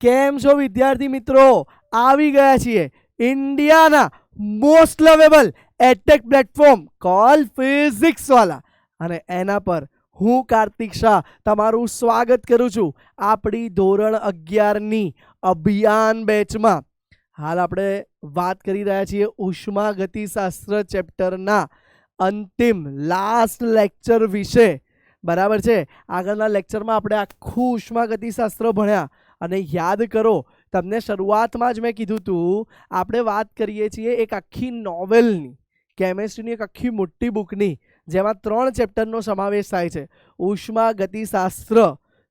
કેમ છો વિદ્યાર્થી મિત્રો? આવી ગયા છીએ ઇન્ડિયાના most lovable edtech platform call Physics Wallah, અને એના પર હું કાર્તિક શાહ તમારું સ્વાગત કરું છું આપણી ધોરણ 11ની અભિયાન બેચમાં. હાલ આપણે વાત કરી રહ્યા છીએ ઉષ્માગતિશાસ્ત્ર ચેપ્ટરના અંતિમ લાસ્ટ લેક્ચર વિશે. બરાબર છે. આગળના લેક્ચરમાં આપણે આખું ઉષ્માગતિશાસ્ત્ર ભણ્યા અને યાદ કરો, તમને શરૂઆતમાં જ મેં કીધું હતું આપણે વાત કરીએ છીએ એક આખી નોવેલની, કેમેસ્ટ્રીની એક આખી મોટી બુકની, જેમાં 3 ચેપ્ટરનો સમાવેશ થાય છે: ઉષ્માગતિશાસ્ત્ર,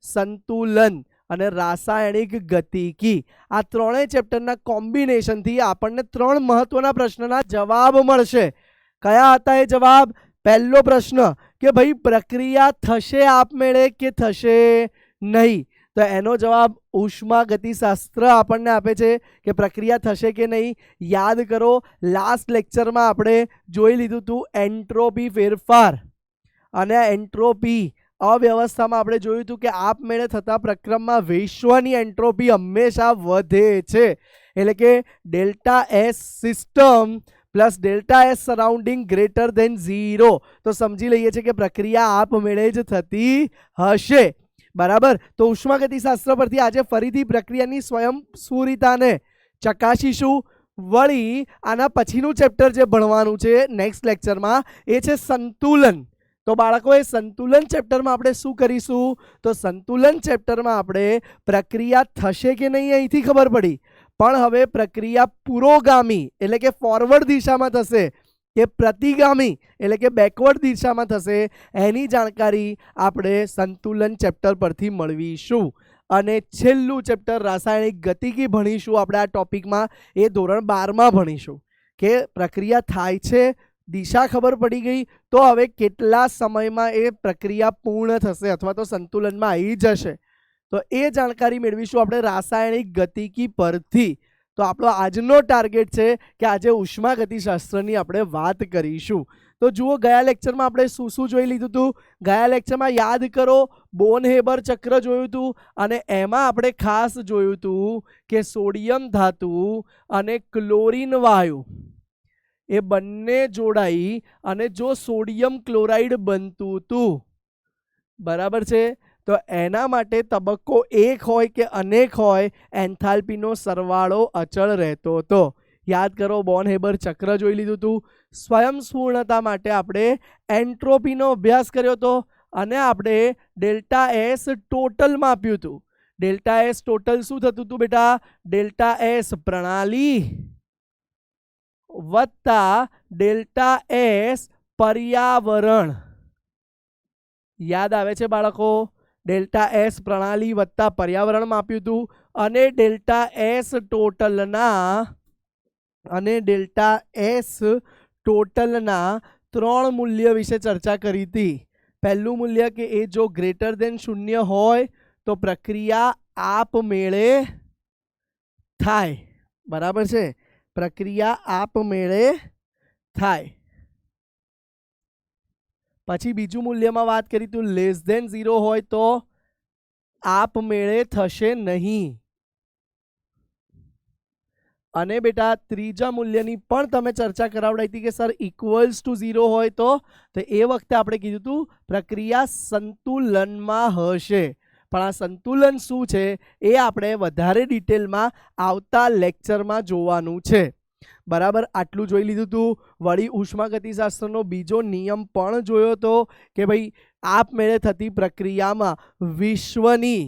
સંતુલન અને રાસાયણિક ગતિકી. આ ત્રણેય ચેપ્ટરના કોમ્બિનેશનથી આપણને 3 મહત્વના પ્રશ્નના જવાબ મળશે. કયા હતા એ જવાબ? પહેલો પ્રશ્ન કે ભાઈ પ્રક્રિયા થશે આપમેળે કે થશે નહીં? તો એનો જવાબ ઉષ્માગતિશાસ્ત્ર આપણને આપે છે કે પ્રક્રિયા થશે કે નહીં. યાદ કરો, લાસ્ટ લેક્ચરમાં આપણે જોઈ લીધું હતું એન્ટ્રોપી ફેરફાર, અને એન્ટ્રોપી અવ્યવસ્થામાં આપણે જોયું હતું કે આપમેળે થતા પ્રક્રમમાં વિશ્વની એન્ટ્રોપી હંમેશા વધે છે. એટલે કે delta S system plus delta S surrounding greater than 0, તો સમજી લઈએ છીએ કે પ્રક્રિયા આપમેળે જ થતી હશે. બરાબર. તો ઉષ્માગતિશાસ્ત્ર પરથી આજે ફરીથી પ્રક્રિયાની સ્વયંસ્ફુરિતાને ચકાસીશું. વળી આના પછીનું ચેપ્ટર જે ભણવાનું છે નેક્સ્ટ લેક્ચરમાં એ છે સંતુલન. તો બાળકો, એ સંતુલન ચેપ્ટરમાં આપણે શું કરીશું? તો સંતુલન ચેપ્ટરમાં આપણે પ્રક્રિયા થશે કે નહીં અહીંથી ખબર પડી, પણ હવે પ્રક્રિયા પુરોગામી એટલે કે ફોરવર્ડ દિશામાં થશે કે પ્રતિગામી એટલે કે બેકવર્ડ દિશામાં થશે, એની જાણકારી આપણે સંતુલન ચેપ્ટર પરથી મેળવીશું. અને છેલ્લું ચેપ્ટર રાસાયણિક ગતિકી ભણીશું આપણે આ ટોપિકમાં. એ ધોરણ 12માં ભણીશું કે પ્રક્રિયા થાય છે, દિશા ખબર પડી ગઈ, તો હવે કેટલા સમયમાં એ પ્રક્રિયા પૂર્ણ થશે અથવા તો સંતુલનમાં આવી જશે. તો એ જાણકારી મેળવીશું આપણે રાસાયણિક ગતિકી પરથી. તો આપણો આજનો ટાર્ગેટ છે કે આજે ઉષ્માગતિશાસ્ત્રની આપણે વાત કરીશું. તો જુઓ, ગયા લેક્ચરમાં આપણે શું શું જોઈ લીધું હતું? ગયા લેક્ચરમાં યાદ કરો, બોન-હેબર ચક્ર જોયું હતું, અને એમાં આપણે ખાસ જોયું હતું કે સોડિયમ ધાતુ અને ક્લોરીન વાયુ એ બંને જોડાઈ અને જો સોડિયમ ક્લોરાઇડ બનતું હતું, બરાબર છે, તો એના માટે તબક્કો 1 હોય કે અનેક હોય, એન્થાલ્પીનો સરવાળો અચળ રહેતો હતો. યાદ કરો, બોન-હેબર ચક્ર જોઈ લીધું હતું. સ્વયંસ્ફૂર્ણતા માટે આપણે એન્ટ્રોપીનો અભ્યાસ કર્યો હતો અને આપણે ડેલ્ટા એસ ટોટલ માપ્યું હતું. ડેલ્ટા એસ ટોટલ શું થતું હતું બેટા? ડેલ્ટા એસ પ્રણાલી વત્તા ડેલ્ટા એસ પર્યાવરણ. યાદ આવે છે બાળકો? ડેલ્ટા એસ પ્રણાલી વત્તા પર્યાવરણ માપ્યું હતું, અને ડેલ્ટા એસ ટોટલના 3 મૂલ્ય વિશે ચર્ચા કરી હતી. પહેલું મૂલ્ય કે એ જો ગ્રેટર દેન 0 હોય તો પ્રક્રિયા આપમેળે થાય. બરાબર છે, પ્રક્રિયા આપમેળે થાય. પછી બીજું મૂલ્યમાં વાત કરી તો લેસ દેન 0 હોય તો આપમેળે થશે નહીં. અને બેટા ત્રીજા મૂલ્યની પણ તમે ચર્ચા કરાવડાવી હતી કે સર ઇક્વલ્સ ટુ 0 હોય તો એ વખતે આપણે કીધું હતું પ્રક્રિયા સંતુલનમાં હશે. પણ આ સંતુલન શું છે એ આપણે વધારે ડિટેલમાં આવતા લેક્ચરમાં જોવાનું છે. બરાબર, આટલું જોઈ લીધું હતું. વળી ઉષ્માગતિશાસ્ત્રનો બીજો નિયમ પણ જોયો હતો કે ભાઈ આપમેળે થતી પ્રક્રિયામાં વિશ્વની,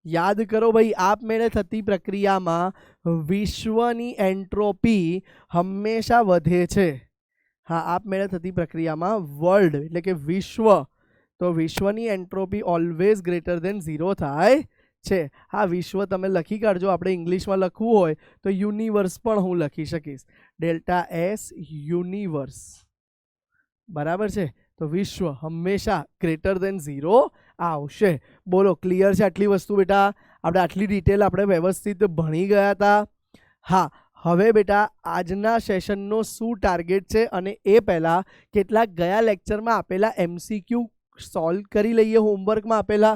યાદ કરો ભાઈ, આપમેળે થતી પ્રક્રિયામાં વિશ્વની એન્ટ્રોપી હંમેશા વધે છે. હા, આપમેળે થતી પ્રક્રિયામાં વર્લ્ડ એટલે કે વિશ્વ, તો વિશ્વની એન્ટ્રોપી ઓલવેઝ ગ્રેટર દેન 0 થાય છે. હા, વિશ્વ તમે લખી કાઢજો. આપણે ઇંગ્લિશમાં લખવું હોય તો યુનિવર્સ પણ હું લખી શકીશ, ડેલ્ટા એસ યુનિવર્સ. બરાબર છે, તો વિશ્વ હંમેશા ગ્રેટર દેન 0 આવશે. બોલો, ક્લિયર છે આટલી વસ્તુ બેટા? આપણે આટલી ડિટેલ આપણે વ્યવસ્થિત ભણી ગયા હતા. હા, હવે બેટા આજના સેશનનો શું ટાર્ગેટ છે અને એ પહેલાં કેટલાક ગયા લેક્ચરમાં આપેલા MCQ સોલ્વ કરી લઈએ, હોમવર્કમાં આપેલા.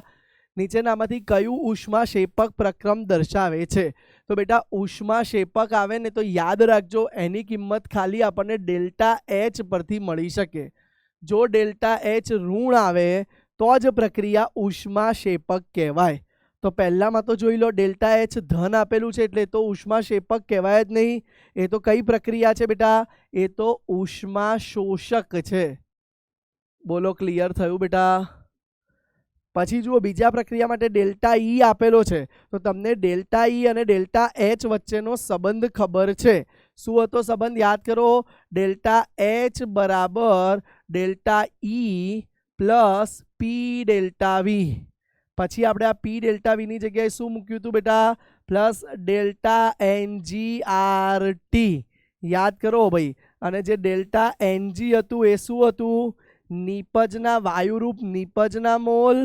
નીચેનામાંથી કયું ઉષ્માક્ષેપક પ્રક્રમ દર્શાવે છે? તો બેટા ઉષ્માક્ષેપક આવે ને તો યાદ રાખજો એની કિંમત ખાલી આપણને ડેલ્ટા એચ પરથી મળી શકે. જો ડેલ્ટા એચ ઋણ આવે તો જ પ્રક્રિયા ઉષ્માક્ષેપક કહેવાય. તો પહેલામાં તો જોઈ લો ડેલ્ટા એચ ધન આપેલું છે એટલે તો ઉષ્માક્ષેપક કહેવાય જ નહીં. એ તો કઈ પ્રક્રિયા છે બેટા? એ તો ઉષ્માશોષક છે. બોલો ક્લિયર થયું બેટા? પછી જુઓ બીજા પ્રક્રિયા માટે ડેલ્ટા ઈ આપેલો છે. તો તમને ડેલ્ટા ઈ અને ડેલ્ટા એચ વચ્ચેનો સંબંધ ખબર છે. શું હતો સંબંધ? યાદ કરો. ડેલ્ટા એચ બરાબર delta E plus P delta V. પછી આપણે આ પી ડેલ્ટા વી ની જગ્યાએ શું મૂક્યું હતું બેટા? Plus delta NgRT. યાદ કરો ભાઈ. અને જે ડેલ્ટા Ng હતું એ શું હતું? નિપજના વાયુરૂપ નિપજના મોલ,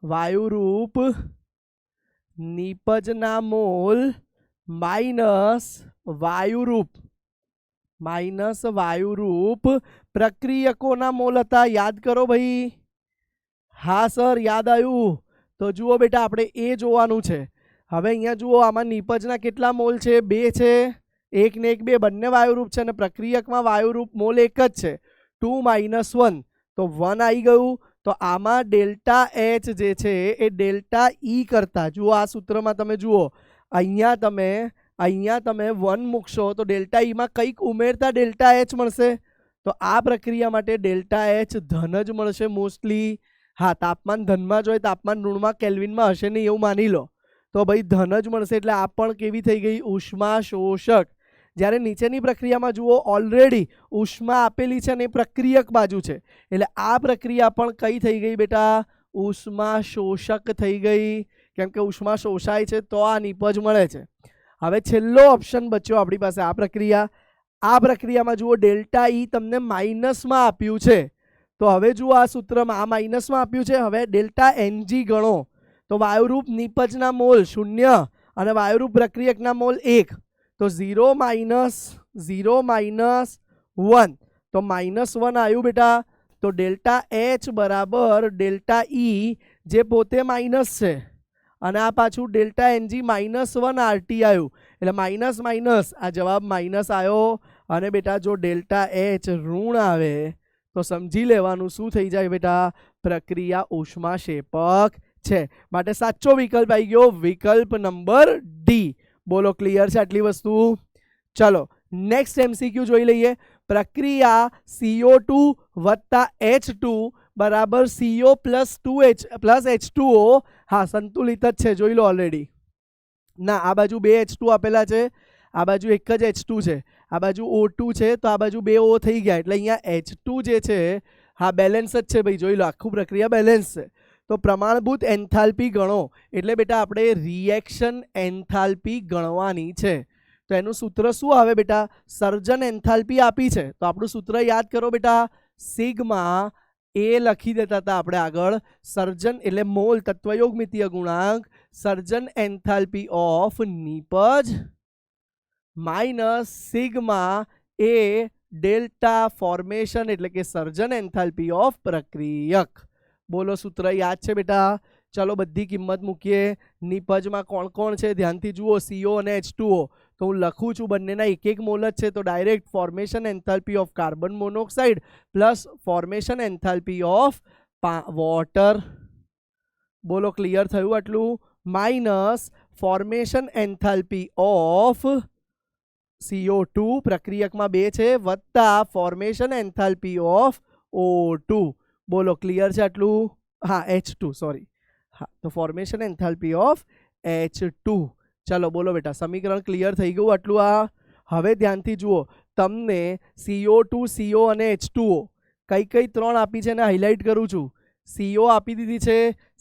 વાયુરૂપ નિપજના મોલ માઇનસ વાયુરૂપ પ્રક્રિયકોના મોલ હતા. યાદ કરો ભાઈ. હા સર યાદ આવ્યું. તો જુઓ બેટા આપણે એ જોવાનું છે. હવે અહીંયા જુઓ આમાં નિપજના કેટલા મોલ છે? 2 છે. 1 ને 1 2 બંને વાયુરૂપ છે અને પ્રક્રિયકમાં વાયુરૂપ મોલ એક જ છે. 2 - 1 તો 1 આવી ગયું. તો આમાં ડેલ્ટા એચ જે છે એ ડેલ્ટા ઈ કરતા, જુઓ આ સૂત્રમાં તમે જુઓ અહીંયા તમે 1 મૂકશો તો ડેલ્ટા ઈમાં કંઈક ઉમેરતા ડેલ્ટા એચ મળશે. તો આ પ્રક્રિયા માટે ડેલ્ટા એચ ધન જ મળશે મોસ્ટલી. હા તાપમાન ધનમાં જ હોય, તાપમાન ઋણમાં કેલ્વિનમાં હશે નહીં એવું માની લો. તો ભાઈ ધન જ મળશે એટલે આ પણ કેવી થઈ ગઈ? ઉષ્માશોષક. જ્યારે નીચેની પ્રક્રિયામાં જુઓ ઓલરેડી ઉષ્મા આપેલી છે અને એ પ્રક્રિયક બાજુ છે એટલે આ પ્રક્રિયા પણ કઈ થઈ ગઈ બેટા? ઉષ્માશોષક થઈ ગઈ. કેમ કે ઉષ્મા શોષાય છે તો આ નિપજ મળે છે. હવે છેલ્લો ઓપ્શન બચ્યો આપણી પાસે આ પ્રક્રિયામાં જુઓ ડેલ્ટા ઈ તમને માઇનસમાં આપ્યું છે. તો હવે જુઓ આ સૂત્રમાં આ માઇનસમાં આપ્યું છે. હવે ડેલ્ટા Ng ગણો તો વાયુરૂપ નિપજના મોલ 0 અને વાયુરૂપ પ્રક્રિયકના મોલ 1. તો 0 - 1 તો -1 આવ્યું બેટા. તો ડેલ્ટા એચ બરાબર ડેલ્ટા ઈ જે પોતે માઇનસ છે અને આ પાછું ડેલ્ટા Ng -1 RT આવ્યું એટલે માઇનસ માઇનસ આ જવાબ માઇનસ આવ્યો. અને બેટા જો ડેલ્ટા એચ ઋણ આવે તો સમજી લેવાનું શું થઈ જાય બેટા? પ્રક્રિયા ઉષ્માક્ષેપક છે. માટે સાચો વિકલ્પ આવી ગયો વિકલ્પ નંબર ડી. બોલો ક્લિયર છે આટલી વસ્તુ? ચલો નેક્સ્ટ MCQ જોઈ લઈએ. પ્રક્રિયા CO2 વત્તા H2 બરાબર CO પ્લસ H2O. હા સંતુલિત જ છે જોઈ લો ઓલરેડી. ના આ બાજુ 2 H2 આપેલા છે, આ બાજુ એક જ H2 છે, આ બાજુ O2 છે તો આ બાજુ 2 O થઈ ગયા એટલે અહીંયા H2 જે છે હા બેલેન્સ જ છે ભાઈ. જોઈ લો આખું પ્રક્રિયા બેલેન્સ છે. તો પ્રમાણભૂત એન્થાલ્પી ગણો એટલે બેટા આપણે રિએક્શન એન્થાલ્પી ગણવાની છે. તો એનું સૂત્ર શું આવે બેટા? સર્જન એન્થાલ્પી આપી છે તો આપણું સૂત્ર યાદ કરો બેટા. સિગ્મા એ લખી દેતા હતા આપણે આગળ. સર્જન એટલે મોલ તત્વયોગમિતીય ગુણાંક સર્જન એન્થાલ્પી ઓફ નિપજ માઇનસ સિગ્મા એ ડેલ્ટા ફોર્મેશન એટલે કે સર્જન એન્થાલ્પી ઓફ પ્રક્રિયક. બોલો સૂત્ર યાદ છે બેટા? ચલો બધી કિંમત મૂકીએ. નિપજમાં કોણ કોણ છે ધ્યાનથી જુઓ, CO અને H2O. તો હું લખું છું બંનેના 1 મોલ જ છે તો direct formation enthalpy of carbon monoxide plus formation enthalpy of water. બોલો ક્લિયર થયું આટલું? Minus formation enthalpy of CO2 પ્રક્રિયકમાં 2 છે વત્તા ફોર્મેશન એન્થાલ્પી ઓફ O2. બોલો ક્લિયર છે આટલું? હા H2 સોરી. હા તો ફોર્મેશન એન્થાલ્પી ઓફ H2. ચલો બોલો બેટા સમીકરણ ક્લિયર થઈ ગયું આટલું? આ હવે ધ્યાનથી જુઓ તમને CO2 CO અને H2O કઈ 3 આપી છે ને હાઇલાઇટ કરું છું. CO આપી દીધી છે,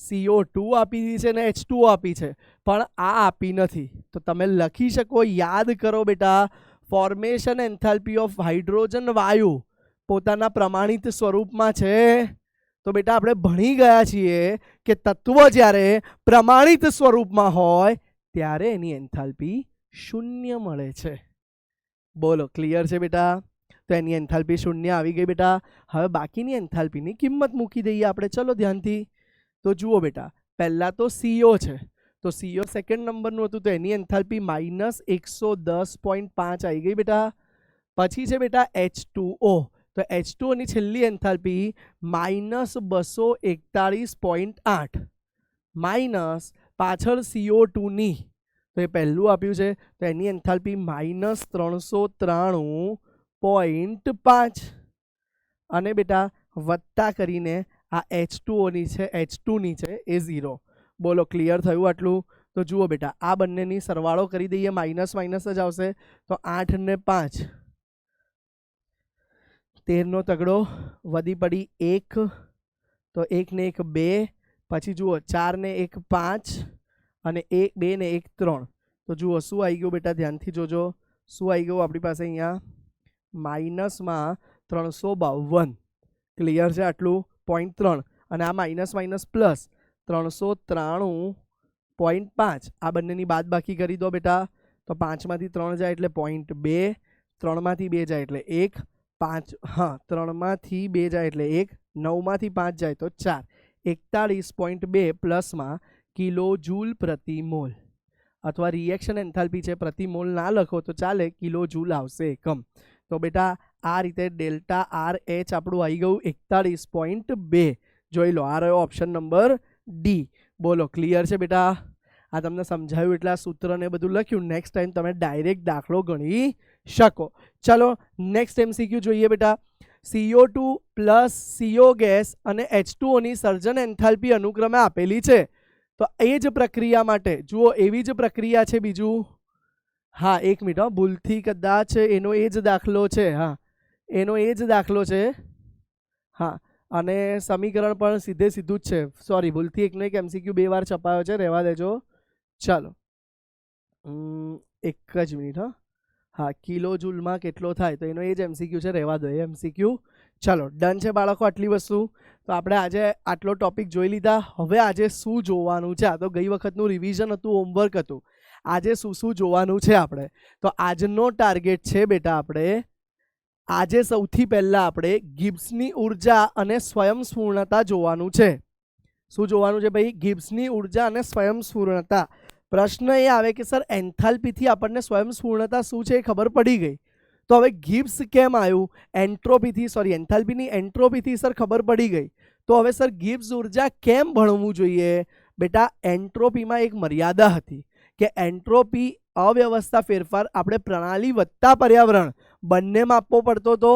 CO2 આપી દીધી છે અને H2O આપી છે પણ આ આપી નથી. તો તમે લખી શકો, યાદ કરો બેટા. ફોર્મેશન એન્થાલ્પી ઓફ હાઇડ્રોજન વાયુ પોતાના પ્રમાણિત સ્વરૂપમાં છે. તો બેટા આપણે ભણી ગયા છીએ કે તત્વ જ્યારે પ્રમાણિત સ્વરૂપમાં હોય ત્યારે એની એન્થાલ્પી 0 મળે છે. બોલો ક્લિયર છે બેટા? તો એની એન્થાલ્પી 0 આવી ગઈ બેટા. હવે બાકીની એન્થાલ્પીની કિંમત મૂકી દઈએ આપણે. ચલો ધ્યાનથી. તો જુઓ બેટા પહેલા તો CO છે, તો CO સેકન્ડ નંબરનું હતું, તો એની એન્થાલ્પી -110.5 આવી ગઈ બેટા. પછી છે બેટા H2O, તો H2O ની છેલ્લી એન્થાલ્પી -241.8 માઇનસ પાછળ CO2 ની, તો એ પહેલું આપ્યું છે, તો એની એન્થાલ્પી -393.5 અને બેટા વત્તા કરીને આ H2O ની છે, H2 ની છે એ 0. બોલો ક્લિયર થયું આટલું? તો જુઓ બેટા આ બંનેની સરવાળો કરી દઈએ, માઇનસ માઇનસ જ આવશે, તો 8 ને 5 13 નો તગડો વધી પડી 1, તો 1 ને 1 2, પછી જુઓ 4 ને 1 5 અને 2 ને 1 3. તો જુઓ શું આવી ગયું બેટા, ધ્યાનથી જોજો શું આવી ગયું આપણી પાસે અહીંયા, માઇનસમાં 352. ક્લિયર છે આટલું? 0.3 અને આ માઇનસ માઇનસ પ્લસ 393.5, આ બંનેની બાદ બાકી કરી દો બેટા, તો 5 માંથી 3 જાય એટલે 0.2, 3 માંથી 2 જાય એટલે 1, 5 હા 3 માંથી 2 જાય એટલે 1, 9 માંથી 5 જાય તો 4, 41.2 પ્લસમાં કિલો જૂલ પ્રતિ મોલ, અથવા રિએક્શન એન્થાલ્પી છે પ્રતિ મોલ ના લખો તો ચાલે, કિલો જૂલ આવશે એકમ. તો બેટા આ રીતે ડેલ્ટા RH આપણું આવી ગયું 41.2. જોઈ લો, આ રહ્યો ઓપ્શન નંબર ડી. બોલો ક્લિયર છે બેટા? આ તમને સમજાયું એટલે આ સૂત્ર ને બધું લખ્યું, નેક્સ્ટ ટાઈમ તમે ડાયરેક્ટ દાખલો ગણી શકો. ચલો નેક્સ્ટ MCQ જોઈએ બેટા. CO2 પ્લસ CO ગેસ અને H2O ની સર્જન એન્થાલ્પી અનુક્રમે આપેલી છે, તો એ જ પ્રક્રિયા માટે જુઓ એવી જ પ્રક્રિયા છે બીજું, હા 1 મિનિટ ભૂલથી કદાચ એનો એ જ દાખલો છે, હા એનો એ જ દાખલો છે, હા અને સમીકરણ પણ સીધે સીધું જ છે, સોરી ભૂલથી એકનો એક MCQ 2 વાર છપાયો છે, રહેવા દેજો. ચાલો એક જ મિનિટ, હા કિલો જૂલમાં કેટલો થાય તો એનો એ જ MCQ છે, રહેવા દો એ MCQ. ચાલો ડન છે બાળકો આટલી વસ્તુ. તો આપણે આજે આટલો ટોપિક જોઈ લીધા. હવે આજે શું જોવાનું છે, આ તો ગઈ વખતનું રિવિઝન હતું, હોમવર્ક હતું, આજે શું શું જોવાનું છે આપણે. તો આજનો ટાર્ગેટ છે બેટા, આપણે આજે સૌથી પહેલા આપણે ગિબ્સની ઉર્જા અને સ્વયંસ્ફૂર્ણતા જોવાનું છે. શું જોવાનું છે ભાઈ? ગિબ્સની ઉર્જા અને સ્વયંસ્ફૂર્ણતા. પ્રશ્ન એ આવે કે સર એન્થાલ્પીથી આપણને સ્વયંસ્ફૂર્ણતા શું છે એ ખબર પડી ગઈ, તો હવે ગિબ્સ કેમ આવ્યું? એન્ટ્રોપીથી, સોરી એન્થાલ્પીની એન્ટ્રોપીથી સર ખબર પડી ગઈ, તો હવે સર ગિબ્સ ઉર્જા કેમ ભણવું જોઈએ? બેટા એન્ટ્રોપીમાં એક મર્યાદા હતી કે એન્ટ્રોપી અવ્યવસ્થા ફેરફાર આપણે પ્રણાલી વત્તા પર્યાવરણ બંનેમાં આપવો પડતો હતો,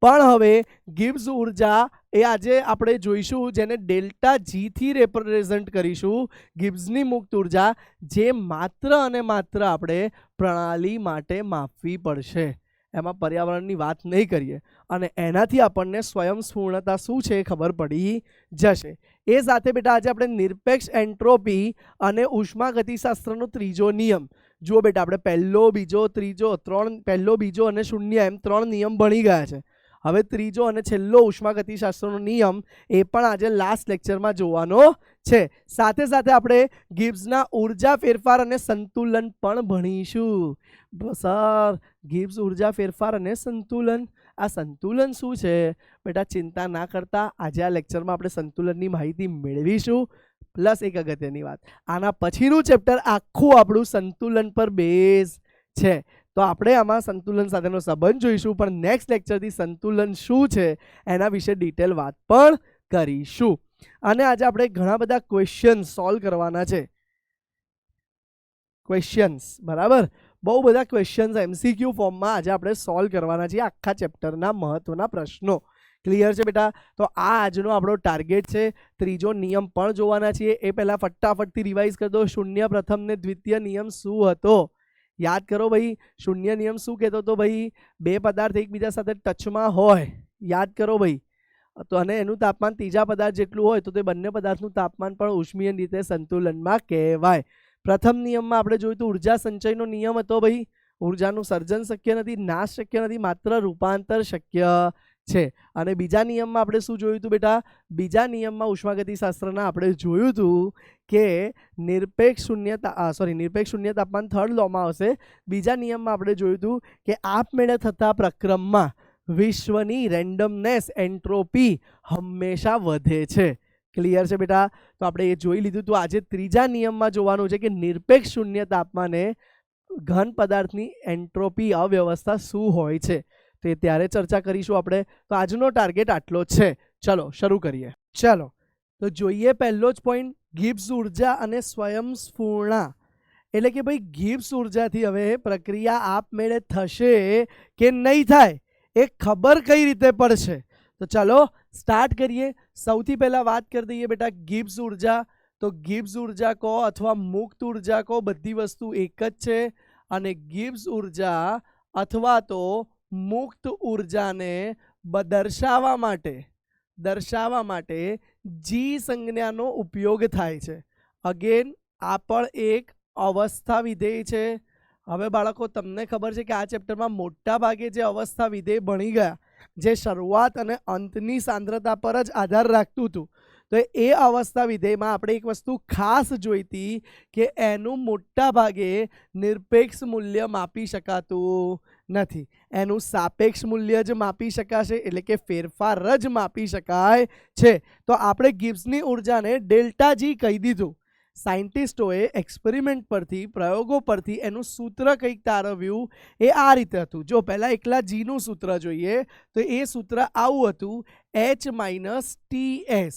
પણ હવે ગિબ્સ ઉર્જા એ આજે આપણે જોઈશું, જેને ડેલ્ટા જી થી રિપ્રેઝન્ટ કરીશું, ગિબ્સની મુક્ત ઉર્જા, જે માત્ર અને માત્ર આપણે પ્રણાલી માટે માપવી પડશે, એમાં પર્યાવરણની વાત નહીં કરીએ, અને એનાથી આપણને સ્વયંસ્ફૂર્ણતા શું છે એ ખબર પડી જશે. એ સાથે બેટા આજે આપણે નિરપેક્ષ એન્ટ્રોપી અને ઉષ્માગતિશાસ્ત્રનો ત્રીજો નિયમ જુઓ બેટા. આપણે પહેલો બીજો ત્રીજો 3, પહેલો બીજો અને શૂન્ય એમ 3 નિયમ ભણી ગયા છે. હવે ત્રીજો અને છેલ્લો ઉષ્માગતિશાસ્ત્રનો નિયમ એ પણ આજે લાસ્ટ લેક્ચરમાં જોવાનો છે. સાથે સાથે આપણે ગિબ્સના ઉર્જા ફેરફાર અને સંતુલન પણ ભણીશું. સર ગિબ્સ ઉર્જા ફેરફાર અને સંતુલન, આ સંતુલન શું છે બેટા? ચિંતા ના કરતા, આજે આ લેક્ચરમાં આપણે સંતુલનની માહિતી મેળવીશું. પ્લસ એક અગત્યની વાત, આના પછીનું ચેપ્ટર આખું આપણું સંતુલન પર બેઝ છે, તો આપણે આમાં સંતુલન સાથેનો સંબંધ જોઈશું, પણ નેક્સ્ટ લેક્ચરથી સંતુલન શું છે એના વિશે ડિટેલ વાત પણ કરીશું. અને આજે આપણે ઘણા બધા ક્વેશ્ચન સોલ્વ કરવાના છે. ક્વેશ્ચન્સ બરાબર, બહુ બધા ક્વેશ્ચન્સ MCQ ફોર્મમાં આજે આપણે સોલ્વ કરવાના છીએ, આખા ચેપ્ટરના મહત્વના પ્રશ્નો. ક્લિયર છે બેટા? તો આ આજનો આપણો ટાર્ગેટ છે. ત્રીજો નિયમ પણ જોવાના છીએ. એ પહેલા ફટાફટથી રિવાઇઝ કરી દો. શૂન્ય પ્રથમ ને દ્વિતીય નિયમ શું હતો? યાદ કરો ભાઈ. શૂન્ય નિયમ શું કહેતો હતો ભાઈ? બે પદાર્થ એકબીજા સાથે ટચમાં હોય, યાદ કરો ભાઈ, તો અને એનું તાપમાન ત્રીજા પદાર્થ જેટલું હોય તો તે બંને પદાર્થનું તાપમાન પણ ઉષ્મીય રીતે સંતુલનમાં કહેવાય. પ્રથમ નિયમમાં આપણે જોયું તો ઉર્જા સંચયનો નિયમ હતો ભાઈ. ઉર્જાનું સર્જન શક્ય નથી, નાશ શક્ય નથી, માત્ર રૂપાંતર શક્ય છે. અને બીજા નિયમમાં આપણે શું જોયું હતું બેટા? બીજા નિયમમાં ઉષ્માગતિશાસ્ત્રના આપણે જોયું હતું કે નિરપેક્ષ શૂન્ય તાપમાન થર્ડ લોમાં આવશે. બીજા નિયમમાં આપણે જોયું હતું કે આપમેળે થતા પ્રક્રમમાં વિશ્વની રેન્ડમનેસ એન્ટ્રોપી હંમેશા વધે છે. ક્લિયર છે બેટા? તો આપણે એ જોઈ લીધું. તો આજે ત્રીજા નિયમમાં જોવાનું છે કે નિરપેક્ષ શૂન્ય તાપમાને ઘન પદાર્થની એન્ટ્રોપી અવ્યવસ્થા શું હોય છે. તો એ ત્યારે ચર્ચા કરીશું આપણે. તો આજનો ટાર્ગેટ આટલો જ છે. ચલો શરૂ કરીએ. ચલો તો જોઈએ પહેલો જ પોઈન્ટ, ગિબ્સ ઉર્જા અને સ્વયંસ્ફૂર્ણા. એટલે કે ભાઈ ગિબ્સ ઉર્જાથી હવે પ્રક્રિયા આપમેળે થશે કે નહીં થાય એ ખબર કઈ રીતે પડશે. તો ચાલો સ્ટાર્ટ કરીએ. સૌથી પહેલા વાત કરી દઈએ બેટા ગિબ્સ ઉર્જા. તો ગિબ્સ ઉર્જા કહો અથવા મુક્ત ઉર્જા કહો, બધી વસ્તુ એક જ છે. અને ગિબ્સ ઉર્જા અથવા તો મુક્ત ઉર્જાને દર્શાવવા માટે જી સંજ્ઞાનો ઉપયોગ થાય છે. અગેન આ પણ એક અવસ્થા વિધેય છે. હવે બાળકો તમને ખબર છે કે આ ચેપ્ટરમાં મોટા ભાગે જે અવસ્થા વિધેય ભણી ગયા, જે શરૂઆત અને અંતની સાંદ્રતા પર જ આધાર રાખતું હતું, તો એ અવસ્થા વિધેયમાં આપણે એક વસ્તુ ખાસ જોઈતી કે એનું મોટા ભાગે નિરપેક્ષ મૂલ્ય માપી શકાતું નથી. એનું સાપેક્ષ મૂલ્ય જ માપી શકાશે, એટલે કે ફેરફાર જ માપી શકાય છે. તો આપણે ગિબ્સની ઉર્જાને ડેલ્ટા જી કહી દીધું. સાયન્ટિસ્ટોએ એક્સપેરિમેન્ટ પરથી, પ્રયોગો પરથી એનું સૂત્ર કંઈક તારવ્યું. એ આ રીતે હતું. જો પહેલાં એકલા જીનું સૂત્ર જોઈએ તો એ સૂત્ર આવું હતું, H - TS.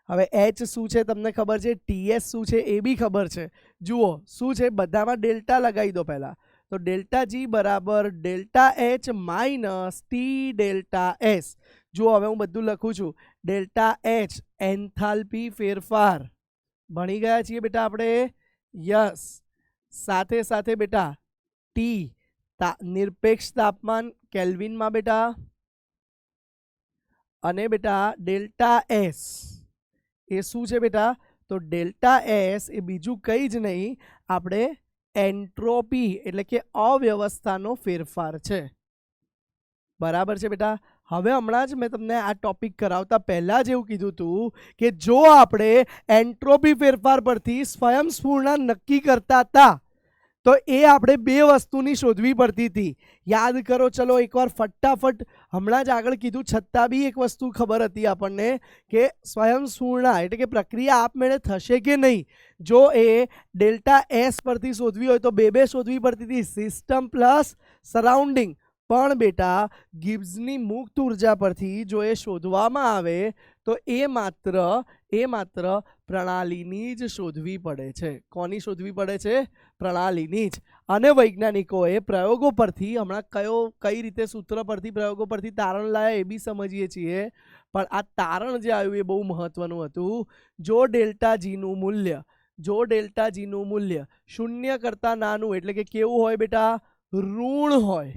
હવે H શું છે તમને ખબર છે, TS શું છે એ બી ખબર છે. જુઓ શું છે, બધામાં ડેલ્ટા લગાવી દો પહેલાં. તો ડેલ્ટા જી બરાબર delta H - T delta S. જુઓ હવે હું બધું લખું છું. ડેલ્ટા H એન્થાલ્પી ફેરફાર, ભણી ગયા છીએ બેટા આપણે, યસ. સાથે સાથે બેટા ટી નિરપેક્ષ તાપમાન કેલ્વિનમાં બેટા, અને બેટા ડેલ્ટા એસ એ શું છે બેટા, તો ડેલ્ટા એસ એ બીજું કંઈ જ નહીં, આપણે એન્ટ્રોપી એટલે કે અવ્યવસ્થાનો ફેરફાર છે. બરાબર છે બેટા? હવે હમણાં જ મેં તમને આ ટોપિક કરાવતા પહેલાં જ એવું કીધું હતું કે જો આપણે એન્ટ્રોપી ફેરફાર પરથી સ્વયંસ્ફૂર્ણા નક્કી કરતા હતા તો એ આપણે બે વસ્તુની શોધવી પડતી હતી. યાદ કરો, ચલો એકવાર ફટાફટ. હમણાં જ આગળ કીધું છતાં બી એક વસ્તુ ખબર હતી આપણને કે સ્વયંસ્ફૂર્ણા એટલે કે પ્રક્રિયા આપમેળે થશે કે નહીં. જો એ ડેલ્ટા એસ પરથી શોધવી હોય તો બે શોધવી પડતી હતી, સિસ્ટમ પ્લસ સરાઉન્ડિંગ. પણ બેટા ગિબ્સની મુક્ત ઉર્જા પરથી જો એ શોધવામાં આવે તો એ માત્ર પ્રણાલીની જ શોધવી પડે છે. કોની શોધવી પડે છે? પ્રણાલીની જ. અને વૈજ્ઞાનિકોએ પ્રયોગો પરથી, હમણાં કઈ રીતે સૂત્ર પરથી, પ્રયોગો પરથી તારણ લાયા એ બી સમજીએ છીએ, પણ આ તારણ જે આવ્યું એ બહુ મહત્વનું હતું. જો ડેલ્ટા જીનું મૂલ્ય 0 કરતાં નાનું એટલે કે કેવું હોય બેટા? ઋણ હોય.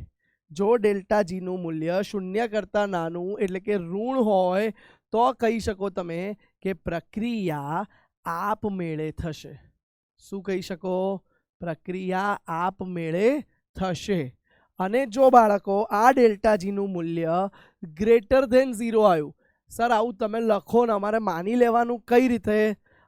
જો ડેલ્ટા જીનું મૂલ્ય 0 કરતાં નાનું એટલે કે ઋણ હોય તો કહી શકો તમે કે પ્રક્રિયા આપમેળે થશે. શું કહી શકો? પ્રક્રિયા આપમેળે થશે. અને જો બાળકો આ ડેલ્ટા જીનું મૂલ્ય >0 આવ્યું, સર આવું તમે લખો ને અમારે માની લેવાનું કઈ રીતે?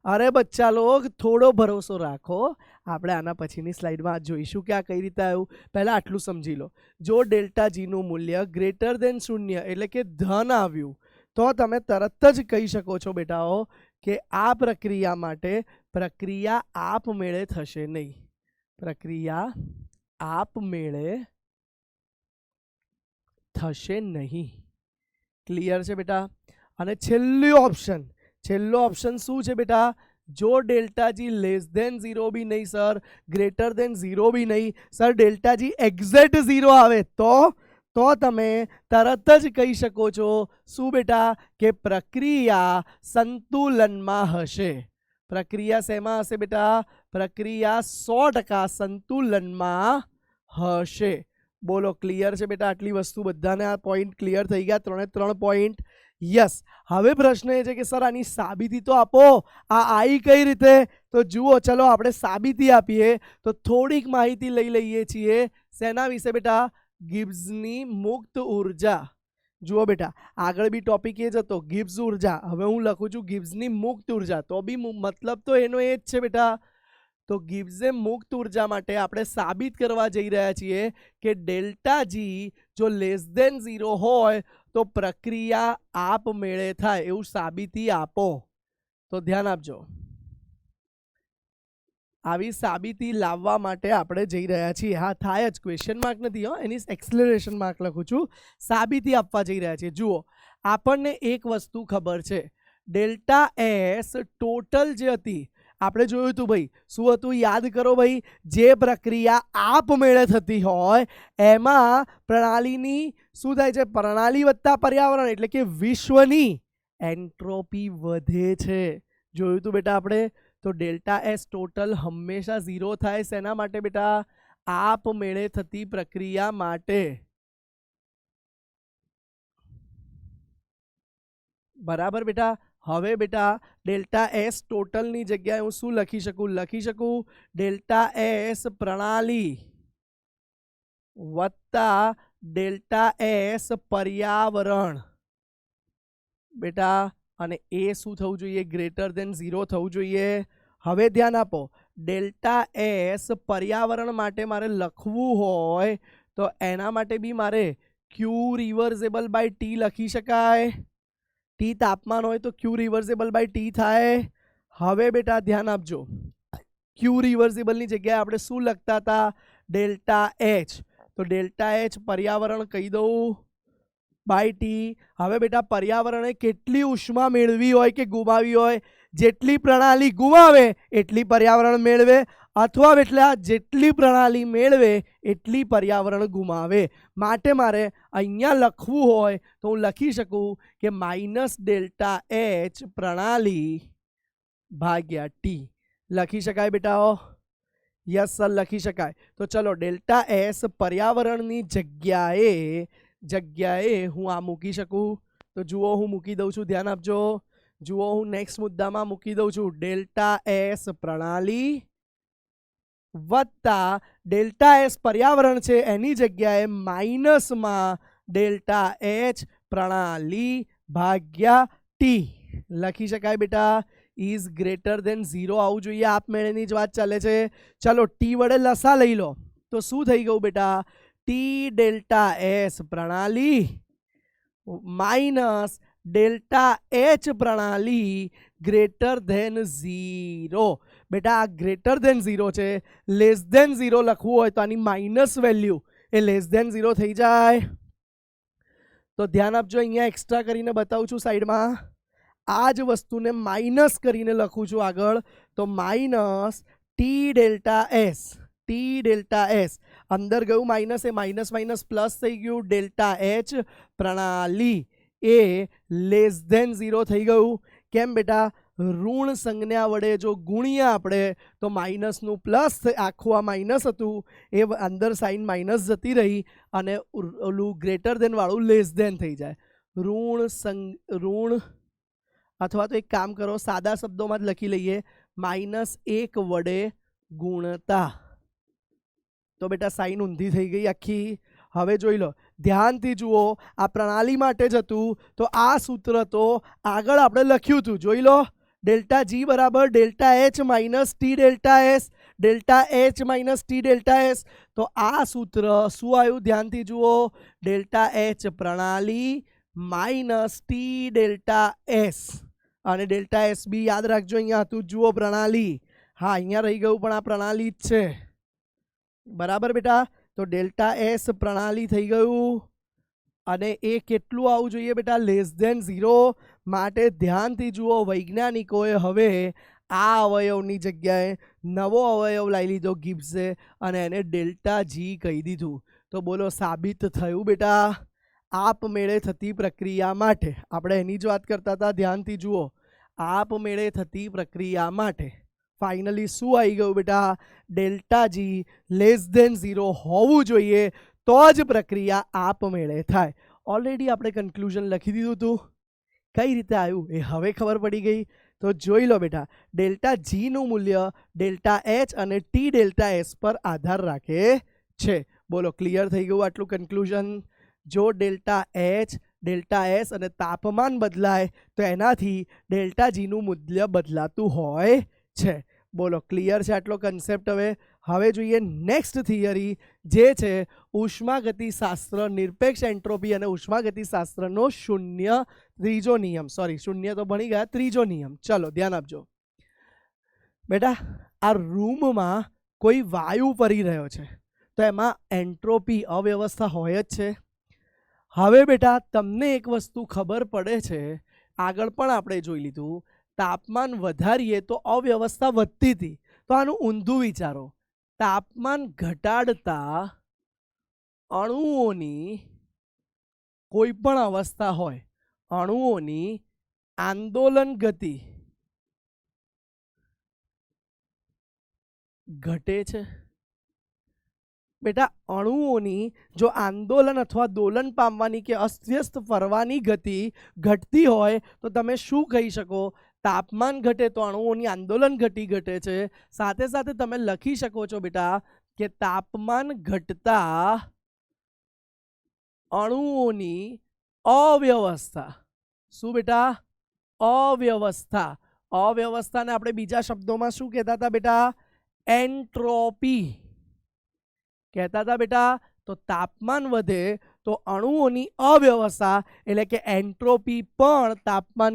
અરે બચ્ચા લોગ થોડો ભરોસો રાખો, આપણે આના પછીની સ્લાઇડમાં જોઈશું કે આ કઈ રીતે આવ્યું. પહેલાં આટલું સમજી લો. જો ડેલ્ટા જીનું મૂલ્ય >0 એટલે કે ધન આવ્યું તો તમે તરત જ કહી શકો છો બેટાઓ કે આ પ્રક્રિયા માટે પ્રક્રિયા આપમેળે થશે નહીં. પ્રક્રિયા આપમેળે થશે નહીં. ક્લિયર છે બેટા? અને છેલ્લો ઓપ્શન શું છે બેટા? જો ડેલ્ટા જી <0 બી નહીં સર, >0 બી નહીં સર, ડેલ્ટા જી એક્ઝેક્ટ 0 આવે તો તમે તરત જ કહી શકો છો શું બેટા? કે પ્રક્રિયા સંતુલનમાં હશે. પ્રક્રિયા શેમાં હશે બેટા? પ્રક્રિયા 100% સંતુલનમાં હશે. બોલો ક્લિયર છે બેટા? આટલી વસ્તુ બધાને આ પોઈન્ટ ક્લિયર થઈ ગયા? 3 પોઈન્ટ? યસ. હવે પ્રશ્ન એ છે કે સર આની સાબિતી તો આપો, આ આવી કઈ રીતે? તો જુઓ, ચલો આપણે સાબિતી આપીએ તો થોડીક માહિતી લઈ લઈએ છીએ. શેના વિશે બેટા? ગિબ્સની મુક્ત ઉર્જા. જુઓ બેટા, આગળ બી ટોપિક એ જ હતો, ગિબ્સ ઉર્જા. હવે હું લખું છું ગિબ્સની મુક્ત ઉર્જા, તો બી મતલબ તો એનો એ જ છે બેટા. તો ગિબ્સે મુક્ત ઉર્જા માટે આપણે સાબિત કરવા જઈ રહ્યા છીએ કે ડેલ્ટા જી જો <0 હોય તો પ્રક્રિયા આપમેળે થાય. એવું સાબિતી આપો. તો ધ્યાન આપજો, આવી સાબિતી લાવવા માટે આપણે જઈ રહ્યા છીએ. હા થાય જ, ક્વેશ્ચન માર્ક નથી હો, એની એક્સપ્લેનેશન માર્ક લખું છું. સાબિતી આપવા જઈ રહ્યા છીએ. જુઓ, આપણને એક વસ્તુ ખબર છે, ડેલ્ટા એસ ટોટલ જે હતી આપણે જોયું હતું ભાઈ, શું હતું યાદ કરો ભાઈ, જે પ્રક્રિયા આપમેળે થતી હોય એમાં પ્રણાલીની શું થાય છે, પ્રણાલી વત્તા પર્યાવરણ એટલે કે વિશ્વની એન્ટ્રોપી વધે છે. જોયું હતું બેટા આપણે. તો ડેલ્ટા એસ ટોટલ હંમેશા 0 થાય. શેના માટે બેટા? આપમેળે થતી પ્રક્રિયા માટે. બરાબર બેટા. હવે બેટા ડેલ્ટા એસ ટોટલની જગ્યાએ હું શું લખી શકું? લખી શકું ડેલ્ટા એસ પ્રણાલી વત્તા ડેલ્ટા એસ પર્યાવરણ બેટા, અને એ શું થવું જોઈએ? ગ્રેટર દેન 0 થવું જોઈએ. હવે ધ્યાન આપો, ડેલ્ટા એસ પર્યાવરણ માટે મારે લખવું હોય તો એના માટે બી મારે ક્યુ રિવર્સેબલ બાય ટી લખી શકાય. ટી તાપમાન હોય તો ક્યુ રિવર્સેબલ બાય ટી થાય. હવે બેટા ધ્યાન આપજો, ક્યુ રિવર્સેબલની જગ્યાએ આપણે શું લખતા હતા? Delta H. તો ડેલ્ટા એચ પર્યાવરણ કહી દઉં બાય ટી. હવે બેટા પર્યાવરણે કેટલી ઉષ્મા મેળવી હોય કે ગુમાવી હોય? જેટલી પ્રણાલી ગુમાવે એટલી પર્યાવરણ મેળવે, અથવા બેટા જેટલી પ્રણાલી મેળવે એટલી પર્યાવરણ ગુમાવે. માટે મારે અહીંયા લખવું હોય તો હું લખી શકું કે માઇનસ ડેલ્ટા એચ પ્રણાલી ભાગ્યા ટી. લખી શકાય બેટાઓ? યસ સર, લખી શકાય. તો ચલો ડેલ્ટા એસ પર્યાવરણની જગ્યાએ હું આ મૂકી શકું. તો જુઓ હું મૂકી દઉં છું, ધ્યાન આપજો. જુઓ હું નેક્સ્ટ મુદ્દામાં મૂકી દઉં છું ડેલ્ટા એસ પ્રણાલી વત્તા ડેલ્ટા એસ પર્યાવરણ છે એની જગ્યાએ માઇનસમાં ડેલ્ટા એચ પ્રણાલી ભાગ્યા ટી. લખી શકાય બેટા? ઇઝ ગ્રેટર દેન 0 આવવું જોઈએ. આપમેળેની જ વાત ચાલે છે. ચલો ટી વડે લસા લઈ લો તો શું થઈ ગયું બેટા? ટી ડેલ્ટા એસ પ્રણાલી માઇનસ ડેલ્ટા એચ પ્રણાલી ગ્રેટર ધેન 0. બેટા આ ગ્રેટર ધેન 0 છે, લેસ ધેન 0 લખવું હોય તો આની માઇનસ વેલ્યુ એ લેસ ધેન 0 થઈ જાય. તો ધ્યાન આપજો, અહીંયા એક્સ્ટ્રા કરીને બતાવું છું સાઈડમાં. આ જ વસ્તુને માઇનસ કરીને લખું છું આગળ. તો minus T delta S. T delta S અંદર ગયું માઇનસ, એ માઇનસ માઇનસ પ્લસ થઈ ગયું. ડેલ્ટા એચ પ્રણાલી એ લેસ ધેન 0 થઈ ગયું. કેમ બેટા? ઋણ સંજ્ઞા વડે જો ગુણીએ આપણે તો માઇનસનું પ્લસ, આખું આ માઇનસ હતું એ અંદર સાઇન માઇનસ જતી રહી અને ઓલું ગ્રેટર ધેન વાળું લેસ ધેન થઈ જાય. ઋણ અથવા તો એક કામ કરો, સાદા શબ્દોમાં જ લખી લઈએ, -1 વડે ગુણતા. તો બેટા સાઈન ઊંધી થઈ ગઈ આખી. હવે જોઈ લો, ધ્યાનથી જુઓ, આ પ્રણાલી માટે જ હતું તો આ સૂત્ર તો આગળ આપણે લખ્યું હતું. જોઈ લો, ડેલ્ટા જી બરાબર delta H minus T delta S. Delta H minus T delta S. તો આ સૂત્ર શું આવ્યું? ધ્યાનથી જુઓ, ડેલ્ટા એચ પ્રણાલી માઇનસ ટી ડેલ્ટા એસ. અને ડેલ્ટા એસ બી યાદ રાખજો, અહીંયા હતું જુઓ પ્રણાલી. હા અહીંયા રહી ગયું પણ આ પ્રણાલી જ છે. બરાબર બેટા? તો ડેલ્ટા એસ પ્રણાલી થઈ ગયું અને એ કેટલું આવવું જોઈએ બેટા? Less than 0. માટે ધ્યાનથી જુઓ, વૈજ્ઞાનિકોએ હવે આ અવયવની જગ્યાએ નવો અવયવ લઈ લીધો ગિબ્સે અને એને ડેલ્ટા જી કહી દીધું. તો બોલો સાબિત થયું બેટા? આપમેળે થતી પ્રક્રિયા માટે. આપણે એની જ વાત કરતા હતા, ધ્યાનથી જુઓ. આપમેળે થતી પ્રક્રિયા માટે ફાઇનલી શું આવી ગયું બેટા? ડેલ્ટા જી લેસ ધેન 0 હોવું જોઈએ તો જ પ્રક્રિયા આપમેળે થાય. ઓલરેડી આપણે કન્ક્લુઝન લખી દીધું હતું. કઈ રીતે આવ્યું એ હવે ખબર પડી ગઈ. તો જોઈ લો બેટા, ડેલ્ટા જીનું મૂલ્ય ડેલ્ટા એચ અને ટી ડેલ્ટા એસ પર આધાર રાખે છે. બોલો ક્લિયર થઈ ગયું આટલું કન્ક્લુઝન? જો ડેલ્ટા એચ, ડેલ્ટા એસ અને તાપમાન બદલાય તો એનાથી ડેલ્ટા જીનું મૂલ્ય બદલાતું હોય છે. બોલો ક્લિયર છે આટલો કન્સેપ્ટ? હવે જોઈએ નેક્સ્ટ થિયરી, જે છે ઉષ્માગતિશાસ્ત્ર, નિરપેક્ષ એન્ટ્રોપી અને ઉષ્માગતિશાસ્ત્રનો ત્રીજો નિયમ. સોરી, શૂન્ય તો ભણી ગયા, ત્રીજો નિયમ. ચલો ધ્યાન આપજો બેટા. આ રૂમમાં કોઈ વાયુ ફરી રહ્યો છે તો એમાં એન્ટ્રોપી, અવ્યવસ્થા હોય જ છે. હવે બેટા તમને એક વસ્તુ ખબર પડે છે, આગળ પણ આપણે જોઈ લીધું, તાપમાન વધારીએ તો અવ્યવસ્થા વધતી હતી. તો આનું ઊંધું વિચારો, તાપમાન ઘટાડતા અણુઓની કોઈ પણ અવસ્થા હોય, અણુઓની આંદોલન ગતિ ઘટે છે. બેટા અણુઓની જો આંદોલન અથવા દોલન પામવાની કે અસ્તવ્યસ્ત ફરવાની ગતિ ઘટતી હોય તો તમે શું કહી શકો? તાપમાન ઘટે તો અણુઓની આંદોલન ગતિ ઘટે છે. સાથે સાથે તમે લખી શકો છો બેટા કે તાપમાન ઘટતા અણુઓની અવ્યવસ્થા. શું બેટા? અવ્યવસ્થા. અવ્યવસ્થાને આપણે બીજા શબ્દોમાં શું કહેતા હતા બેટા? એન્ટ્રોપી કહેતા હતા બેટા. તો તાપમાન વધે તો અણુઓની અવ્યવસ્થા એટલે કે એન્ટ્રોપી પણ તાપમાન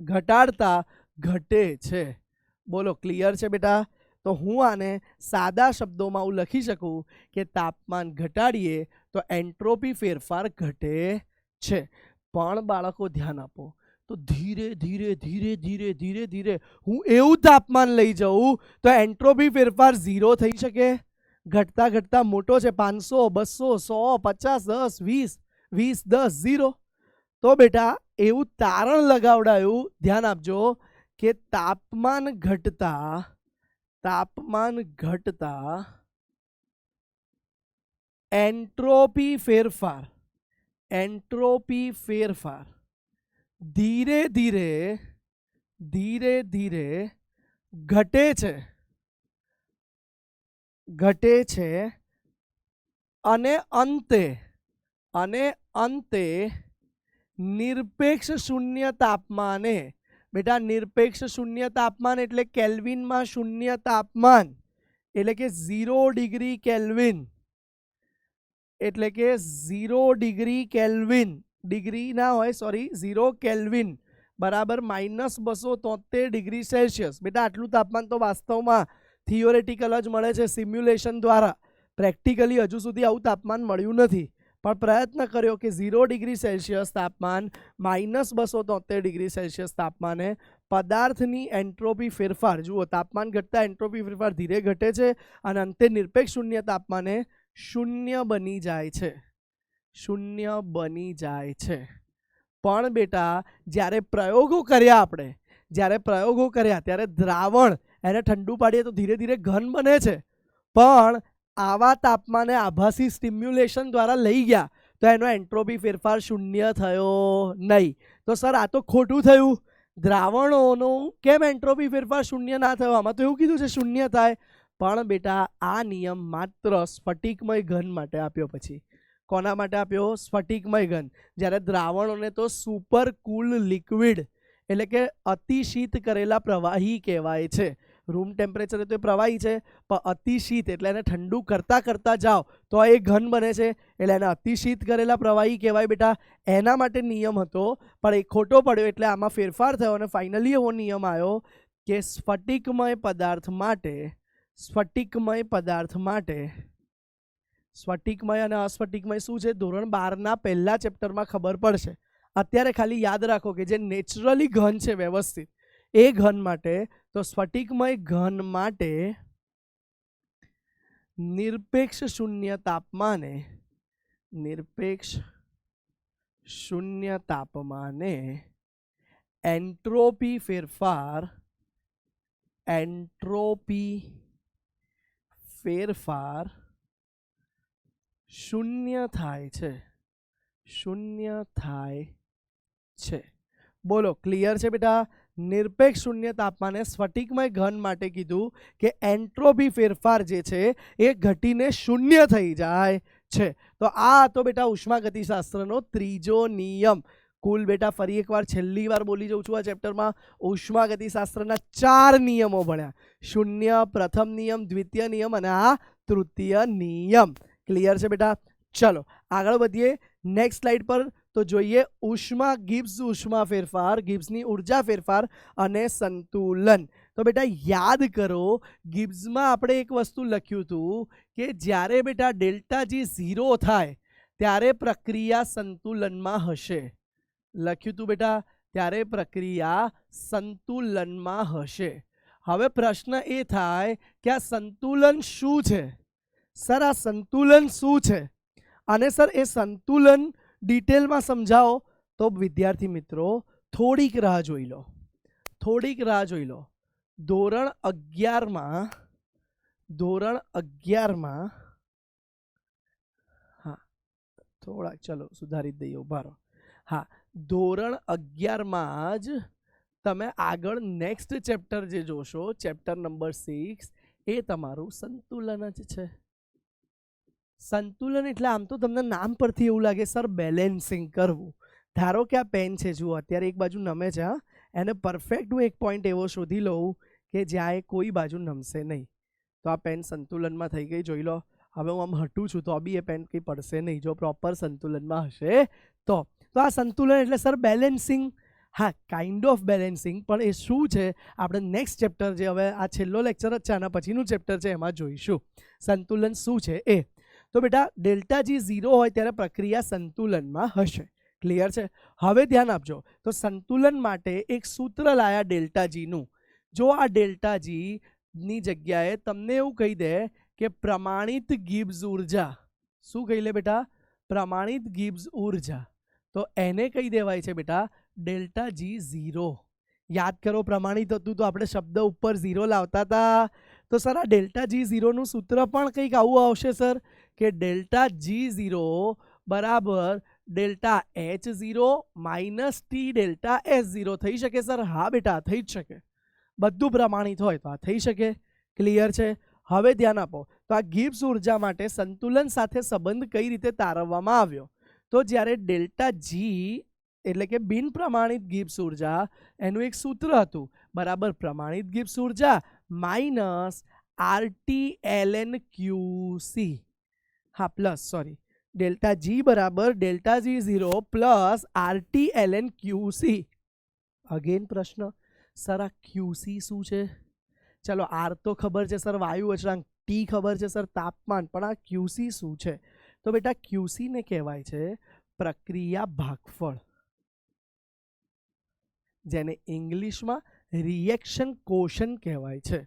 ઘટાડતા ઘટે છે. બોલો ક્લિયર છે બેટા? તો હું આને સાદા શબ્દોમાં હું લખી શકું કે તાપમાન ઘટાડીએ તો એન્ટ્રોપી ફેરફાર ઘટે છે. પણ બાળકો ધ્યાન આપો, તો ધીરે ધીરે ધીરે ધીરે ધીરે ધીરે હું એવું તાપમાન લઈ જાઉં તો એન્ટ્રોપી ફેરફાર 0 થઈ શકે? ઘટતા ઘટતા મોટો છે, 500, 200, 100, 50, 10, 20, 10, 0. તો બેટા એવું તારણ લગાવડાયું, ધ્યાન આપજો, કે તાપમાન ઘટતા એન્ટ્રોપી ફેરફાર ધીરે ધીરે ઘટે છે અને અંતે નિરપેક્ષ શૂન્ય તાપમાને. બેટા નિરપેક્ષ શૂન્ય તાપમાન એટલે કેલ્વિનમાં શૂન્ય તાપમાન એટલે કે 0 ડિગ્રી કેલ્વિન, એટલે કે 0 ડિગ્રી કેલ્વિન, ડિગ્રી ના હોય સોરી, 0 કેલ્વિન બરાબર -273 ડિગ્રી સેલ્સિયસ. બેટા આટલું તાપમાન તો વાસ્તવમાં થિયોરેટિકલ જ મળે છે, સિમ્યુલેશન દ્વારા. પ્રેક્ટિકલી હજુ સુધી આવું તાપમાન મળ્યું નથી, પણ પ્રયત્ન કર્યો કે 0 ડિગ્રી સેલ્સિયસ તાપમાન, -273 ડિગ્રી સેલ્સિયસ તાપમાને પદાર્થની એન્ટ્રોપી ફેરફાર. જુઓ, તાપમાન ઘટતા એન્ટ્રોપી ફેરફાર ધીરે ઘટે છે અને અંતે નિરપેક્ષ શૂન્ય તાપમાને શૂન્ય બની જાય છે. પણ બેટા જ્યારે પ્રયોગો કર્યા ત્યારે દ્રાવણ એને ઠંડુ પાડીએ તો ધીરે ધીરે ઘન બને છે, પણ આવા તાપમાને આભાસી સ્ટિમ્યુલેશન દ્વારા લઈ ગયા તો એનો એન્ટ્રોપી ફેરફાર શૂન્ય થયો નહીં. તો સર આ તો ખોટું થયું, દ્રાવણોનો કેમ એન્ટ્રોપી ફેરફાર શૂન્ય ના થયો? આમાં તો એવું કીધું છે શૂન્ય થાય. પણ બેટા આ નિયમ માત્ર સ્ફટિકમય ઘન માટે આપ્યો. પછી કોના માટે આપ્યો? સ્ફટિકમય ઘન. જ્યારે દ્રાવણોને તો સુપર કુલ લિક્વિડ એટલે કે અતિશીત કરેલા પ્રવાહી કહેવાય છે. રૂમ ટેમ્પરેચરે તો એ પ્રવાહી છે, પણ અતિશીત એટલે એને ઠંડુ કરતા જાઓ તો એ ઘન બને છે, એટલે એને અતિશીત કરેલા પ્રવાહી કહેવાય બેટા. એના માટે નિયમ હતો, પણ એ ખોટો પડ્યો એટલે આમાં ફેરફાર થયો અને ફાઇનલી એવો નિયમ આવ્યો કે સ્ફટિકમય પદાર્થ માટે સ્ફટિકમય અને અસ્ફટિકમય શું છે? ધોરણ 12ના પહેલા ચેપ્ટરમાં ખબર પડશે. અત્યારે ખાલી યાદ રાખો કે જે નેચરલી ઘન છે વ્યવસ્થિત, એ ઘન માટે, તો સ્ફટિકમય ઘન માટે નિરપેક્ષ શૂન્ય તાપમાને એન્ટ્રોપી ફેરફાર શૂન્ય થાય છે. બોલો ક્લિયર છે બેટા? નિરપેક્ષ શૂન્ય તાપમાને સ્ફટિકમય ઘન માટે કીધું કે એન્ટ્રોપી ફેરફાર જે છે એ ઘટીને શૂન્ય થઈ જાય છે. તો આ હતો બેટા ઉષ્માગતિશાસ્ત્રનો ત્રીજો નિયમ. કુલ બેટા ફરી એકવાર છેલ્લી વાર બોલી જઉં છું, આ ચેપ્ટરમાં ઉષ્માગતિશાસ્ત્રના 4 નિયમો ભણ્યા. શૂન્ય, પ્રથમ નિયમ, દ્વિતીય નિયમ અને આ તૃતીય નિયમ. ક્લિયર છે બેટા? ચલો આગળ વધીએ નેક્સ્ટ સ્લાઇડ પર. તો જોઈએ ઉષ્મા, ગિબ્સ ઉષ્મા ફેરફાર, ગિબ્સની ઉર્જા ફેરફાર અને સંતુલન. તો બેટા યાદ કરો, ગિબ્સમાં આપણે એક વસ્તુ લખ્યું હતું કે જ્યારે બેટા ડેલ્ટા જી 0 થાય ત્યારે પ્રક્રિયા સંતુલનમાં હશે. લખ્યું હતું બેટા, ત્યારે પ્રક્રિયા સંતુલનમાં હશે. હવે પ્રશ્ન એ થાય કે આ સંતુલન શું છે? સર આ સંતુલન શું છે? અને સર એ સંતુલન ડિટેલમાં સમજાવો. તો વિદ્યાર્થી મિત્રો થોડીક રાહ જોઈ લો, થોડીક રાહ જોઈ લો. ધોરણ 11માં હા થોડાક ચલો સુધારી દઈએ, ઉભા રહો. હા, ધોરણ 11માં જ તમે આગળ નેક્સ્ટ ચેપ્ટર જે જોશો, ચેપ્ટર નંબર 6, એ તમારું સંતુલન જ છે. સંતુલન એટલે આમ તો તમને નામ પરથી એવું લાગે સર બેલેન્સિંગ કરવું. ધારો કે આ પેન છે, જુઓ અત્યારે એક બાજુ નમે છે, હા, એને પરફેક્ટ હું એક પોઈન્ટ એવો શોધી લઉં કે જ્યાં એ કોઈ બાજુ નમશે નહીં, તો આ પેન સંતુલનમાં થઈ ગઈ. જોઈ લો, હવે હું આમ હટું છું તો બી એ પેન કંઈ પડશે નહીં જો પ્રોપર સંતુલનમાં હશે તો. આ સંતુલન એટલે સર બેલેન્સિંગ. હા, કાઇન્ડ ઓફ બેલેન્સિંગ, પણ એ શું છે આપણે નેક્સ્ટ ચેપ્ટર, જે હવે આ છેલ્લો લેક્ચર જ છે, આના પછીનું ચેપ્ટર છે, એમાં જોઈશું સંતુલન શું છે એ. તો બેટા ડેલ્ટા જી 0 હોય ત્યારે પ્રક્રિયા સંતુલનમાં હશે. ક્લિયર છે? હવે ધ્યાન આપજો. તો સંતુલન માટે એક સૂત્ર લાયા ડેલ્ટા જીનું. જો આ ડેલ્ટા જી ની જગ્યાએ તમને એવું કહી દે કે પ્રમાણિત ગિબ્સ ઉર્જા, શું કહી લે બેટા? પ્રમાણિત ગિબ્સ ઉર્જા. તો એને કહી દેવાય છે બેટા ડેલ્ટા જી 0. યાદ કરો, પ્રમાણિત હતું તો આપણે શબ્દ ઉપર 0 લાવતા હતા. તો સર આ ડેલ્ટા જી 0 નું સૂત્ર પણ કંઈક આવું આવશે સર, કે ડેલ્ટા જી 0 બરાબર delta H0 minus T delta S0. થઈ શકે સર? હા બેટા થઈ જ શકે. બધું પ્રમાણિત હોય તો આ થઈ શકે. ક્લિયર છે? હવે ધ્યાન આપો. તો આ ગિબ્સ ઉર્જા માટે સંતુલન સાથે સંબંધ કઈ રીતે તારવવામાં આવ્યો? તો જ્યારે ડેલ્ટા જી એટલે કે બિન પ્રમાણિત ગિબ્સ ઉર્જા, એનું એક સૂત્ર હતું બરાબર, પ્રમાણિત ગિબ્સ ઉર્જા માઇનસ RT-ln-QC. હા પ્લસ, સોરી, ડેલ્ટા જી બરાબર delta G 0 plus RT-ln-QC. Again પ્રશ્ન, સર આ QC શું છે? ચલો આર તો ખબર છે સર વાયુ અચળાંક, ટી ખબર છે સર તાપમાન, પણ આ QC શું છે? તો બેટા QC ને કહેવાય છે પ્રક્રિયા ભાગફળ, જેને ઇંગ્લિશમાં રિએક્શન કોશન કહેવાય છે.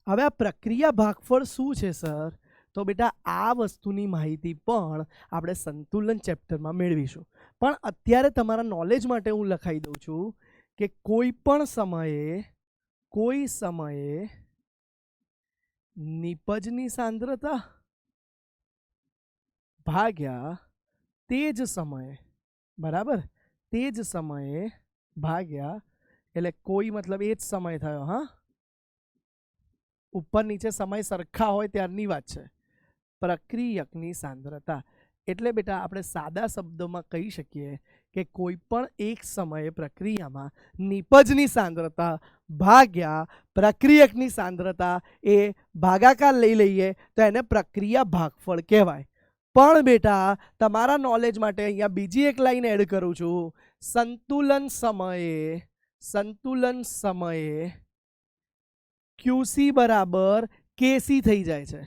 હવે આ પ્રક્રિયા ભાગફળ શું છે સર? તો બેટા આ વસ્તુની માહિતી પણ આપણે સંતુલન ચેપ્ટરમાં મેળવીશું. પણ અત્યારે તમારા નોલેજ માટે હું લખાઈ દઉં છું કે કોઈ સમયે નિપજની સાંદ્રતા ભાગ્યા તે જ સમયે, બરાબર, તે જ સમયે ભાગ્યા, એટલે કોઈ મતલબ એ જ સમય થયો, હા, ઉપર નીચે સમય સરખા હોય ત્યારની વાત છે, પ્રક્રિયકની સાંદ્રતા. એટલે બેટા આપણે સાદા શબ્દોમાં કહી શકીએ કે કોઈ પણ એક સમયે પ્રક્રિયામાં નિપજની સાંદ્રતા ભાગ્યા પ્રક્રિયકની સાંદ્રતા એ ભાગાકાર લઈ લઈએ તો એને પ્રક્રિયા ભાગફળ કહેવાય. પણ બેટા તમારા નોલેજ માટે અહીંયા બીજી એક લાઈન એડ કરું છું. સંતુલન સમયે QC બરાબર KC થઈ જાય છે.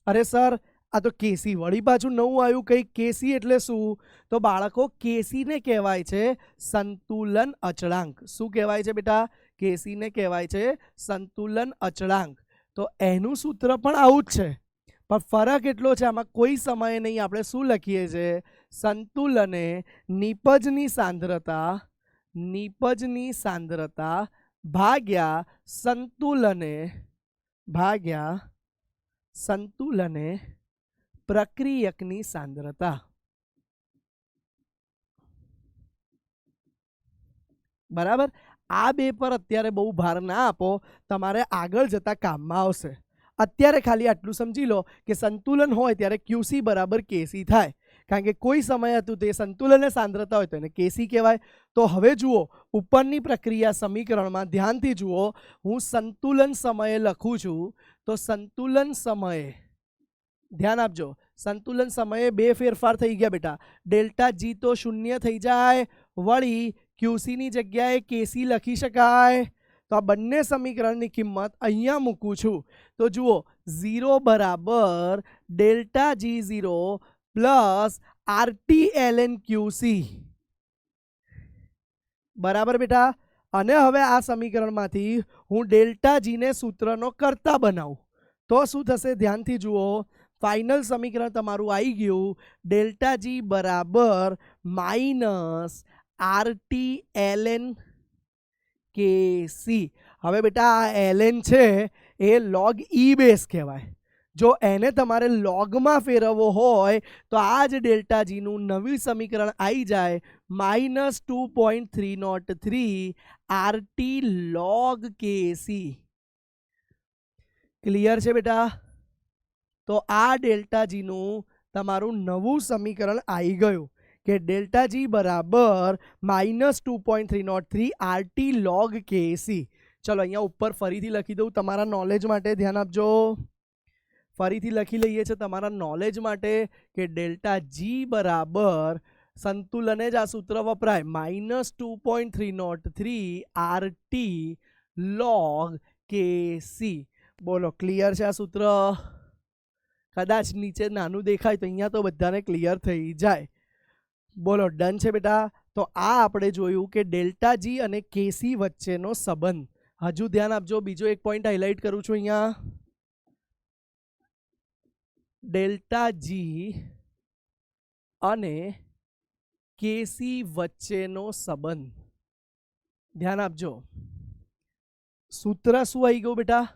અરે સર આ તો KC વળી પાછું નવું આવ્યું કંઈક. KC એટલે શું? તો બાળકો KC ને કહેવાય છે સંતુલન અચળાંક. શું કહેવાય છે બેટા? KC ને કહેવાય છે સંતુલન અચળાંક. તો એનું સૂત્ર પણ આવું જ છે, પણ ફરક એટલો છે આમાં કોઈ સમયે નહીં. આપણે શું લખીએ છીએ? સંતુલને નિપજની સાંદ્રતા ભાગ્યા સંતુલને પ્રક્રિયકની સાંદ્રતા. બરાબર? આ બે પર અત્યારે બહુ ભાર ના આપો, તમારે આગળ જતા કામમાં આવશે. અત્યારે ખાલી આટલું સમજી લો કે સંતુલન હોય ત્યારે QC બરાબર KC થાય. કારણ કે કોઈ સમય હતું તે સંતુલન અને સાંદ્રતા હોય તો એને કેસી કહેવાય. તો હવે જુઓ ઉપરની પ્રક્રિયા સમીકરણમાં ધ્યાનથી જુઓ, હું સંતુલન સમયે લખું છું તો સંતુલન સમયે ધ્યાન આપજો, સંતુલન સમયે બે ફેરફાર થઈ ગયા બેટા. ડેલ્ટા જી તો શૂન્ય થઈ જાય, વળી ક્યુસી ની જગ્યાએ કેસી લખી શકાય. તો આ બંને સમીકરણની કિંમત અહીંયા મૂકું છું તો જુઓ 0 બરાબર delta G 0 plus RT LN QC બરાબર બેટા. અને હવે આ સમીકરણમાંથી હું ડેલ્ટા જીને સૂત્રનો કર્તા બનાવું તો શું થશે, ધ્યાનથી જુઓ. ફાઇનલ સમીકરણ તમારું આવી ગયું, ડેલ્ટા જી બરાબર માઇનસ આરટી એલએન કેસી. હવે બેટા આ એલએન છે એ લોગ ઈ બેઝ કહેવાય. જો એને તમારે લોગમાં ફેરવવો હોય તો આ જ ડેલ્ટા જીનું નવી સમીકરણ આવી જાય -2.303 આરટી લોગ કેસી. ક્લિયર છે બેટા? તો આ ડેલ્ટા જીનું તમારું નવું સમીકરણ આવી ગયું કે ડેલ્ટા જી બરાબર -2.303 આરટી લોગ કેસી. ચલો અહીંયા ઉપર ફરીથી લખી દઉં તમારા નોલેજ માટે, ધ્યાન આપજો. ફરીથી લખી લઈએ છીએ તમારા નોલેજ માટે કે ડેલ્ટા જી બરાબર સંતુલને જ આ સૂત્ર વપરાય -2.303 આરટી લોગ કેસી. બોલો ક્લિયર છે આ સૂત્ર? કદાચ નીચે નાનું દેખાય તો અહીંયા તો બધાને ક્લિયર થઈ જાય. બોલો ડન છે બેટા? તો આ આપણે જોયું કે ડેલ્ટા જી અને કેસી વચ્ચેનો સંબંધ. હજુ ધ્યાન આપજો, બીજો એક પોઈન્ટ હાઇલાઇટ કરું છું અહીંયા. ડેલ્ટા જી અને કેસી વચ્ચેનો સંબંધ ધ્યાન આપજો. સૂત્ર શું આવી ગયું બેટા?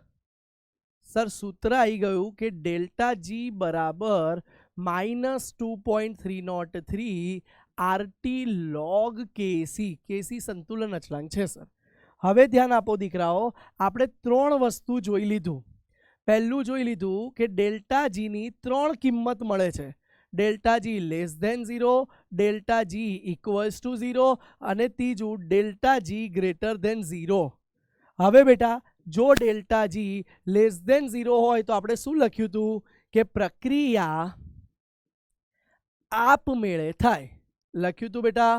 સર સૂત્ર આવી ગયું કે ડેલ્ટા જી બરાબર -2.303 આરટી લોગ કેસી. કેસી સંતુલન અચળાંક છે સર. હવે ધ્યાન આપો દીકરાઓ, આપણે ત્રણ વસ્તુ જોઈ લીધું. પહેલું જોઈ લીધું કે ડેલ્ટા જીની ત્રણ કિંમત મળે છે. Delta G less than 0, delta G equals to 0 અને ત્રીજું ડેલ્ટા જી ગ્રેટર ધેન 0. હવે બેટા જો ડેલ્ટા જી લેસ ધેન 0 હોય તો આપણે શું લખ્યું હતું કે પ્રક્રિયા આપમેળે થાય. લખ્યું હતું બેટા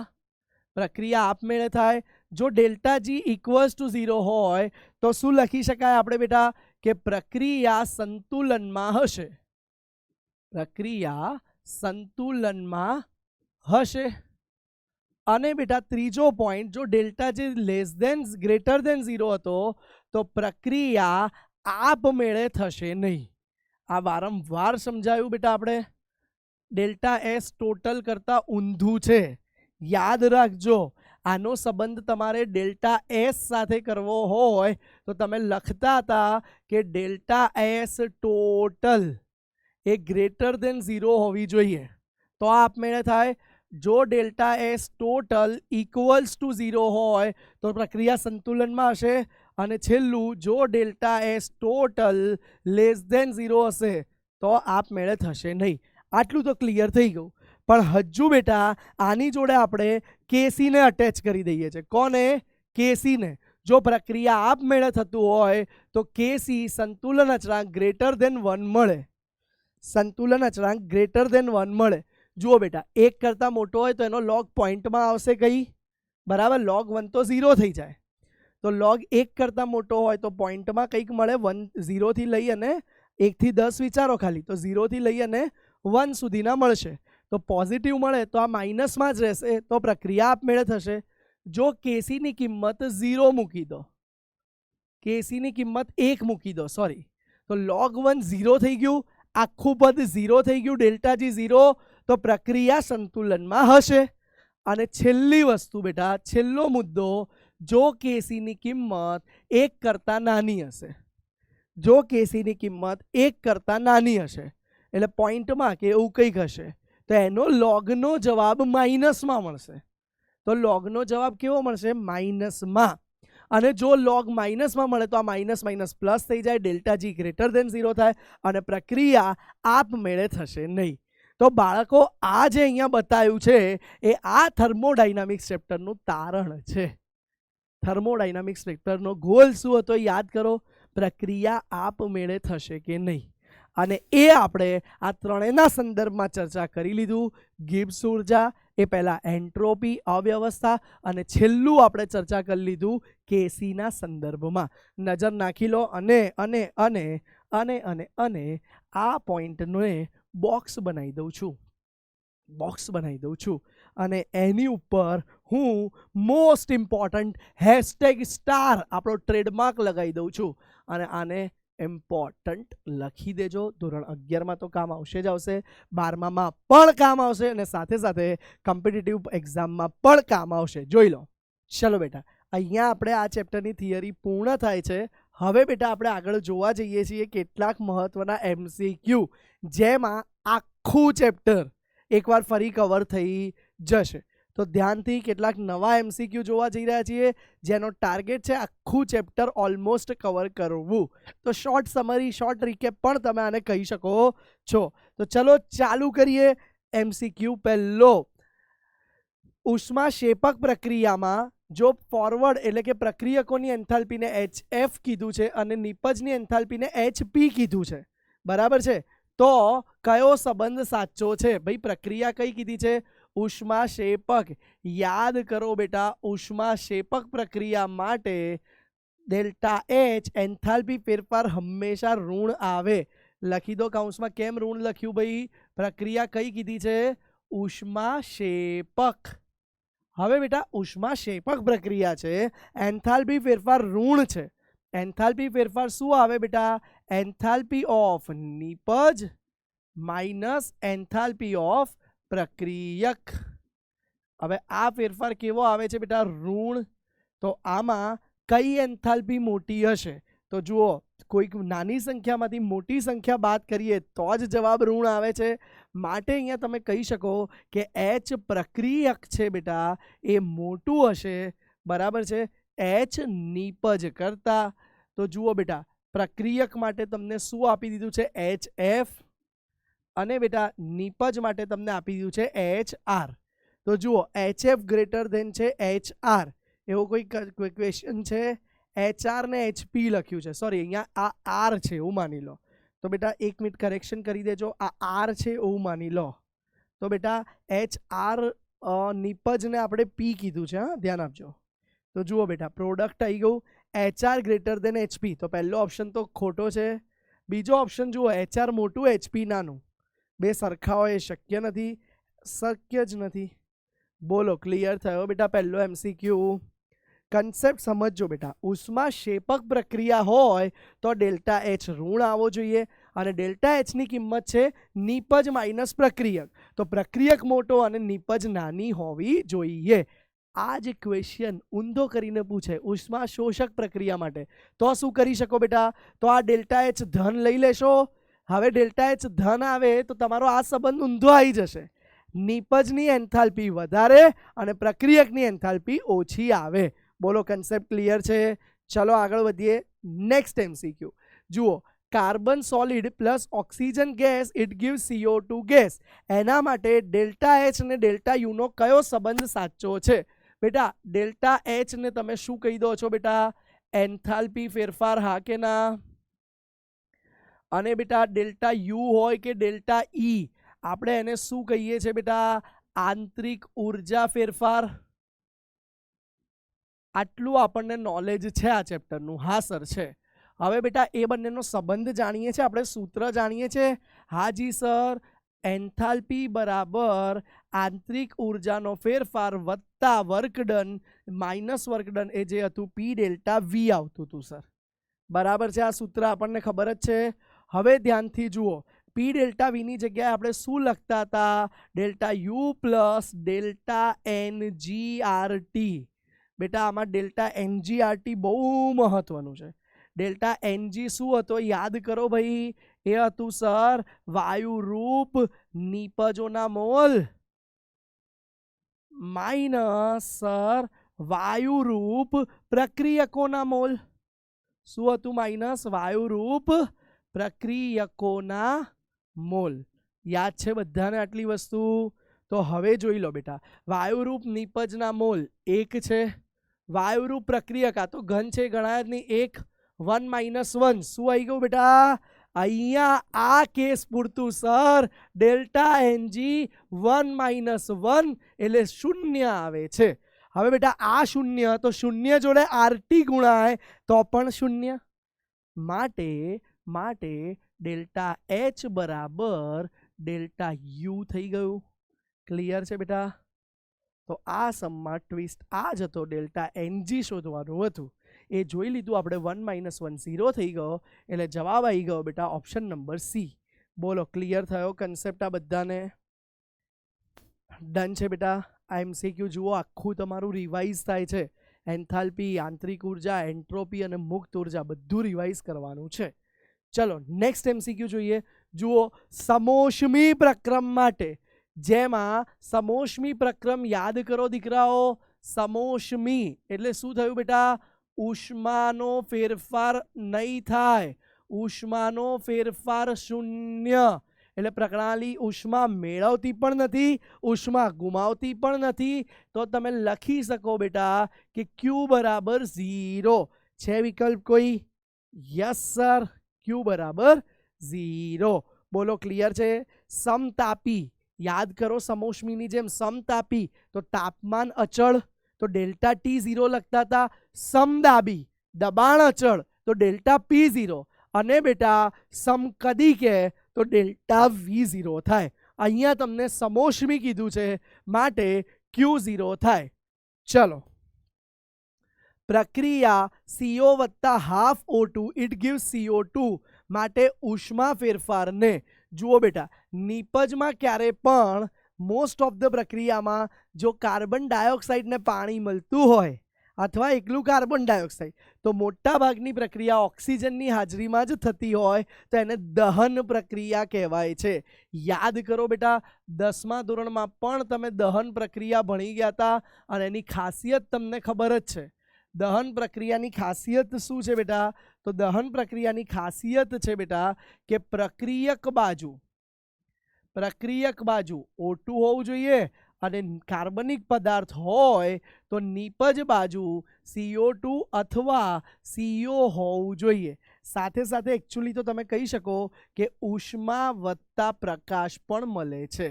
પ્રક્રિયા આપમેળે થાય. જો ડેલ્ટા જી ઇક્વલ્સ ટુ 0 હોય તો શું લખી શકાય આપણે બેટા કે પ્રક્રિયા સંતુલનમાં હશે. પ્રક્રિયા સંતુલનમાં હશે. અને બેટા ત્રીજો પોઈન્ટ, જો delta G less than greater than 0 હતો તો પ્રક્રિયા આપમેળે થશે નહીં. આ વારંવાર સમજાયું બેટા આપણે. ડેલ્ટા એસ ટોટલ કરતાં ઊંધું છે, યાદ રાખજો. આનો સંબંધ તમારે ડેલ્ટા એસ સાથે કરવો હોય તો તમે લખતા હતા કે ડેલ્ટા એસ ટોટલ એ ગ્રેટર ધેન 0 હોવી જોઈએ તો આપમેળે થાય. જો delta S total equals to 0 હોય તો પ્રક્રિયા સંતુલનમાં હશે. અને છેલ્લું, જો delta S total less than 0 હશે તો આપમેળે થશે નહીં. આટલું તો ક્લિયર થઈ ગયું. પણ હજુ બેટા આની જોડે આપણે કેસીને અટેચ કરી દઈએ છીએ. કોને? કેસીને. જો પ્રક્રિયા આપમેળે થતું હોય તો કેસી સંતુલન અચળાંક ગ્રેટર ધેન 1 મળે. સંતુલન અચળાંક ગ્રેટર ધેન 1 મળે. જુઓ બેટા, 1 કરતાં મોટો હોય તો એનો લોગ પોઈન્ટમાં આવશે કઈ? બરાબર, log 1 તો 0 થઈ જાય. તો log 1 કરતાં મોટો હોય તો પોઈન્ટમાં કંઈક મળે. 0 થી લઈ અને 1 થી 10 વિચારો ખાલી, તો 0 થી લઈ અને 1 સુધીના મળશે. તો પોઝિટિવ મળે તો આ માઇનસમાં જ રહેશે તો પ્રક્રિયા આપમેળે થશે. જો કેસીની કિંમત 0 મૂકી દો, કેસીની કિંમત 1 મૂકી દો, સોરી, તો log 1 0 થઈ ગયું, આખું પદ 0 થઈ ગયું, ડેલ્ટા જી 0, તો પ્રક્રિયા સંતુલનમાં હશે. અને છેલ્લી વસ્તુ બેટા, છેલ્લો મુદ્દો, જો કેસીની કિંમત 1 કરતાં નાની હશે. જો કેસીની કિંમત 1 કરતાં નાની હશે એટલે પોઈન્ટમાં કે એવું કંઈક હશે તો એનો લોગનો જવાબ માઇનસમાં મળશે. તો લોગનો જવાબ કેવો મળશે? માઇનસમાં. અને જો લોગ માઇનસમાં મળે તો આ માઇનસ માઇનસ પ્લસ થઈ જાય, ડેલ્ટા જી ગ્રેટર ધેન 0 થાય અને પ્રક્રિયા આપમેળે થશે નહીં. તો બાળકો આ જે અહીંયા બતાવ્યું છે એ આ થર્મોડાયનામિક્સ ચેપ્ટરનું તારણ છે. થર્મોડાયનામિક્સ ચેપ્ટરનો ગોલ શું હતો યાદ કરો, પ્રક્રિયા આપમેળે થશે કે નહીં, અને એ આપણે આ ત્રણેયના સંદર્ભમાં ચર્ચા કરી લીધું. ગિબ્સ ઉર્જા, એ પહેલા એન્ટ્રોપી અવ્યવસ્થા, અને છેલ્લું આપણે ચર્ચા કરી લીધું કેસીના સંદર્ભમાં. નજર નાખી લો અને અને અને અને અને અને આ પોઈન્ટને બોક્સ બનાવી દઉં છું અને એની ઉપર હું મોસ્ટ ઇમ્પોર્ટન્ટ હેશટેગ સ્ટાર આપણો ટ્રેડમાર્ક લગાવી દઉં છું અને આને ઇમ્પોર્ટન્ટ લખી દેજો. ધોરણ 11માં તો કામ આવશે જ આવશે, 12માં પણ કામ આવશે અને સાથે સાથે કોમ્પિટિટિવ એક્ઝામમાં પણ કામ આવશે. જોઈ લો. ચલો બેટા, અહીંયા આપણે આ ચેપ્ટરની થિયરી પૂર્ણ થાય છે. હવે બેટા આપણે આગળ જોવા જઈએ છીએ કેટલાક મહત્વના MCQ, જેમાં આખું ચેપ્ટર એકવાર ફરી કવર થઈ જશે. તો ધ્યાનથી કેટલાક નવા MCQ જોવા જઈ રહ્યા છીએ, જેનો ટાર્ગેટ છે આખું ચેપ્ટર ઓલમોસ્ટ કવર કરવું. તો શોર્ટ સમરી, શોર્ટ રિકેપ પણ તમે આને કહી શકો છો. તો ચલો ચાલુ કરીએ. MCQ પહેલો, ઉષ્માક્ષેપક પ્રક્રિયામાં જો ફોરવર્ડ એટલે કે પ્રક્રિયકોની એન્થાલ્પીને HF કીધું છે અને નિપજની એન્થાલ્પીને HP કીધું છે, બરાબર છે, તો કયો સંબંધ સાચો છે? ભાઈ પ્રક્રિયા કઈ કીધી છે? ઉષ્માક્ષેપક. યાદ કરો બેટા, ઉષ્માક્ષેપક પ્રક્રિયા માટે ડેલ્ટા H એન્થાલ્પી ફેરફાર હંમેશા ઋણ આવે. લખી દો કૌંસમાં. કેમ ઋણ લખ્યું ભાઈ? પ્રક્રિયા કઈ કીધી છે? ઉષ્માક્ષેપક. હવે બેટા ઉષ્માક્ષેપક પ્રક્રિયા છે, એન્થાલ્પી ફેરફાર ઋણ છે. એન્થાલ્પી ફેરફાર શું આવે બેટા? એન્થાલ્પી ઓફ નિપજ માઇનસ એન્થાલ્પી ઓફ પ્રક્રિયક. હવે આ ફેરફાર કેવો આવે છે બેટા? ઋણ. તો આમાં કઈ એન્થાલ્પી મોટી હશે? તો જુઓ, કોઈક નાની સંખ્યામાંથી મોટી સંખ્યા બાદ કરીએ તો જ જવાબ ઋણ આવે છે. માટે અહીંયા તમે કહી શકો કે H પ્રક્રિયક છે બેટા એ મોટું હશે, બરાબર છે, H નિપજ કરતા. તો જુઓ બેટા, પ્રક્રિયક માટે તમને શું આપી દીધું છે? HF, અને બેટા નિપજ માટે તમને આપી દીધું છે HR. તો જુઓ, HF ગ્રેટર ધેન છે HR. એવો કોઈ ક્વેશ્ચન છે? HR ને HP લખ્યું છે, સોરી અહીંયા આ R છે એવું માની લો. તો બેટા 1 મિનિટ કરેક્શન કરી દેજો, આ R છે એવું માની લો. તો બેટા HR નિપજને આપણે P કીધું છે, હા ધ્યાન આપજો. તો જુઓ બેટા, પ્રોડક્ટ આવી ગયું HR ગ્રેટર ધેન HP. તો પહેલો ઓપ્શન તો ખોટો છે. બીજો ઓપ્શન જુઓ, HR મોટું HP નાનું, બે સરખા હોય એ શક્ય નથી, શક્ય જ નથી. બોલો, ક્લિયર થયો બેટા પહેલો MCQ? કન્સેપ્ટ સમજજો બેટા. ઉષ્માક્ષેપક પ્રક્રિયા હોય તો ડેલ્ટા H ઋણ આવવો જોઈએ અને ડેલ્ટા H ની કિંમત છે નિપજ માઇનસ પ્રક્રિયક. તો પ્રક્રિયક મોટો અને નિપજ નાની હોવી જોઈએ. આ જ ક્વેશ્ચન ઊંધો કરીને પૂછે ઉષ્મા શોષક પ્રક્રિયા માટે, તો શું કરી શકો બેટા? તો આ ડેલ્ટા H ધન લઈ લેશો. હવે ડેલ્ટા H ધન આવે તો તમારો આ સંબંધ ઊંધો આવી જશે. નિપજની એન્થાલ્પી વધારે અને પ્રક્રિયકની એન્થાલ્પી ઓછી આવે. બોલો, કન્સેપ્ટ ક્લિયર છે? ચલો આગળ વધીએ. નેક્સ્ટ MCQ જુઓ, carbon solid plus oxygen gas it gives CO2 gas. એના માટે ડેલ્ટા H અને ડેલ્ટા U નો કયો સંબંધ સાચો છે? બેટા ડેલ્ટા H ને તમે શું કહી દો છો બેટા? એન્થાલ્પી ફેરફાર, હા કે ના? અને બેટા ડેલ્ટા U હોય કે ડેલ્ટા E, આપણે એને શું કહીએ છીએ બેટા? આંતરિક ઉર્જા ફેરફાર. આટલું આપણને નોલેજ છે આ ચેપ્ટરનું. હા સર છે. હવે બેટા એ બંનેનો સંબંધ જાણીએ છીએ, આપણે સૂત્ર જાણીએ છીએ. હાજી સર, એન્થાલ્પી બરાબર આંતરિક ઉર્જાનો ફેરફાર વત્તા વર્કડન માઇનસ વર્કડન, એ જે હતું P ડેલ્ટા V આવતું હતું સર, બરાબર છે. આ સૂત્ર આપણને ખબર જ છે. હવે ધ્યાનથી જુઓ, P ડેલ્ટા V ની જગ્યાએ આપણે શું લખતા હતા? Delta U plus delta NGRT. બેટા આમાં ડેલ્ટા NGRT બહુ મહત્વનું છે. ડેલ્ટા NG શું હતો યાદ કરો ભાઈ? એ હતું સર વાયુરૂપ નિપજોના મોલ માઇનસ સર વાયુરૂપ પ્રક્રિયકોના મોલ. શું હતું? માઇનસ વાયુરૂપ પ્રક્રિયકોના મોલ. યાદ છે બધાને આટલી વસ્તુ? તો હવે જોઈ લો બેટા, વાયુરૂપ નિપજના મોલ 1 છે. વાયુરૂપ પ્રક્રિયક આ તો ઘન છે, ગણાય જ નહીં. 1 1 -1 શું આવી ગયું બેટા? અહીંયા આ કેસ પૂરતું સર ડેલ્ટા એનજી 1 -1 એટલે 0 આવે છે. હવે બેટા આ 0 તો 0 જોડે આરટી ગુણાય તો પણ 0. માટે ડેલ્ટા એચ બરાબર ડેલ્ટા યુ થઈ ગયું. ક્લિયર છે બેટા? તો આ સમમાં ટ્વિસ્ટ આ જ હતો, ડેલ્ટા એનજી શોધવાનું હતું. એ જોઈ લીધું આપણે. 1 -1 0 થઈ ગયો એટલે જવાબ આવી ગયો બેટા ઓપ્શન નંબર સી. બોલો ક્લિયર થયો કન્સેપ્ટ આ બધાને? ડન છે બેટા? આ એમસીક્યુ જુઓ, આખું તમારું રિવાઇઝ થાય છે. એન્થાલ્પી, આંતરિક ઉર્જા, એન્ટ્રોપી અને મુક્ત ઉર્જા બધું રિવાઇઝ કરવાનું છે. ચલો નેક્સ્ટ એમસીક્યુ જોઈએ. જુઓ, સમોષ્મી પ્રક્રમ માટે, જેમાં સમોષ્મી પ્રક્રમ યાદ કરો દીકરાઓ. સમોષ્મી એટલે શું થયું બેટા? ઉષ્માનો ફેરફાર નહીં થાય. ઉષ્માનો ફેરફાર 0 એટલે પ્રણાલી ઉષ્મા મેળવતી પણ નથી, ઉષ્મા ગુમાવતી પણ નથી. તો તમે લખી શકો બેટા કે Q બરાબર 0 છે. વિકલ્પ કોઈ? યસ સર, Q બરાબર 0. બોલો ક્લિયર છે? સમતાપી યાદ કરો, સમોષ્મીની જેમ સમતાપી તો તાપમાન અચળ તો ડેલ્ટા ટી 0 લખતા હતા. સમદાબી દબાણ અચળ તો ડેલ્ટા પી 0. અને બેટા સમકદી કે તો ડેલ્ટા V0 થાય. અહીંયા તમને સમોષ્મી કીધું છે માટે Q0 થાય. ચલો, પ્રક્રિયા CO વત્તા half O2 it gives CO2 માટે ઉષ્મા ફેરફારને જુઓ બેટા, નિપજમાં ક્યારે પણ મોસ્ટ ઓફ ધ પ્રક્રિયામાં જો કાર્બન ડાયોક્સાઇડને પાણી મળતું હોય અથવા એકલું કાર્બન ડાયોક્સાઇડ, તો મોટા ભાગની પ્રક્રિયા ઓક્સિજનની હાજરીમાં જ થતી હોય તો એને દહન પ્રક્રિયા કહેવાય છે. યાદ કરો બેટા, 10મા ધોરણમાં પણ તમે દહન પ્રક્રિયા ભણી ગયા હતા અને એની ખાસિયત તમને ખબર જ છે. દહન પ્રક્રિયાની ખાસિયત શું છે બેટા? તો દહન પ્રક્રિયાની ખાસિયત છે બેટા કે પ્રક્રિયક બાજુ O2 હોવું જોઈએ અને કાર્બનિક પદાર્થ હોય તો નિપજ બાજુ CO2 અથવા CO હોવું જોઈએ. સાથે સાથે એકચ્યુઅલી તો તમે કહી શકો કે ઉષ્મા વત્તા પ્રકાશ પણ મળે છે.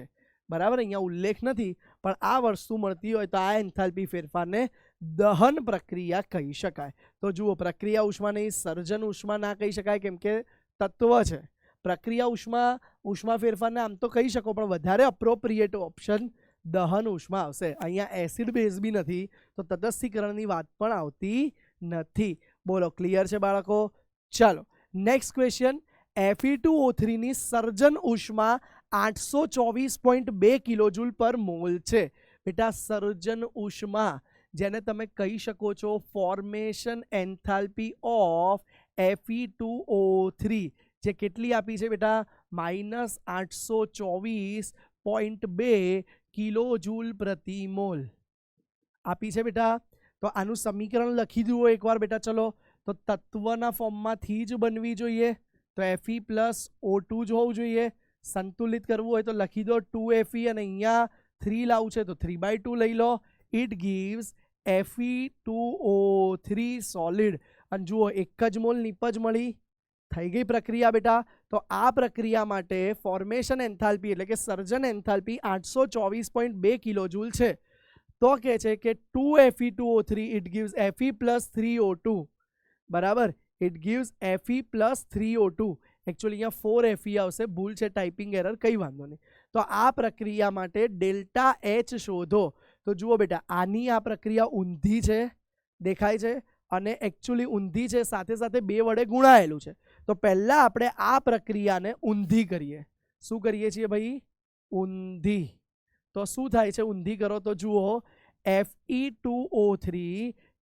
બરાબર, અહીંયા ઉલ્લેખ નથી પણ આ વસ્તુ મળતી હોય તો આ એન્થાલ્પી ફેરફારને દહન પ્રક્રિયા કહી શકાય. તો જુઓ, પ્રક્રિયા ઉષ્મા નહીં, સર્જન ઉષ્મા ના કહી શકાય કેમ કે તત્વ છે. પ્રક્રિયા ઉષ્મા ફેરફારને આમ તો કહી શકો પણ વધારે અપ્રોપ્રિએટ ઓપ્શન દહન ઉષ્મા આવશે. અહીંયા એસિડ બેઝ બી નથી તો તટસ્થીકરણની વાત પણ આવતી નથી. બોલો ક્લિયર છે બાળકો? ચાલો નેક્સ્ટ ક્વેશ્ચન. Fe2O3 ની સર્જન ઉષ્મા 824.2 કિલોજૂલ પર મોલ છે. બેટા સર્જન ઉષ્મા જેને તમે કહી શકો છો ફોર્મેશન એન્થાલ્પી ઓફ Fe2O3 જે કેટલી આપી છે બેટા? -824.2 કિલોજૂલ પ્રતિ મોલ આપી છે બેટા. તો આનું સમીકરણ લખી દો એકવાર બેટા. ચલો, તો તત્વના ફોર્મમાંથી જ બનવી જોઈએ તો Fe + O2 જ હોવું જોઈએ. સંતુલિત કરવું હોય તો લખી દો 2Fe અને અહીંયા 3 લાવવું છે તો 3/2 લઈ લો. It gives Fe2O3 solid. અને જુઓ, 1 જ મોલ નિપજ મળી. થઈ ગઈ પ્રક્રિયા બેટા. તો આ પ્રક્રિયા માટે ફોર્મેશન એન્થાલ્પી એટલે કે સર્જન એન્થાલ્પી 824.2 કિલોજૂલ છે. તો કહે છે કે 2Fe2O3 it gives Fe + 3O2. બરાબર, it gives Fe + 3O2. Actually અહીંયા 4Fe આવશે, ભૂલ છે, ટાઈપિંગ એરર, કંઈ વાંધો નહીં. તો આ પ્રક્રિયા માટે ડેલ્ટા એચ શોધો. તો જુઓ બેટા, આની આ પ્રક્રિયા ઊંધી છે, દેખાય છે, અને એકચ્યુઅલી ઊંધી છે, સાથે સાથે 2 વડે ગુણાયેલું છે. તો પહેલા આપણે આ પ્રક્રિયાને ઊંધી કરીએ. શું કરીએ છીએ ભાઈ? ઊંધી. તો શું થાય છે ઊંધી કરો તો જુઓ, Fe2O3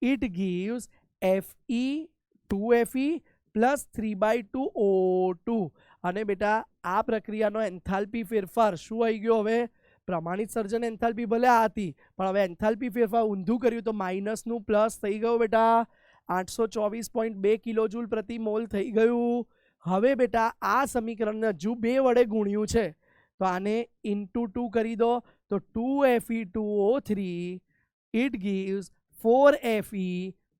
it gives Fe2Fe + 3/2O2. અને બેટા આ પ્રક્રિયાનો એન્થાલ્પી ફેરફાર શું આવી ગયો? હવે પ્રમાણિત સર્જન એન્થાલ્પી ભલે આ હતી પણ હવે એન્થાલ્પી ફેરફાર ઊંધું કર્યું તો માઇનસનું પ્લસ થઈ ગયું બેટા. 824.2 કિલોજૂલ પ્રતિ મોલ થઈ ગયું. હવે બેટા આ સમીકરણને હજુ 2 વડે ગુણ્યું છે તો આને ઇન્ટુ 2 કરી દો તો 2Fe2O3 it gives 4Fe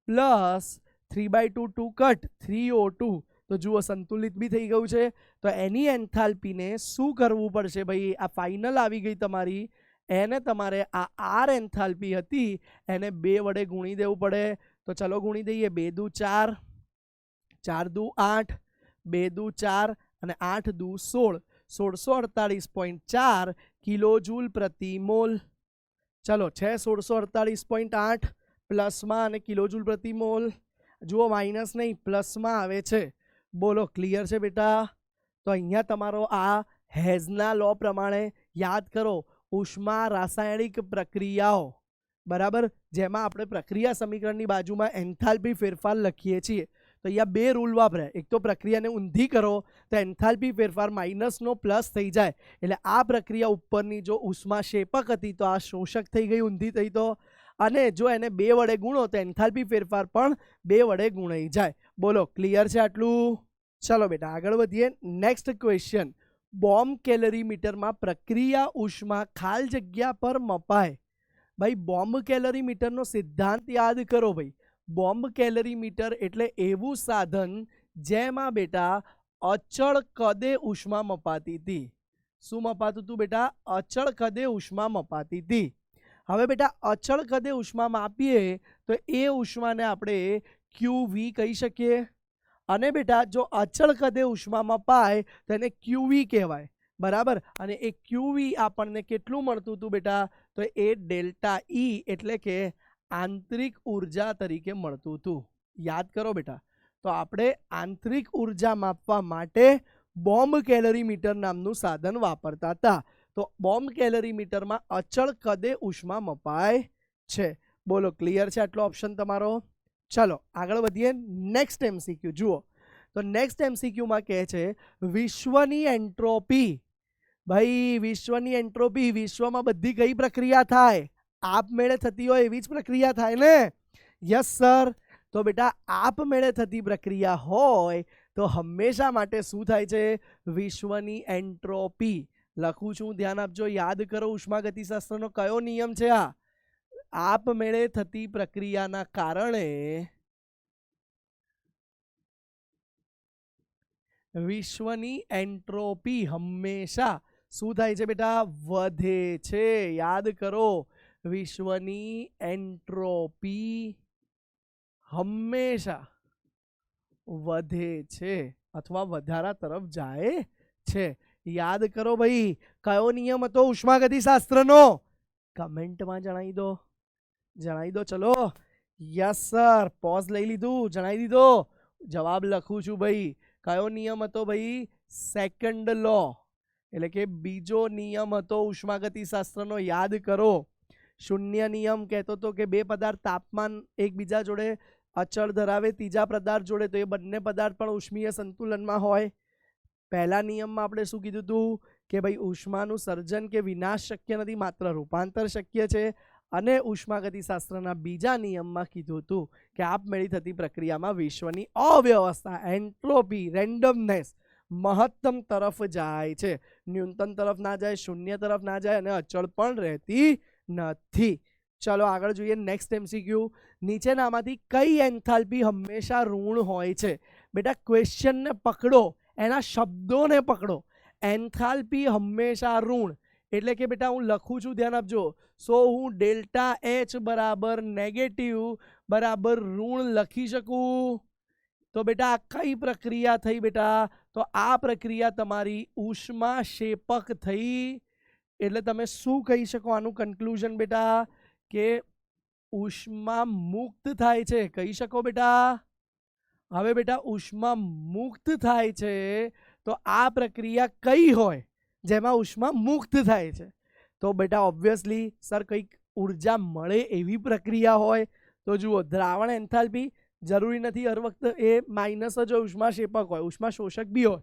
plus 3/2 2 cut 3O2. તો જુઓ સંતુલિત બી થઈ ગયું છે. તો એની એન્થાલ્પીને શું કરવું પડશે ભાઈ? આ ફાઇનલ આવી ગઈ તમારી, એને તમારે આ આર એન્થાલ્પી હતી એને 2 વડે ગુણી દેવું પડે. તો ચલો ગુણી દઈએ. 2 દુ 4, 4 દુ 8, 2 દુ 4 અને 8 દુ 16, 1648.4 કિલોજૂલ પ્રતિ મોલ. ચલો છે 1648.8 પ્લસમાં અને કિલોજૂલ પ્રતિ મોલ. જુઓ માઇનસ નહીં પ્લસમાં આવે છે. બોલો ક્લિયર છે બેટા? તો અહીંયા તમારો આ હેઝના લો પ્રમાણે યાદ કરો, ઉષ્મા રાસાયણિક પ્રક્રિયાઓ, બરાબર, જેમાં આપણે પ્રક્રિયા સમીકરણની બાજુમાં એન્થાલ્પી ફેરફાર લખીએ છીએ. તો અહીંયા 2 રૂલ વાપરે. એક તો પ્રક્રિયાને ઊંધી કરો તો એન્થાલ્પી ફેરફાર માઇનસનો પ્લસ થઈ જાય, એટલે આ પ્રક્રિયા ઉપરની જો ઉષ્મા શેપક હતી તો આ શોષક થઈ ગઈ, ઊંધી થઈ. તો અને જો એને 2 વડે ગુણો તો એન્થાલ્પી ફેરફાર પણ 2 વડે ગુણાઈ જાય. બોલો ક્લિયર છે આટલું? ચલો બેટા આગળ વધીએ. નેક્સ્ટ ક્વેશ્ચન, બોમ્બ કેલરીમીટરમાં પ્રક્રિયા ઉષ્મા ખાલી જગ્યા પર મપાય. ભાઈ બોમ્બ કેલરીમીટરનો સિદ્ધાંત યાદ કરો ભાઈ. બોમ્બ કેલરીમીટર એટલે એવું સાધન જેમાં બેટા અચળ કદે ઉષ્મા મપાતી હતી. શું મપાતું હતું બેટા? અચળ કદે ઉષ્મા મપાતી હતી. હવે બેટા અચળ કદે ઉષ્મા માપીએ તો એ ઉષ્માને આપણે QV કહી શકીએ. અને બેટા જો અચળ કદે ઉષ્મા મપાય તો એને QV કહેવાય, બરાબર. અને એ QV આપણને કેટલું મળતું હતું બેટા? તો એ ડેલ્ટા E એટલે કે આંતરિક ઉર્જા તરીકે મળતું હતું. યાદ કરો બેટા. તો આપણે આંતરિક ઉર્જા માપવા માટે બોમ્બ કેલરીમીટર નામનું સાધન વાપરતા હતા. તો બોમ્બ કેલરીમીટરમાં અચળ કદે ઉષ્મા મપાય છે. બોલો ક્લિયર છે આટલો ઓપ્શન તમારો? ચલો આગળ વધીએ. નેક્સ્ટ MCQ જુઓ. તો નેક્સ્ટ MCQમાં કહે છે વિશ્વની એન્ટ્રોપી. ભાઈ વિશ્વની એન્ટ્રોપી, વિશ્વમાં બધી કઈ પ્રક્રિયા થાય? આપમેળે થતી હોય એવી જ પ્રક્રિયા થાય ને? Yes sir. તો બેટા આપમેળે થતી પ્રક્રિયા હોય તો હંમેશા માટે શું થાય છે? વિશ્વની એન્ટ્રોપી. લખું છું, ધ્યાન આપજો, યાદ કરો. ઉષ્માગતિશાસ્ત્રનો કયો નિયમ છે આ? આપમેળે થતી પ્રક્રિયાના કારણે વિશ્વની એન્ટ્રોપી હંમેશા શું થાય છે બેટા? વધે છે. યાદ કરો, વિશ્વની એન્ટ્રોપી હંમેશા વધે છે અથવા વધારા તરફ જાય છે. યાદ કરો ભાઈ, કયો નિયમ હતો ઉષ્માગતિશાસ્ત્રનો? કમેન્ટમાં જણાવી દો, જણાવી દો. ચલો યસ સર, પોઝ લઈ લીધું, જણાવી દીધો. જવાબ લખું છું ભાઈ. કયો નિયમ હતો ભાઈ? સેકન્ડ લો, એટલે કે બીજો નિયમ હતો ઉષ્માગતિશાસ્ત્રનો. યાદ કરો. શૂન્ય નિયમ કહેતો હતો કે 2 પદાર્થ તાપમાન એકબીજા જોડે અચળ ધરાવે ત્રીજા પદાર્થ જોડે તો એ બંને પદાર્થ પણ ઉષ્મીય સંતુલનમાં હોય. પહેલા નિયમમાં આપણે શું કીધું હતું કે ભાઈ ઉષ્માનું સર્જન કે વિનાશ શક્ય નથી, માત્ર રૂપાંતર શક્ય છે. અને ઉષ્માગતિશાસ્ત્રના બીજા નિયમમાં કીધું હતું કે આપમેળે થતી પ્રક્રિયામાં વિશ્વની અવ્યવસ્થા, એન્ટ્રોપી, રેન્ડમનેસ મહત્તમ તરફ જાય છે, ન્યૂનતમ તરફ ના જાય, શૂન્ય તરફ ના જાય અને અચળ પણ રહેતી નથી. ચલો આગળ જોઈએ. નેક્સ્ટ MCQ, નીચેનામાંથી કઈ એન્થાલ્પી હંમેશા ઋણ હોય છે? બેટા ક્વેશ્ચનને પકડો, એના શબ્દોને પકડો. એન્થાલ્પી હંમેશા ઋણ એટલે કે બેટા હું લખું છું, ધ્યાન આપજો. સો હું ડેલ્ટા H બરાબર નેગેટિવ બરાબર ઋણ લખી શકું. તો બેટા આ કઈ પ્રક્રિયા થઈ બેટા? તો આ પ્રક્રિયા તમારી ઉષ્મા શેપક થઈ. એટલે તમે શું કહી શકો આનું કન્ક્લુઝન બેટા? કે ઉષ્મા મુક્ત થાય છે. કહી શકો બેટા? હવે બેટા ઉષ્મા મુક્ત થાય છે તો આ પ્રક્રિયા કઈ હોય જેમાં ઉષ્મા મુક્ત થાય છે? તો બેટા ઓબ્વિયસલી સર કંઈક ઉર્જા મળે એવી પ્રક્રિયા હોય. તો જુઓ, દ્રાવણ એન્થાલ્પી જરૂરી નથી હર વખત એ માઇનસ જ ઉષ્મા શેપક હોય, ઉષ્મા શોષક બી હોય.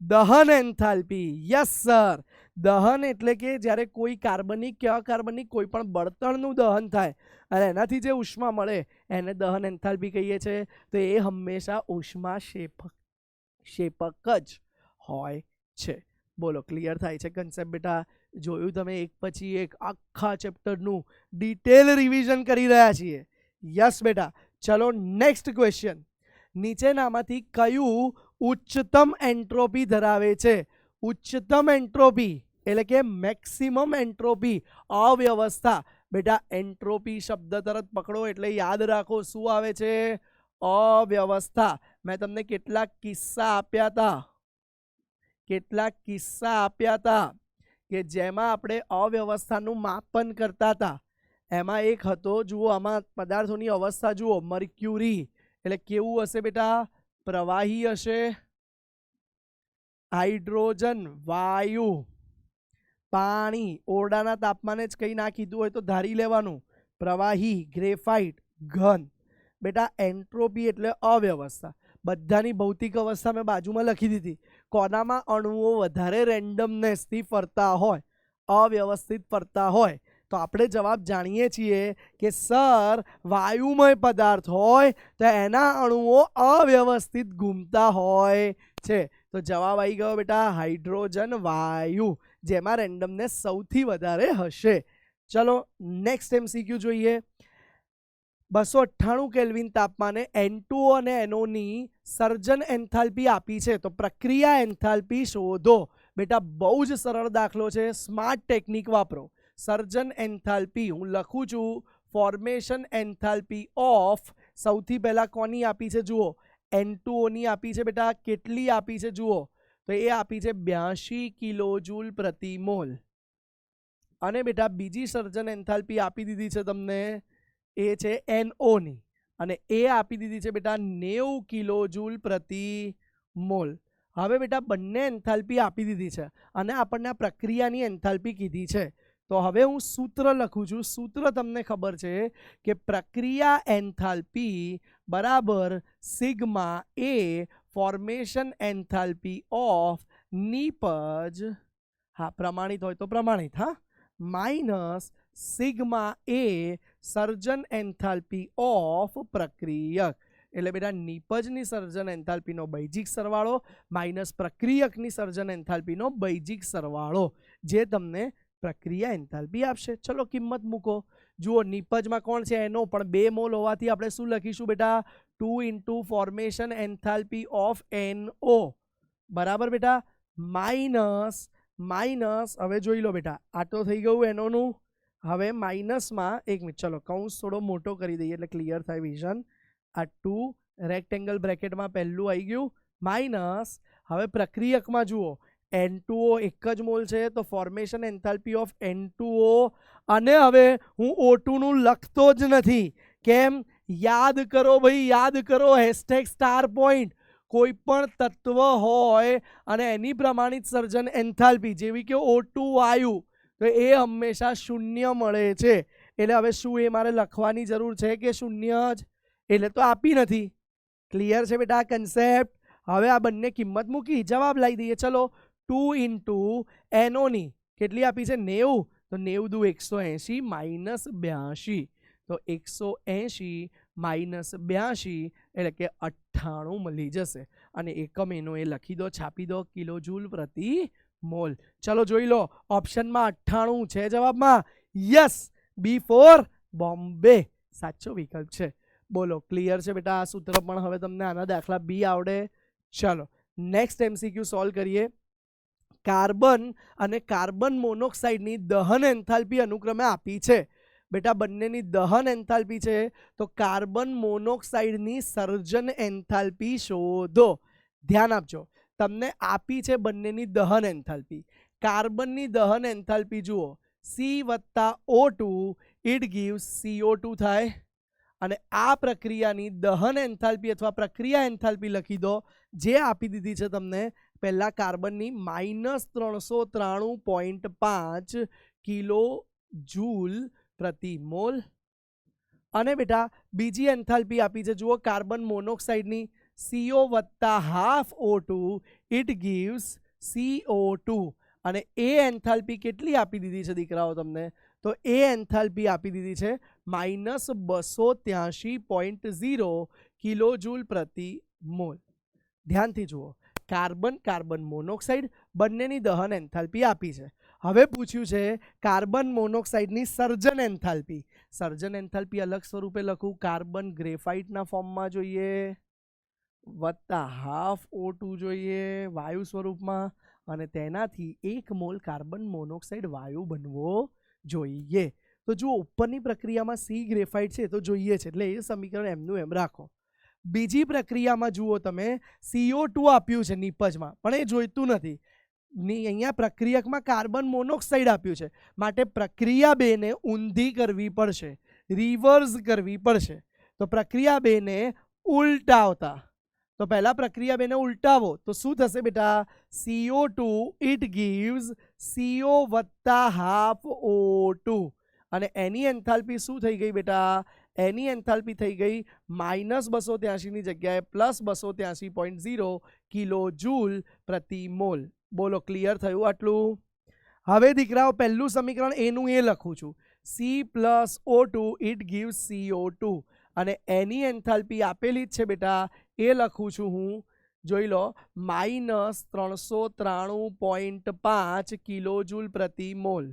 દહન એન્થાલ્પી, યસ સર. દહન એટલે કે જ્યારે કોઈ કાર્બનિક કે અકાર્બનિક કોઈ પણ બળતણનું દહન થાય અને એનાથી જે ઉષ્મા મળે એને દહન એન્થાલ્પી કહીએ છીએ. તો એ હંમેશા ઉષ્મા શેપક જ હોય છે. બોલો ક્લિયર થાય છે કન્સેપ્ટ બેટા? જોયું તમે એક પછી એક આખા ચેપ્ટરનું ડિટેલ રિવિઝન કરી રહ્યા છીએ. યસ બેટા. ચલો નેક્સ્ટ ક્વેશ્ચન. નીચેનામાંથી કયું ઉચ્ચતમ એન્ટ્રોપી ધરાવે છે? ઉચ્ચતમ એન્ટ્રોપી એટલે કે મેક્સિમમ એન્ટ્રોપી અવ્યવસ્થા. બેટા એન્ટ્રોપી શબ્દ તરત પકડો એટલે યાદ રાખો શું આવે છે? અવ્યવસ્થા. મેં તમને કેટલાક કિસ્સા આપ્યા હતા કે જેમાં આપણે અવ્યવસ્થાનું માપન કરતા હતા. એમાં એક હતો, જુઓ આમાં પદાર્થોની અવસ્થા જુઓ, મર્ક્યુરી એટલે કેવું હશે બેટા? પ્રવાહી હશે. હાઇડ્રોજન વાયુ, પાણી, ઓરડાના તાપમાને જ કંઈ ના કીધું હોય તો ધારી લેવાનું, પ્રવાહી, ગ્રેફાઇટ, ઘન. બેટા એન્ટ્રોપી એટલે અવ્યવસ્થા. બધાની ભૌતિક અવસ્થા મેં બાજુમાં લખી દીધી. કોનામાં અણુઓ વધારે રેન્ડમનેસથી ફરતા હોય, અવ્યવસ્થિત ફરતા હોય, તો આપણે જવાબ જાણીએ છીએ કે સર વાયુમય પદાર્થ હોય તો એના અણુઓ અવ્યવસ્થિત ઘૂમતા હોય છે. તો જવાબ આવી ગયો બેટા હાઇડ્રોજન વાયુ, જેમાં રેન્ડમનેસ સૌથી વધારે હશે. ચલો નેક્સ્ટ MCQ જોઈએ. 298 કેલ્વિન તાપમાને N2O અને NO ની સર્જન એન્થાલ્પી આપી છે, તો પ્રક્રિયા એન્થાલ્પી શોધો. બેટા બહુ જ સરળ દાખલો છે, સ્માર્ટ ટેકનિક વાપરો. સર્જન એન્થાલ્પી હું લખું છું, ફોર્મેશન એન્થાલ્પી ઓફ, સૌથી પહેલા કોની આપી છે જુઓ, N2O ની આપી છે બેટા. કેટલી આપી છે જુઓ, તો એ આપી છે 82 કિલોજૂલ પ્રતિ મોલ. અને બેટા બીજી સર્જન એન્થાલ્પી આપી દીધી છે તમને, એ છે NO ની, અને એ આપી દીધી છે બેટા 90 કિલોજૂલ પ્રતિ મોલ. હવે બેટા બંને એન્થાલ્પી આપી દીધી છે અને આપણને આ પ્રક્રિયાની એન્થાલ્પી કીધી છે. તો હવે હું સૂત્ર લખું છું. સૂત્ર તમને ખબર છે કે પ્રક્રિયા એન્થાલ્પી બરાબર સિગ્મા એ ફોર્મેશન એન્થાલ્પી ઓફ નિપજ, હા પ્રમાણિત હોય તો પ્રમાણિત, હા, માઇનસ સિગ્મા એ સર્જન એન્થાલ્પી ઓફ પ્રક્રિયક. એટલે બેટા નિપજની સર્જન એન્થાલ્પીનો બૈજિક સરવાળો માઇનસ પ્રક્રિયકની સર્જન એન્થાલ્પીનો બૈજિક સરવાળો, જે તમને પ્રક્રિયા એન્થાલ્પી આપશે. ચલો કિંમત મૂકો. જુઓ નિપજમાં કોણ છે? NO, પણ 2 મોલ હોવાથી આપણે શું લખીશું બેટા? 2 into formation enthalpy of NO બરાબર બેટા, માઇનસ હવે જોઈ લો બેટા, આ તો થઈ ગયું NO નું. હવે માઇનસમાં એક મિનિટ, ચલો કૌંસ થોડો મોટો કરી દઈએ એટલે ક્લિયર થાય વિઝન. આ 2 રેક્ટેંગલ બ્રેકેટમાં પહેલું આવી ગયું, માઇનસ હવે પ્રક્રિયકમાં જુઓ N2O એક જ મોલ છે તો ફોર્મેશન એન્થાલ્પી ઓફ N2O, અને હવે હું O2 નું લખતો જ નથી. કેમ? યાદ કરો ભાઈ, યાદ કરો, હેશટેગ સ્ટાર પોઈન્ટ. કોઈ પણ તત્વ હોય અને એની પ્રમાણિત સર્જન એન્થાલ્પી જેવી કે O2 વાયુ, તો એ હંમેશા શૂન્ય મળે છે. એટલે હવે શું એ મારે લખવાની જરૂર છે કે શૂન્ય જ? એટલે તો આપી નથી. ક્લિયર છે બેટા કન્સેપ્ટ? હવે આ બંને કિંમત મૂકી જવાબ લાવી દઈએ. ચલો 2 ઇન્ટુ NO ની કેટલી આપી છે? 90, તો 90 દુ 180 માઇનસ 82, તો 180 માઇનસ 82 એટલે કે 98 મળી જશે. અને એકમ એનો એ લખી દો, છાપી દો, કિલોજૂલ પ્રતિ મોલ. ચલો જોઈ લો, ઓપ્શનમાં 98 છે જવાબમાં. યસ, B4 બોમ્બે સાચો વિકલ્પ છે. બોલો ક્લિયર છે બેટા? આ સૂત્ર પણ હવે તમને આના દાખલા બી આવડે. ચલો નેક્સ્ટ MCQ સોલ્વ કરીએ. કાર્બન અને કાર્બન મોનોક્સાઇડની દહન એન્થાલ્પી અનુક્રમે આપી છે. બેટા બંનેની દહન એન્થાલ્પી છે, તો કાર્બન મોનોક્સાઇડની સર્જન એન્થાલ્પી શોધો. ધ્યાન આપજો, તમને આપી છે બંનેની દહન એન્થાલ્પી. કાર્બનની દહન એન્થાલ્પી જુઓ, C+O2 ઇટ ગીવ્સ CO2 થાય. અને આ પ્રક્રિયાની દહન એન્થાલ્પી અથવા પ્રક્રિયા એન્થાલ્પી લખી દો, જે આપી દીધી છે તમને. પહેલા કાર્બનની -393.5 કિલો જૂલ પ્રતિ મોલ. અને બેટા બીજી એન્થાલ્પી આપી છે, જુઓ carbon મોનોક્સાઇડની CO+O2 it gives CO2. અને એ એન્થાલ્પી કેટલી આપી દીધી છે દીકરાઓ તમને? તો એ એન્થાલ્પી આપી દીધી છે -283.0 કિલોજૂલ પ્રતિ મોલ. ધ્યાનથી જુઓ, કાર્બન કાર્બન મોનોક્સાઇડ બંનેની દહન એન્થાલ્પી આપી છે. હવે પૂછ્યું છે કાર્બન મોનોક્સાઇડની સર્જન એન્થાલ્પી. સર્જન એન્થાલ્પી અલગ સ્વરૂપે લખું, કાર્બન ગ્રેફાઇટના ફોર્મમાં જોઈએ વત્તા હાફ O2 જોઈએ વાયુ સ્વરૂપમાં, અને તેનાથી 1 મોલ કાર્બન મોનોક્સાઇડ વાયુ બનવો જોઈએ. તો જુઓ ઉપરની પ્રક્રિયામાં સી ગ્રેફાઇટ છે તો જોઈએ છે, એટલે એ સમીકરણ એમનું એમ રાખો. બીજી પ્રક્રિયામાં જુઓ તમે CO2 આપ્યું છે નિપજમાં, પણ એ જોઈતું નથી. અહીંયા પ્રક્રિયકમાં કાર્બન મોનોક્સાઇડ આપ્યું છે, માટે પ્રક્રિયા 2 ને ઊંધી કરવી પડશે, રિવર્સ કરવી પડશે. તો પ્રક્રિયા 2 ને ઉલટાવતા, તો પહેલા પ્રક્રિયા 2 ને ઉલટાવો તો શું થશે બેટા? CO2 ઇટ ગીવ્સ CO વત્તા હાફ O2, અને એની એન્થાલ્પી શું થઈ ગઈ બેટા? એની એન્થાલ્પી થઈ ગઈ -283 ની જગ્યાએ +283.0 કિલો જૂલ પ્રતિ મોલ. બોલો ક્લિયર થયું આટલું? હવે દીકરાઓ પહેલું સમીકરણ એનું એ લખું છું, C plus O2 it gives CO2, અને એની એન્થાલ્પી આપેલી જ છે બેટા, એ લખું છું હું, જોઈ લો, -393.5 કિલો જૂલ પ્રતિ મોલ.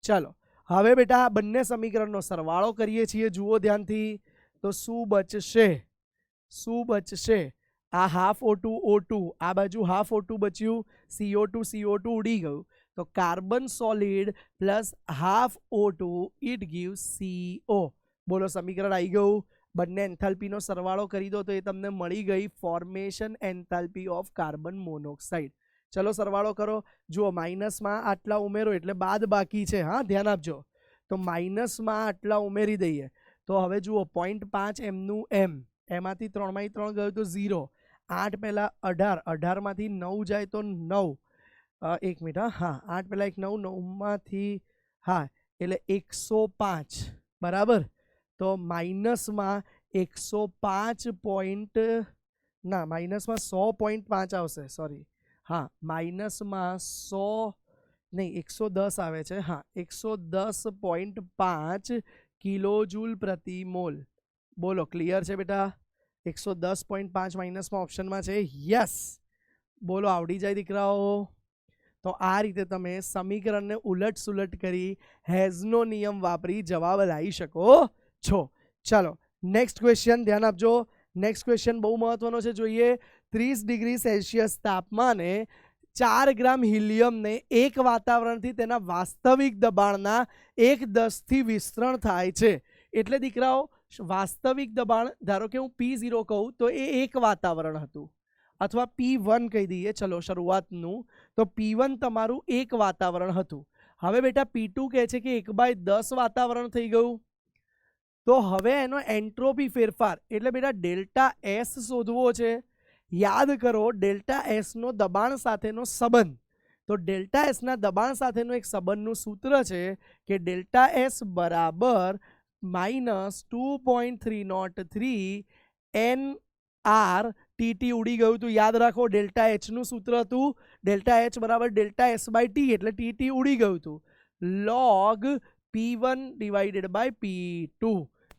ચલો હવે બેટા બંને સમીકરણનો સરવાળો કરીએ છીએ, જુઓ ધ્યાનથી. તો શું બચશે? શું બચશે? આ હાફ O2 O2, આ બાજુ હાફ O2 બચ્યું, CO2 ઉડી ગયું, તો carbon solid plus half O2 it gives CO. બોલો સમીકરણ આવી ગયું. બંને એન્થાલ્પીનો સરવાળો કરી દો તો એ તમને મળી ગઈ formation enthalpy of carbon monoxide. ચલો સરવાળો કરો. જુઓ માઇનસમાં આટલા ઉમેરો એટલે બાદ બાકી છે, હા ધ્યાન આપજો. તો માઇનસમાં આટલા ઉમેરી દઈએ તો હવે જુઓ 0.5 એમનું એમ, એમાંથી 3 માંથી 3 ગયું તો 0, 8 પહેલા 18, 18 માંથી 9 જાય તો 9, 1 મિનિટ, હા 8 પહેલા 1 9, 9 માંથી હા એટલે 105, બરાબર. તો માઇનસમાં 105 માઇનસમાં 100.5 આવશે, સોરી, હા માઇનસમાં 100 નહીં 110 આવે છે, હા 110.5 કિલો જૂલ પ્રતિ મોલ. બોલો ક્લિયર છે બેટા? 110.5 માઇનસમાં ઓપ્શનમાં છે, યસ. બોલો આવડી જાય દીકરાઓ? તો આ રીતે તમે સમીકરણને ઉલટ સુલટ કરી હેઝનો નિયમ વાપરી જવાબ લાવી શકો છો. ચાલો નેક્સ્ટ ક્વેશ્ચન ધ્યાન આપજો. નેક્સ્ટ ક્વેશ્ચન બહુ મહત્વનો છે, જોઈએ. 30 ડિગ્રી સેલ્સિયસ તાપમાને 4 ગ્રામ હિલિયમને એક વાતાવરણથી તેના વાસ્તવિક દબાણના 1/10 વિસ્તરણ થાય છે. એટલે દીકરાઓ વાસ્તવિક દબાણ, ધારો કે હું P0 કહું તો એ એક વાતાવરણ હતું, અથવા P1 કહી દઈએ ચલો શરૂઆતનું, તો P1 તમારું એક વાતાવરણ હતું. હવે બેટા P2 કહે છે કે 1/10 વાતાવરણ થઈ ગયું. તો હવે એનો એન્ટ્રોપી ફેરફાર એટલે બેટા ડેલ્ટા એસ શોધવો છે. યાદ કરો ડેલ્ટા એસ નો દબાણ સાથેનો સંબંધ. તો ડેલ્ટા એસ ના દબાણ સાથેનો એક સંબંધનું સૂત્ર છે કે ડેલ્ટા એસ બરાબર -2.303 NR TT ઉડી ગયું તું, યાદ રાખો ડેલ્ટા એચ નું સૂત્ર હતું ડેલ્ટા એચ બરાબર ડેલ્ટા એસ બાય ટી, એટલે TT ઉડી ગયું હતું, log P1 divided by P2.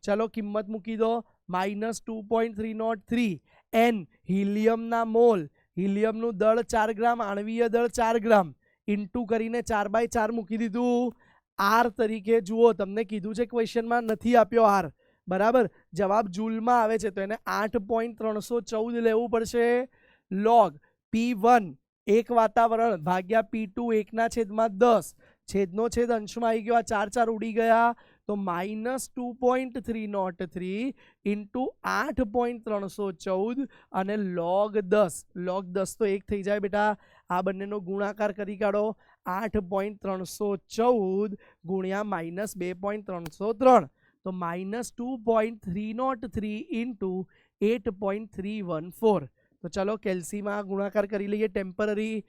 ચલો કિંમત મૂકી દો, -2.303 N હિલિયમના મોલ, હિલિયમનું દળ 4 ગ્રામ, આણવીય દળ 4 ગ્રામ, ઇન્ટુ કરીને 4/4 મૂકી દીધું. R તરીકે જુઓ તમને કીધું છે ક્વેશ્ચનમાં, નથી આપ્યો R, બરાબર. જવાબ જૂલમાં આવે છે તો એને 8.314 લેવું પડશે. log P1 એક વાતાવરણ ભાગ્યા P2 1/10, છેદનો છેદ અંશમાં આવી ગયો, આ 4 4 ઉડી ગયા, તો -2.303 ઇન્ટુ 8.314 અને log 10. log 10 તો 1 થઈ જાય બેટા, આ બંનેનો ગુણાકાર કરી કાઢો, 8.314 ગુણ્યા -2.303, તો -2.303 ઇન્ટુ 8.314. તો ચલો કેલ્સીમાં ગુણાકાર કરી લઈએ ટેમ્પરરી.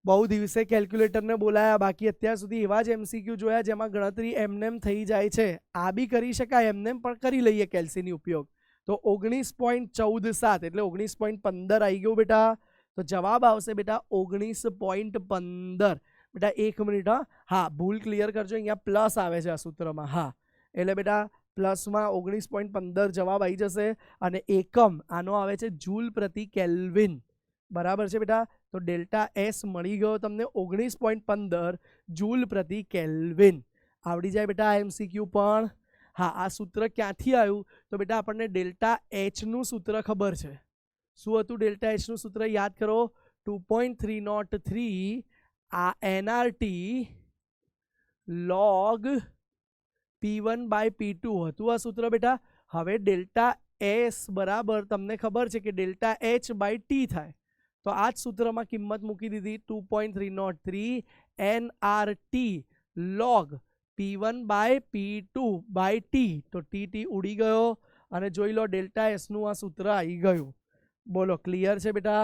બહુ દિવસે કેલ્ક્યુલેટરને બોલાયા, બાકી અત્યાર સુધી એવા જ MCQ જોયા જેમાં ગણતરી એમનેમ થઈ જાય છે. આ બી કરી શકાય એમનેમ, પણ કરી લઈએ કેલ્સીની ઉપયોગ. તો 19.147 એટલે 19.15 આવી ગયું બેટા. તો જવાબ આવશે બેટા 19.15. બેટા 1 મિનિટ, હા ભૂલ ક્લિયર કરજો, અહીંયા પ્લસ આવે છે આ સૂત્રમાં, હા એટલે બેટા પ્લસમાં 19.15 જવાબ આવી જશે. અને એકમ આનો આવે છે જૂલ પ્રતિ કેલ્વિન, બરાબર છે બેટા. તો ડેલ્ટા એસ મળી ગયો તમને 19.15 જૂલ પ્રતિ કેલ્વિન. આવડી જાય બેટા આ MCQ પણ. હા, આ સૂત્ર ક્યાંથી આવ્યું? તો બેટા આપણને ડેલ્ટા એચ નું સૂત્ર ખબર છે. શું હતું ડેલ્ટા એચ નું સૂત્ર? યાદ કરો, 2.303 આ NRT log P1 by P2 હતું આ સૂત્ર બેટા. હવે ડેલ્ટા એસ બરાબર તમને ખબર છે કે ડેલ્ટા એચ બાય ટી થાય, તો આ જ સૂત્રમાં કિંમત મૂકી દીધી 2.303 NRT log P1 by P2 by T. તો ટી ઉડી ગયો અને જોઈ લો ડેલ્ટા એસ નું આ સૂત્ર આવી ગયું. બોલો ક્લિયર છે બેટા?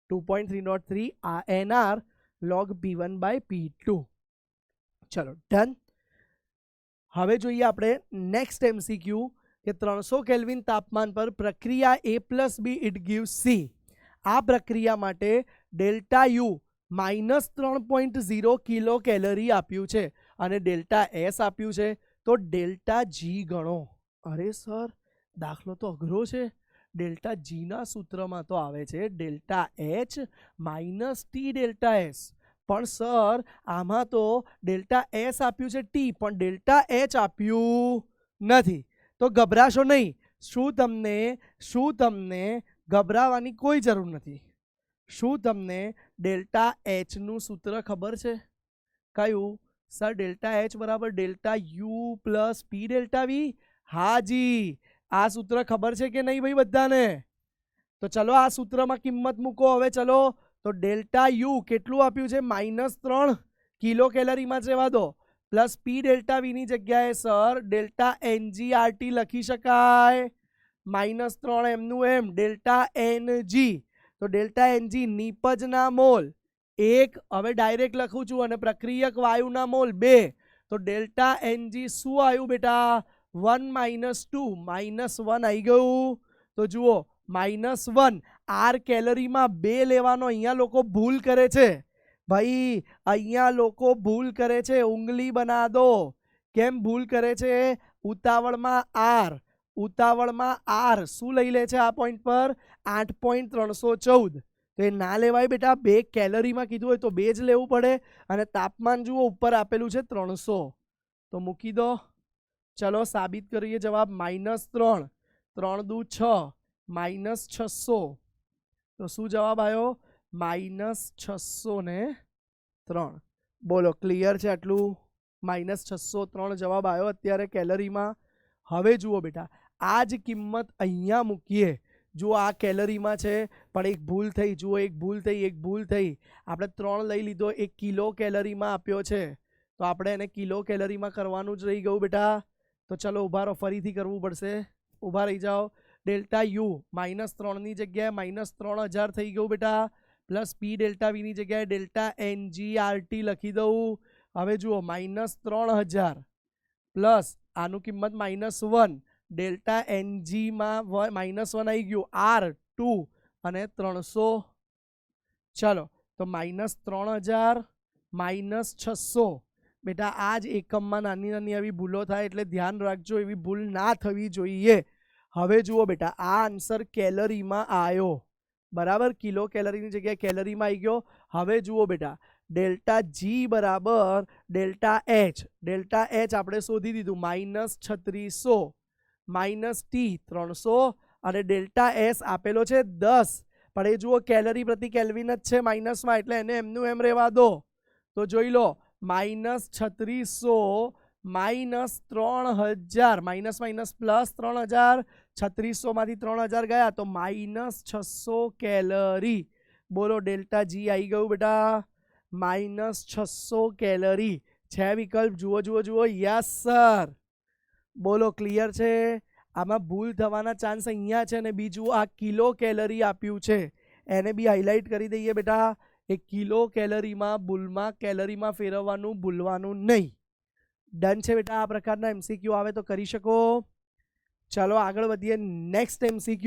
2.303 આ NR log P1 by P2. ચલો ડન. હવે જોઈએ આપણે નેક્સ્ટ MCQ કે 300 કેલ્વિન તાપમાન પર પ્રક્રિયા A+B ઇટ ગીવ્સ C. આ પ્રક્રિયા માટે ડેલ્ટા યુ -3.0 કિલો કેલરી આપ્યું છે અને ડેલ્ટા એસ આપ્યું છે, તો ડેલ્ટા જી ગણો. અરે સર, દાખલો તો અઘરો છે. ડેલ્ટા જીના સૂત્રમાં તો આવે છે delta H minus T delta S, પણ સર આમાં તો ડેલ્ટા એસ આપ્યું છે ટી, પણ ડેલ્ટા એચ આપ્યું નથી. તો ગભરાશો નહીં. શું તમને ગભરાવાની કોઈ જરૂર નથી. શું તમને ડેલ્ટા એચ નું સૂત્ર ખબર છે? કયું? સર ડેલ્ટા એચ બરાબર delta U plus P delta V. હાજી, આ સૂત્ર ખબર છે કે નહીં ભાઈ બધાને? તો ચલો આ સૂત્રમાં કિંમત મૂકો હવે. ચલો, તો ડેલ્ટા યુ કેટલું આપ્યું છે? -3 કિલો કેલરીમાં જ રહેવા દો. પ્લસ પી ડેલ્ટા વી ની જગ્યાએ સર ડેલ્ટા NGRT લખી શકાય. -3 એમનું એમ ડેલ્ટા NG. તો ડેલ્ટા NG નિપજના મોલ 1, હવે ડાયરેક્ટ લખું છું, અને પ્રક્રિયક વાયુના મોલ 2. તો ડેલ્ટા NG શું આવ્યું બેટા? 1 - 2 -1 આવી ગયું. તો જુઓ -1 R કેલરીમાં 2 લેવાનો. અહીંયા લોકો ભૂલ કરે છે ભાઈ, અહીંયા લોકો ભૂલ કરે છે. ઉંગલી બના દો. કેમ ભૂલ કરે છે? ઉતાવળમાં R શું લઈ લે છે આ પોઈન્ટ પર? 8.314. તો એ ના લેવાય બેટા. 2 કેલરીમાં કીધું હોય તો 2 જ લેવું પડે. અને તાપમાન જુઓ ઉપર આપેલું છે 300, તો મૂકી દો. ચલો સાબિત કરીએ જવાબ. -3 3 દુ 6 -600. તો શું જવાબ આવ્યો? -603. બોલો ક્લિયર છે આટલું? -603 જવાબ આવ્યો અત્યારે કેલરીમાં. હવે જુઓ બેટા, આ જ કિંમત અહીંયા મૂકીએ. જો આ કેલરીમાં છે, પણ એક ભૂલ થઈ. જુઓ, એક ભૂલ થઈ. આપણે 3 લઈ લીધો, 1 કિલો કેલરીમાં આપ્યો છે, તો આપણે એને કિલો કેલરીમાં કરવાનું જ રહી ગયું બેટા. તો ચલો ઉભા રહો, ફરીથી કરવું પડશે. ઉભા રહી જાઓ. ડેલ્ટા યુ -3 ની જગ્યાએ -3000 થઈ ગયું બેટા. પ્લસ પી ડેલ્ટા વી ની જગ્યાએ ડેલ્ટા NGRT લખી દઉં. હવે જુઓ -3000 પ્લસ આનું કિંમત -1. ડેલ્ટા NG માં -1 આવી ગયું. R2 અને 300. ચલો તો -3000 -600. બેટા આ જ એકમમાં નાની આવી ભૂલો થાય, એટલે ધ્યાન રાખજો, એવી ભૂલ ના થવી જોઈએ. હવે જુઓ બેટા, આ આન્સર કેલરીમાં આવ્યો બરાબર. કિલો કેલરીની જગ્યાએ કેલરીમાં આવી ગયો. હવે જુઓ બેટા, ડેલ્ટા જી બરાબર ડેલ્ટા એચ. ડેલ્ટા એચ આપણે શોધી દીધું, -3600 -T 300, અને ડેલ્ટા એસ આપેલો છે 10. પણ એ જુઓ કેલરી પ્રતિ કેલ્વિન જ છે માઇનસમાં, એટલે એને એમનું એમ રહેવા દો. તો જોઈ લો, -3600 -3000, માઇનસ પ્લસ 3000, 3600 માંથી 3000 ગયા તો -600 કેલરી. બોલો ડેલ્ટા જી આવી ગયું બેટા, -600 કેલરી છે વિકલ્પ. જુઓ. Yes sir. બોલો ક્લિયર છે? આમાં ભૂલ થવાના ચાન્સ અહીંયા છે. ને બીજું આ કિલો કેલરી આપ્યું છે, એને બી હાઇલાઇટ કરી દઈએ બેટા. એ કિલો કેલરીમાં કેલરીમાં ફેરવવાનું ભૂલવાનું નહીં. ડન છે બેટા? આ પ્રકારના MCQ આવે તો કરી શકો. ચલો આગળ વધીએ. Next MCQ.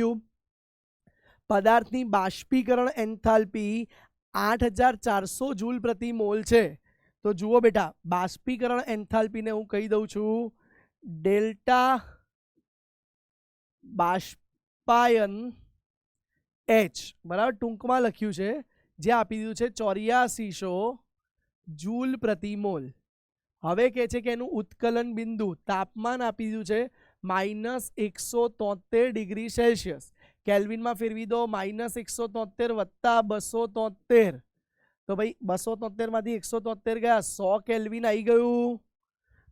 પદાર્થની બાષ્પીકરણ એન્થાલ્પી 8400 જૂલ પ્રતિ મોલ છે. તો જુઓ બેટા, બાષ્પીકરણ એન્થાલ્પીને હું કહી દઉં છું ડેલ્ટા બાષ્પાયન H, બરાબર, ટૂંકમાં લખ્યું છે જે આપી દીધું છે 8400 જૂલ પ્રતિ મોલ. હવે કહે છે કે એનું ઉત્કલન બિંદુ તાપમાન આપી દીધું છે -173 ડિગ્રી સેલ્સિયસ. કેલ્વિનમાં ફેરવી દો, -173 વત્તા 273. તો ભાઈ 273 માંથી 173 ગયા, 100 કેલ્વિન આવી ગયું.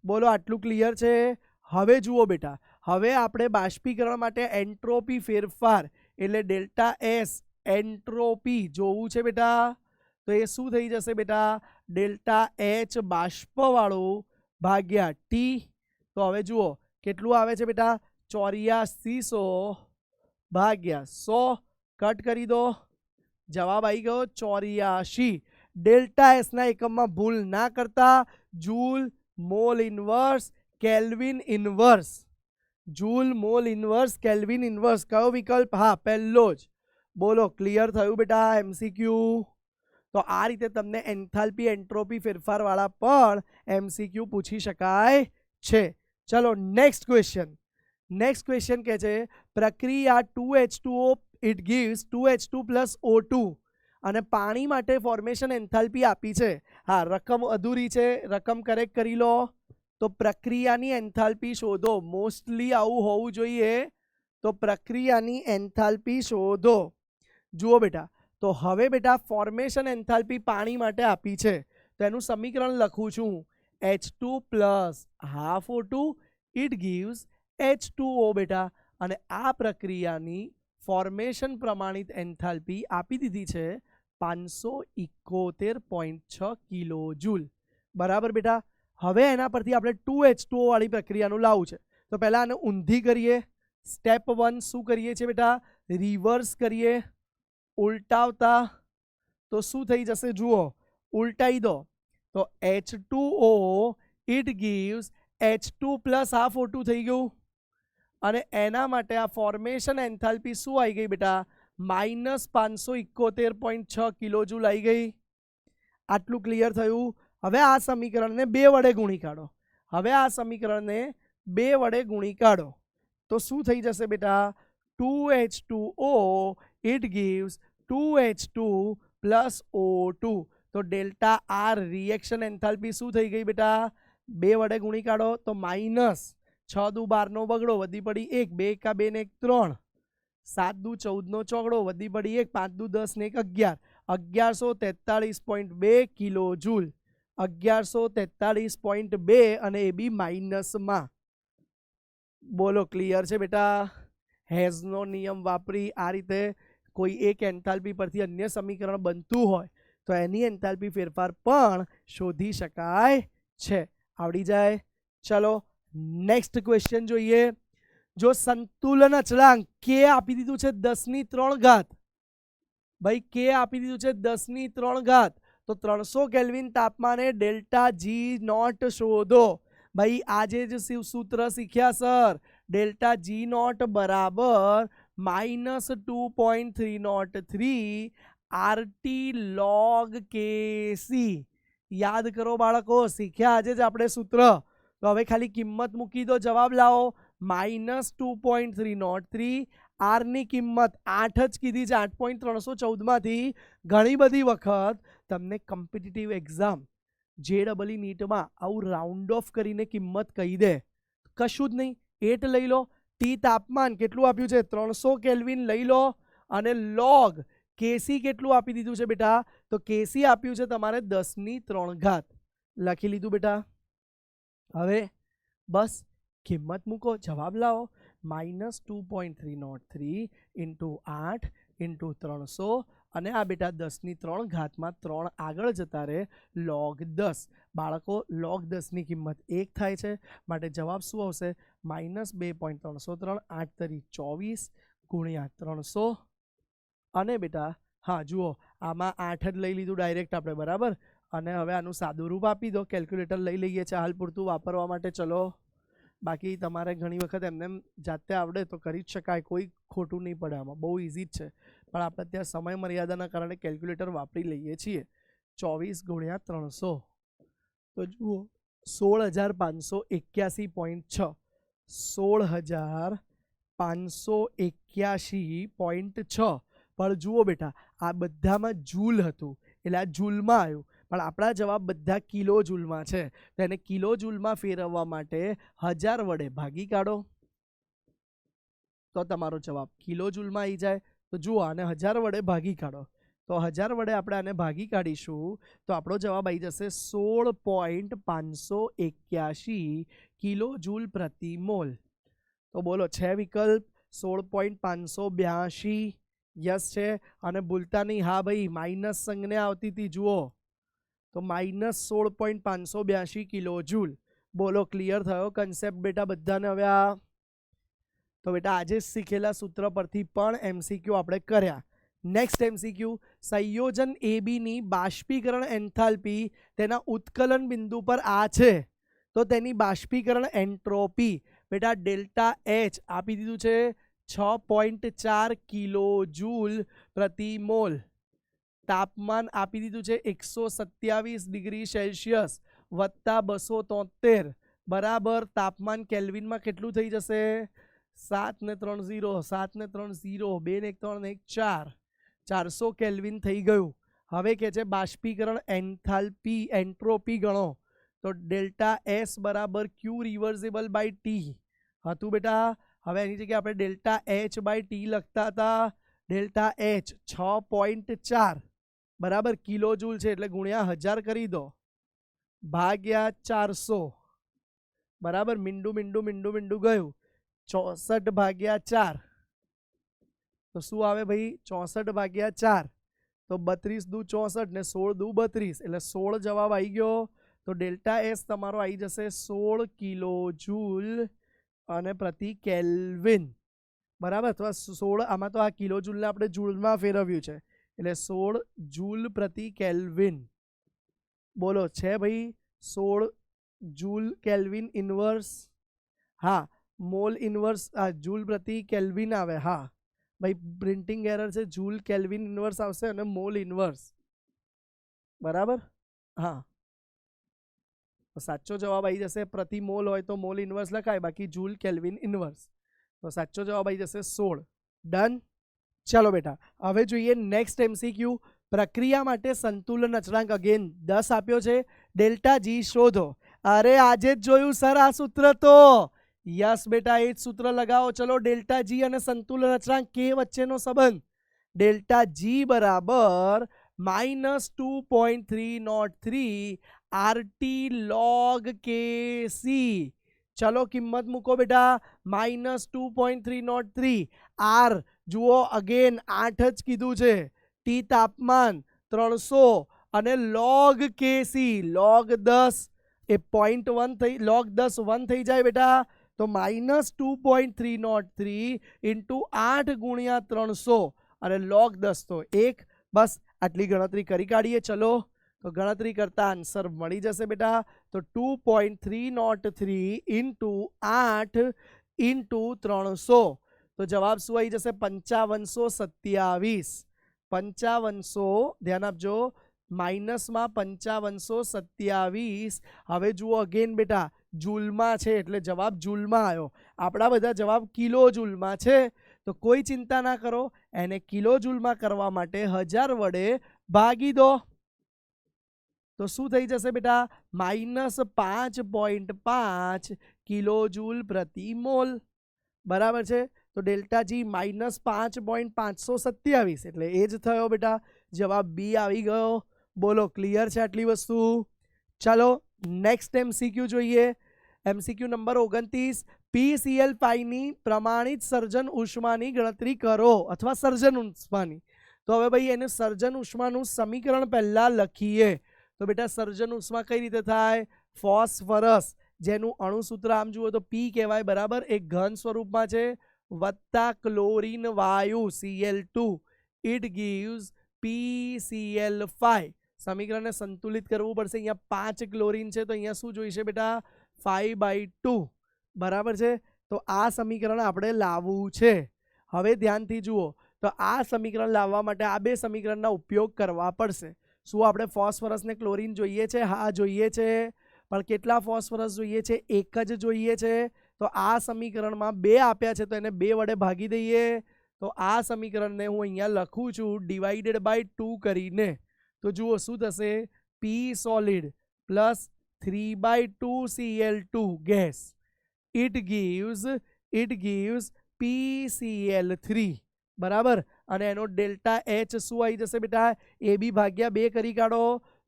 બોલો આટલું ક્લિયર છે? હવે જુઓ બેટા, હવે આપણે બાષ્પીકરણ માટે એન્ટ્રોપી ફેરફાર એટલે ડેલ્ટા એસ એન્ટ્રોપી જોવું છે બેટા. તો એ શું થઈ જશે બેટા? ડેલ્ટા એચ બાષ્પવાળું ભાગ્યા ટી. તો હવે જુઓ કેટલું આવે છે બેટા? 8400 ભાગ્યા 100. કટ કરી દો, જવાબ આવી ગયો 84. ડેલ્ટા એસ ના એકમમાં ભૂલ ના કરતા. Joule mall inverse kelvin inverse. Joule mall inverse kelvin inverse. કયો વિકલ્પ? હા, પહેલો જ. બોલો ક્લિયર થયું બેટા એમસીક્યુ? તો આ રીતે તમને એન્થાલ્પી એન્ટ્રોપી ફેરફાર વાળા પણ એમસીક્યુ પૂછી શકાય છે. ચલો નેક્સ્ટ ક્વેશ્ચન. નેક્સ્ટ ક્વેશ્ચન કહે છે પ્રક્રિયા 2H2O it gives 2H2 plus O2 અને પાણી માટે ફોર્મેશન એન્થાલ્પી આપી છે. હા, રકમ અધૂરી છે, રકમ કરેક્ટ કરી લો. તો પ્રક્રિયાની એન્થાલ્પી શોધો. મોસ્ટલી આવું હોવું જોઈએ. તો પ્રક્રિયાની એન્થાલ્પી શોધો. જુઓ બેટા, તો હવે બેટા ફોર્મેશન એન્થાલ્પી પાણી માટે આપી છે. તો એનું સમીકરણ લખું છું H2 plus half O2 it gives H2O બેટા. અને આ પ્રક્રિયાની ફોર્મેશન પ્રમાણિત એન્થાલ્પી આપી દીધી છે 571.6 કિલો જૂલ. બરાબર બેટા. હવે એના પરથી આપણે 2H2O વાળી પ્રક્રિયાનું લાવવું છે. તો પહેલા આને ઊંધી કરીએ. સ્ટેપ 1 શું કરીએ છીએ બેટા? રિવર્સ કરીએ. ઉલટાવતા તો શું થઈ જશે? જુઓ, ઉલટાઈ દો તો H2O it gives H2 plus half O2 થઈ ગયું. અને એના માટે આ ફોર્મેશન એન્થાલ્પી શું આવી ગઈ બેટા? -571.6 કિલો જૂલ આવી ગઈ. આટલું ક્લિયર થયું? હવે આ સમીકરણને 2 વડે ગુણી કાઢો. હવે આ સમીકરણને 2 વડે ગુણી કાઢો તો શું થઈ જશે બેટા? 2H2O it gives 2H2 plus O2. તો ડેલ્ટા આર રિએક્શન એન્થાલ્પી શું થઈ ગઈ બેટા? 2 વડે ગુણી કાઢો તો -6 દુ 12 નો બગડો વધી પડી 1, 2 એકા 2 ને 1 3, 7 દુ 14 નો ચોગડો વધી પડી 1, 5 દુ 10 ને 1 11, 1143.2 કિલો જૂલ. 1143.2 અને એ બી માઇનસમાં. બોલો ક્લિયર છે બેટા? હેઝનો નિયમ વાપરી આ રીતે કોઈ એક એન્થાલ્પી પરથી અન્ય સમીકરણ બનતું હોય તો એની એન્થાલ્પી ફેરફાર પણ શોધી શકાય છે. આવડી જાય? ચલો નેક્સ્ટ ક્વેશ્ચન જોઈએ. જો સંતુલન અચળાંક કે આપી દીધું છે 10³ ભાઈ, કે આપી દીધું છે 10³ તો 300 કેલ્વિન તાપમાને ડેલ્ટા જી નોટ શોધો. ભાઈ આજે જ સૂત્ર શીખ્યા સર. ડેલ્ટા જી નોટ બરાબર -2.303 RT log KC. યાદ કરો બાળકો, શીખ્યા આજે જ આપણે સૂત્ર. તો હવે ખાલી કિંમત મૂકી દો, જવાબ લાવો. -2.303. આર ની કિંમત 8 જ કીધી છે. 8.314 માંથી ઘણી બધી વખત તમને કોમ્પિટિટિવ એક્ઝામ JEE નીટમાં આવું રાઉન્ડ ઓફ કરીને કિંમત કહી દે. કશું જ નહીં, 8 લઈ લો. ટી તાપમાન કેટલું આપ્યું છે? 300 કેલ્વિન લઈ લો. અને લોગ કેસી કેટલું આપી દીધું છે બેટા? તો કેસી આપ્યું છે તમારે 10³ લખી લીધું બેટા. હવે બસ કિંમત મૂકો, જવાબ લાવો. -2.303 × 8 × 300 અને આ બેટા 10³ માં 3 આગળ જતા રહે log 10. બાળકો log 10 ની કિંમત 1 થાય છે, માટે જવાબ શું આવશે? -2.303 8 તરી 24 ગુણ્યા 300. અને બેટા હા જુઓ, આમાં 8 જ લઈ લીધું ડાયરેક્ટ આપણે, બરાબર. અને હવે આનું સાદું રૂપ આપી દો. કેલ્ક્યુલેટર લઈ લઈએ છીએ હાલ પૂરતું વાપરવા માટે. ચલો, બાકી તમારે ઘણી વખત એમને જાતે આવડે તો કરી જ શકાય, કોઈ ખોટું નહીં પડે આમાં, બહુ ઇઝી જ છે. પણ આપણે ત્યાં સમય મર્યાદાના કારણે કેલ્ક્યુલેટર વાપરી લઈએ છીએ. 24 ગુણ્યા 300 તો જુઓ 16,581.6. 16,581.6 પણ જુઓ બેટા આ બધામાં જૂલ હતું એટલે આ જૂલમાં આવ્યું, પણ આપણા જવાબ બધા કિલો જૂલમાં છે, તો એને કિલો જૂલમાં ફેરવવા માટે 1000 વડે ભાગી કાઢો તો તમારો જવાબ કિલો જૂલમાં આવી જાય. તો જુઓ આને 1000 વડે ભાગી કાઢો તો 1000 વડે આપણે આને ભાગી કાઢીશું તો આપણો જવાબ આવી જશે 16.581 કિલો જૂલ પ્રતિ મોલ. તો બોલો છે વિકલ્પ 16.582? યસ છે. અને ભૂલતા નહીં, હા ભાઈ માઇનસ સંજ્ઞા આવતી હતી જુઓ, તો -16.582 કિલો જૂલ. બોલો ક્લિયર થયો કન્સેપ્ટ બેટા બધાને હવે આ? તો બેટા આજે શીખેલા સૂત્ર પરથી પણ એમસીક્યુ આપણે કર્યા. નેક્સ્ટ એમસીક્યુ, સંયોજન AB ની બાષ્પીકરણ એન્થાલ્પી તેના ઉત્કલન બિંદુ પર આ છે તો તેની બાષ્પીકરણ એન્ટ્રોપી બેટા ડેલ્ટા H આપી દીધું છે 6.4 કિલો જૂલ પ્રતિ મોલ. તાપમાન આપી દીધું છે 127 ડિગ્રી સેલ્સિયસ વત્તા 273 બરાબર તાપમાન કેલ્વિનમાં કેટલું થઈ જશે? 7 ને 3 0, 7 ને 3 0, 2 ને 1 3 ને 1 4, 400 કેલ્વિન થઈ ગયું. હવે કે છે બાષ્પીકરણ એન્થાલ્પી એન્ટ્રોપી ગણો તો ડેલ્ટા S બરાબર Q રિવર્સિબલ બાય T હતું બેટા. હવે એની જગ્યાએ આપણે ડેલ્ટા H બાય T લખતા હતા. ડેલ્ટા H 6.4 બરાબર કિલો જૂલ છે એટલે ગુણ્યા 1000 કરી દો ભાગ્યા 400 બરાબર મીંડું મીંડું મીંડું મીંડું ગયું 64 ભાગ્યા 4 તો શું આવે ભાઈ? 64 ભાગ્યા 4 તો 32 દુ 64 ને 16 દુ 32 એટલે 16 જવાબ આવી ગયો. તો ડેલ્ટા S તમારો આવી જશે 16 કિલો જૂલ અને પ્રતિ કેલ્વિન બરાબર, અથવા 16 આમાં તો આ કિલો જૂલને આપણે જૂલમાં ફેરવ્યું છે એટલે 16 જૂલ પ્રતિ કેલ્વિન. બોલો છે ભાઈ 16 જૂલ કેલ્વિન ઇન્વર્સ? હા મોલ ઇન્વર્સ જૂલ પ્રતિ કેલ્વિન આવે. હા ભાઈ પ્રિન્ટિંગ એરર છે, જૂલ કેલ્વિન ઇન્વર્સ આવશે અને મોલ ઇન્વર્સ બરાબર. હા તો સાચો જવાબ આવી જશે પ્રતિ મોલ હોય તો મોલ ઇન્વર્સ લખાય, બાકી જૂલ કેલ્વિન ઇન્વર્સ. તો સાચો જવાબ આવી જશે 16. ડન. ચલો બેટા હવે જોઈએ નેક્સ્ટ એમસીક્યુ. પ્રક્રિયા માટે સંતુલન અચળાંક અગેન 10 આપ્યો છે, ડેલ્ટા G શોધો. અરે આજે જ જોયું સર આ સૂત્ર તો. યસ બેટા એ જ સૂત્ર લગાવો. ચલો ડેલ્ટા G અને સંતુલન અચળાંક કે વચ્ચેનો સંબંધ ડેલ્ટા G બરાબર -2.303 RT log KC. ચલો કિંમત મૂકો બેટા -2.303 R જુઓ અગેન 8 જ કીધું છે, T તાપમાન 300 અને log KC log 10 એ 0.1 થઈ log 10 1 થઈ જાય બેટા. તો -2.303 ઇન્ટુ 8 ગુણ્યા 300 અને log 10 તો 1. બસ આટલી ગણતરી કરી કાઢીએ. ચલો તો ગણતરી કરતા આન્સર મળી જશે બેટા. તો 2.303 ઇન્ટુ 8 ઇન્ટુ 300 તો જવાબ શું આવી જશે? 5527. 5500 ધ્યાન આપજો માઇનસમાં 5527. હવે જુઓ અગેન બેટા જૂલમાં છે એટલે જવાબ જૂલમાં આવ્યો. આપણા બધા જવાબ કિલો જૂલમાં છે તો કોઈ ચિંતા ના કરો, એને કિલો જૂલમાં કરવા માટે 1000 વડે ભાગી દો તો શું થઈ જશે બેટા? -5.5 કિલો જૂલ પ્રતિ મોલ બરાબર છે. તો ડેલ્ટા G -5.527 એટલે એ જ થયો બેટા. જવાબ બી આવી ગયો. બોલો ક્લિયર છે આટલી વસ્તુ? ચાલો નેક્સ્ટ એમસીક્યુ જોઈએ. MCQ number 29. PCl5 ની પ્રમાણિત સર્જન ઉષ્માની ગણતરી કરો અથવા સર્જન ઉષ્માની. તો હવે ભાઈ એને સર્જન ઉષ્માનું સમીકરણ પહેલા લખીએ. તો બેટા સર્જન ઉષ્મા કઈ રીતે થાય? ફોસ્ફરસ જેનું અણુસૂત્ર આમ જુઓ તો P કહેવાય બરાબર, એક ઘન સ્વરૂપમાં છે, વત્તા ક્લોરીન વાયુ Cl2 ઇટ ગીવ્સ PCl5. સમીકરણને સંતુલિત કરવું પડશે. અહીંયા 5 ક્લોરીન છે તો અહીંયા શું જોઈશે બેટા? 5/2 બરાબર છે. તો આ સમીકરણ આપણે લાવવું છે. હવે ધ્યાનથી જુઓ તો આ સમીકરણ લાવવા માટે આ બે સમીકરણના ઉપયોગ કરવા પડશે. શું આપણે ફોસ્ફરસ ને ક્લોરીન જોઈએ છે? હા જોઈએ છે. પણ કેટલા ફોસ્ફરસ જોઈએ છે? એક જ જોઈએ છે. તો આ સમીકરણમાં 2 આપ્યા છે તો એને 2 વડે ભાગી દઈએ તો આ સમીકરણને હું અહીંયા લખું છું ડિવાઇડેડ બાય 2 કરીને. તો જુઓ શું થશે, P solid plus 3/2 Cl2 gas it gives PCl3 બરાબર. અને એનો ડેલ્ટા એચ શું આવી જશે બેટા, એ બી ભાગ્યા 2 કરી કાઢો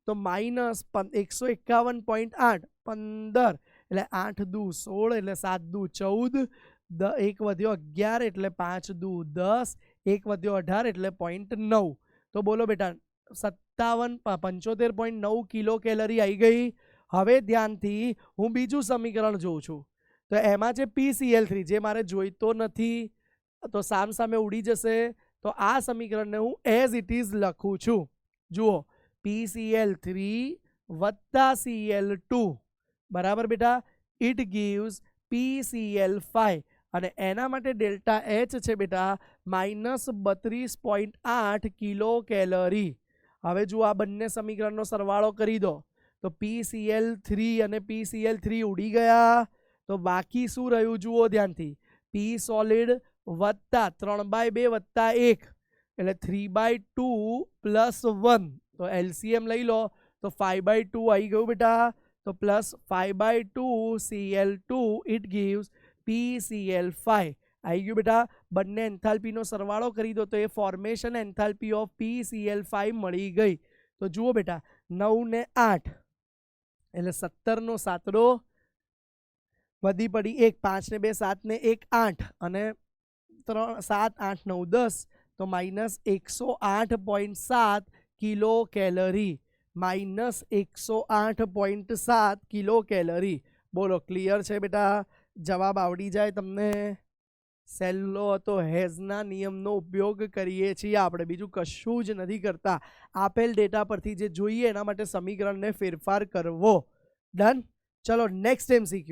તો માઇનસ 151.8 15 એટલે 8 દુ 16 એટલે 7 દુ 14 1 વધ્યો 11 એટલે 5 દુ 10 1 વધ્યો 18 એટલે 0.9. તો બોલો બેટા 75.9 કિલો કેલરી આવી ગઈ. હવે ધ્યાનથી હું બીજું સમીકરણ જોઉં છું. તો એમાં છે PCl3 જે મારે જોઈતો નથી તો સામે ઉડી જશે. તો આ સમીકરણને હું એઝ ઇટ ઇઝ લખું છું. જુઓ PCl3 વત્તા Cl2 બરાબર બેટા ઇટ ગીવ્સ PCl5 અને એના માટે ડેલ્ટા એચ છે બેટા -32.8 કિલો કેલરી. હવે જુઓ આ બંને સમીકરણનો સરવાળો કરી દો તો PCl3 અને PCl3 ઉડી ગયા. તો બાકી શું રહ્યું જુઓ ધ્યાનથી, પી સોલિડ વત્તા 3/2 વત્તા 1 એટલે 3/2 પ્લસ 1. તો એલસીએમ લઈ લો તો 5/2 આવી ગયું બેટા. તો plus 5/2 Cl2 it gives PCl5 આવી ગયું બેટા. બંને એન્થાલ્પીનો સરવાળો કરી દો તો એ ફોર્મેશન એન્થાલ્પી ઓફ PCl5 મળી ગઈ. તો જુઓ બેટા 9 ને 8 એટલે 17 નો 7 વધી પડી 1 5 ને 2 7 ને 1 8 અને 3 7 8 9 10 તો -108.7 કિલો કેલરી -108.7 કિલો કેલરી. બોલો ક્લિયર છે બેટા, જવાબ આવડી જાય તમને. સહેલો હતો, હેઝના નિયમનો ઉપયોગ કરીએ છીએ આપણે, બીજું કશું જ નથી કરતા. આપેલ ડેટા પરથી જે જોઈએ એના માટે સમીકરણને ફેરફાર કરવો. ડન. ચલો નેક્સ્ટ MCQ.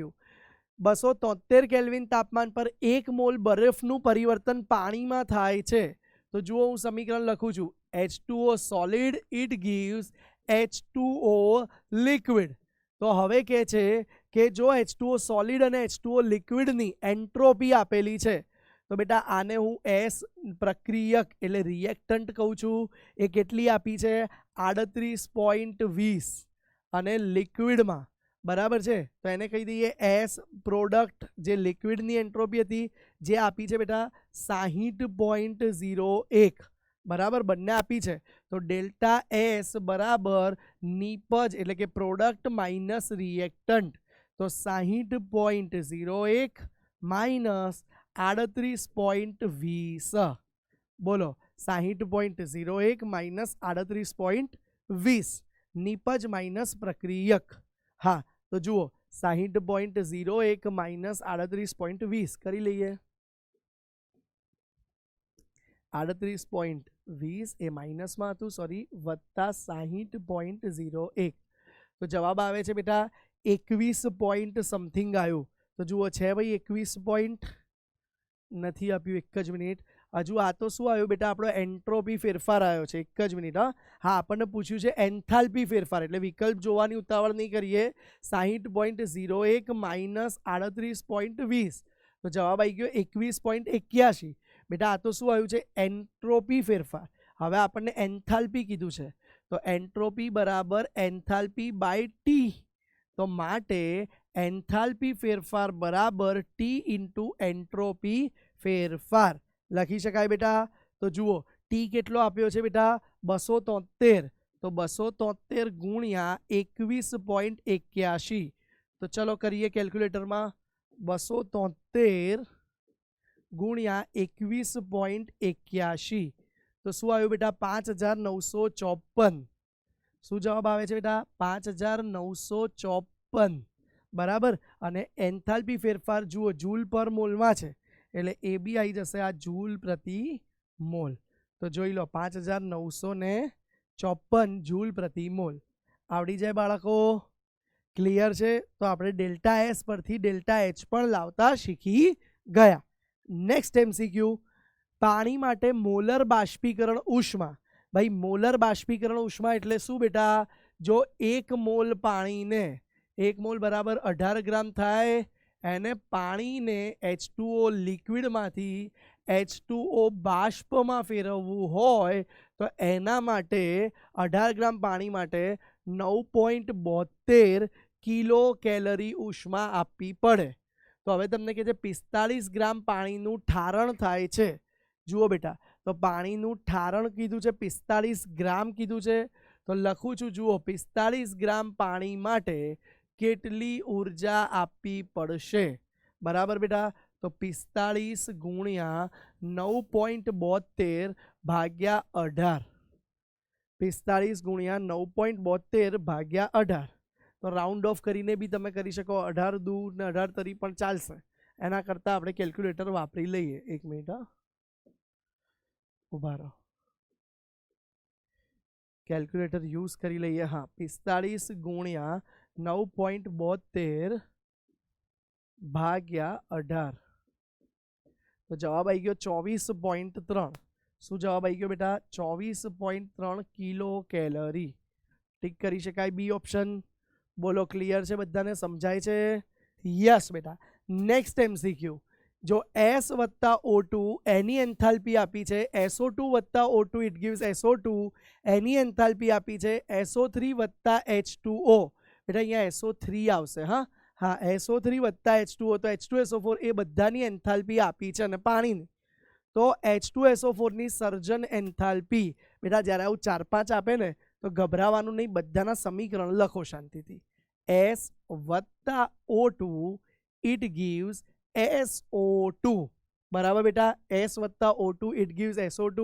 273 કેલ્વિન તાપમાન પર 1 મોલ બરફનું પરિવર્તન પાણીમાં થાય છે. તો જુઓ હું સમીકરણ લખું છું H2O solid it gives H2O liquid. તો હવે કહે છે કે જો H2O સોલિડ અને H2O લિક્વિડની એન્ટ્રોપી આપેલી છે તો બેટા આને હું એસ પ્રક્રિયક એટલે રિએક્ટન્ટ કહું છું. એ કેટલી આપી છે 38.20 અને લિક્વિડમાં બરાબર છે તો એને કહી દઈએ એસ પ્રોડક્ટ. જે લિક્વિડની એન્ટ્રોપી હતી જે આપી છે બેટા 60.01 બરાબર, બંને આપી છે. તો ડેલ્ટા એસ બરાબર નીપજ એટલે કે પ્રોડક્ટ માઇનસ રિએક્ટન્ટ. તો 60.01 માઇનસ 38.20. બોલો 60.01 માઇનસ 38.20 નીપજ માઇનસ પ્રક્રિયક. હા તો જુઓ 60.01 માઇનસ 38.20 કરી લઈએ. 38.20 એ માઇનસમાં હતું સોરી વત્તા 60.01 તો જવાબ આવે છે બેટા 21 પોઈન્ટ સમથિંગ આવ્યું. તો જુઓ છે ભાઈ 21 પોઈન્ટ નથી આપ્યું. એક જ મિનિટ, હજુ આ તો શું આવ્યું બેટા આપણો એન્ટ્રોપી ફેરફાર આવ્યો છે. એક જ મિનિટ. હા આપણને પૂછ્યું છે એન્થાલ્પી ફેરફાર એટલે વિકલ્પ જોવાની ઉતાવળ નહીં કરીએ. 60.01 માઇનસ 38.20 તો જવાબ આવી ગયો 21.81. બેટા આ તો શું આવ્યું છે એન્ટ્રોપી ફેરફાર. હવે આપણને એન્થાલ્પી કીધું છે તો એન્ટ્રોપી બરાબર એન્થાલ્પી બાય ટી. તો માટે એન્થાલ્પી ફેરફાર બરાબર ટી ઇન્ટુ એન્ટ્રોપી ફેરફાર લખી શકાય બેટા. તો જુઓ ટી કેટલો આપ્યો છે બેટા 273. તો 273 ગુણ્યા 21.81. તો ચલો કરીએ કેલ્ક્યુલેટરમાં. 273 ગુણ્યા 21.81 તો શું આવ્યું બેટા 5954. શું જવાબ આવે છે બેટા 5954 બરાબર. અને એન્થાલ્પી ફેરફાર જુઓ જૂલ પર મોલમાં છે એટલે એ બી આવી જશે આ જૂલ પ્રતિ મોલ. તો જોઈ લો 5954 જૂલ પ્રતિ મોલ. આવડી જાય બાળકો, ક્લિયર છે. તો આપણે ડેલ્ટા એસ પરથી ડેલ્ટા એચ પણ લાવતા શીખી ગયા. Next MCQ. પાણી માટે મોલર બાષ્પીકરણ ઉષ્મા. ભાઈ મોલર બાષ્પીકરણ ઉષ્મા એટલે શું બેટા, જો 1 મોલ પાણીને 1 મોલ બરાબર 18 ગ્રામ થાય એને પાણીને H2O લિક્વિડમાંથી H2O બાષ્પમાં ફેરવવું હોય તો એના માટે 18 ગ્રામ પાણી માટે 9.72 કિલો કેલરી ઉષ્મા આપવી પડે. તો હવે તમને કહે છે 45 ગ્રામ પાણીનું ઠારણ થાય છે. જુઓ બેટા, તો પાણીનું ઠારણ કીધું છે, 45 ગ્રામ કીધું છે, તો લખું છું. જુઓ, 45 ગ્રામ પાણી માટે કેટલી ઉર્જા આપવી પડશે? બરાબર બેટા, તો 45 ગુણ્યા 9.72 ભાગ્યા 18. 45 ગુણ્યા 9.72 ભાગ્યા 18. તો રાઉન્ડ ઓફ કરીને બી તમે કરી શકો. 18 દૂ ને 18 તરી પણ ચાલશે. એના કરતાં આપણે કેલ્ક્યુલેટર વાપરી લઈએ. 1 મિનિટ, હા, ઉભા રહો, કેલ્ક્યુલેટર યુઝ કરી લઈએ. હા, 45 ગુણ્યા 9.72 ભાગ્યા 18. તો જવાબ આવી ગયો 24.3. શું જવાબ આવી ગયો બેટા? 24.3 કિલો કેલરી. ટીક કરી શકાય બી ઓપ્શન. બોલો, ક્લિયર છે બધાને? સમજાય છે? યસ બેટા. Next MCQ. જો S વત્તા O2 એની એન્થાલ્પી આપી છે, SO2 વત્તા O2 it gives SO2, any enthalpy આપી છે SO3 વત્તા H2O. બેટા અહીંયા SO3 આવશે. હા, SO3 વત્તા H2O, તો H2SO4 એ બધાની એન્થાલ્પી આપી છે અને પાણીની. તો H2SO4 ની સર્જન એન્થાલ્પી બેટા જ્યારે આવું 4-5 આપે ને તો ગભરાવાનું નહીં, બધાના સમીકરણ લખો શાંતિથી. S વત્તા O2 ઇટ ગિવ્સ SO2. બરાબર બેટા, S વત્તા O2 it gives SO2.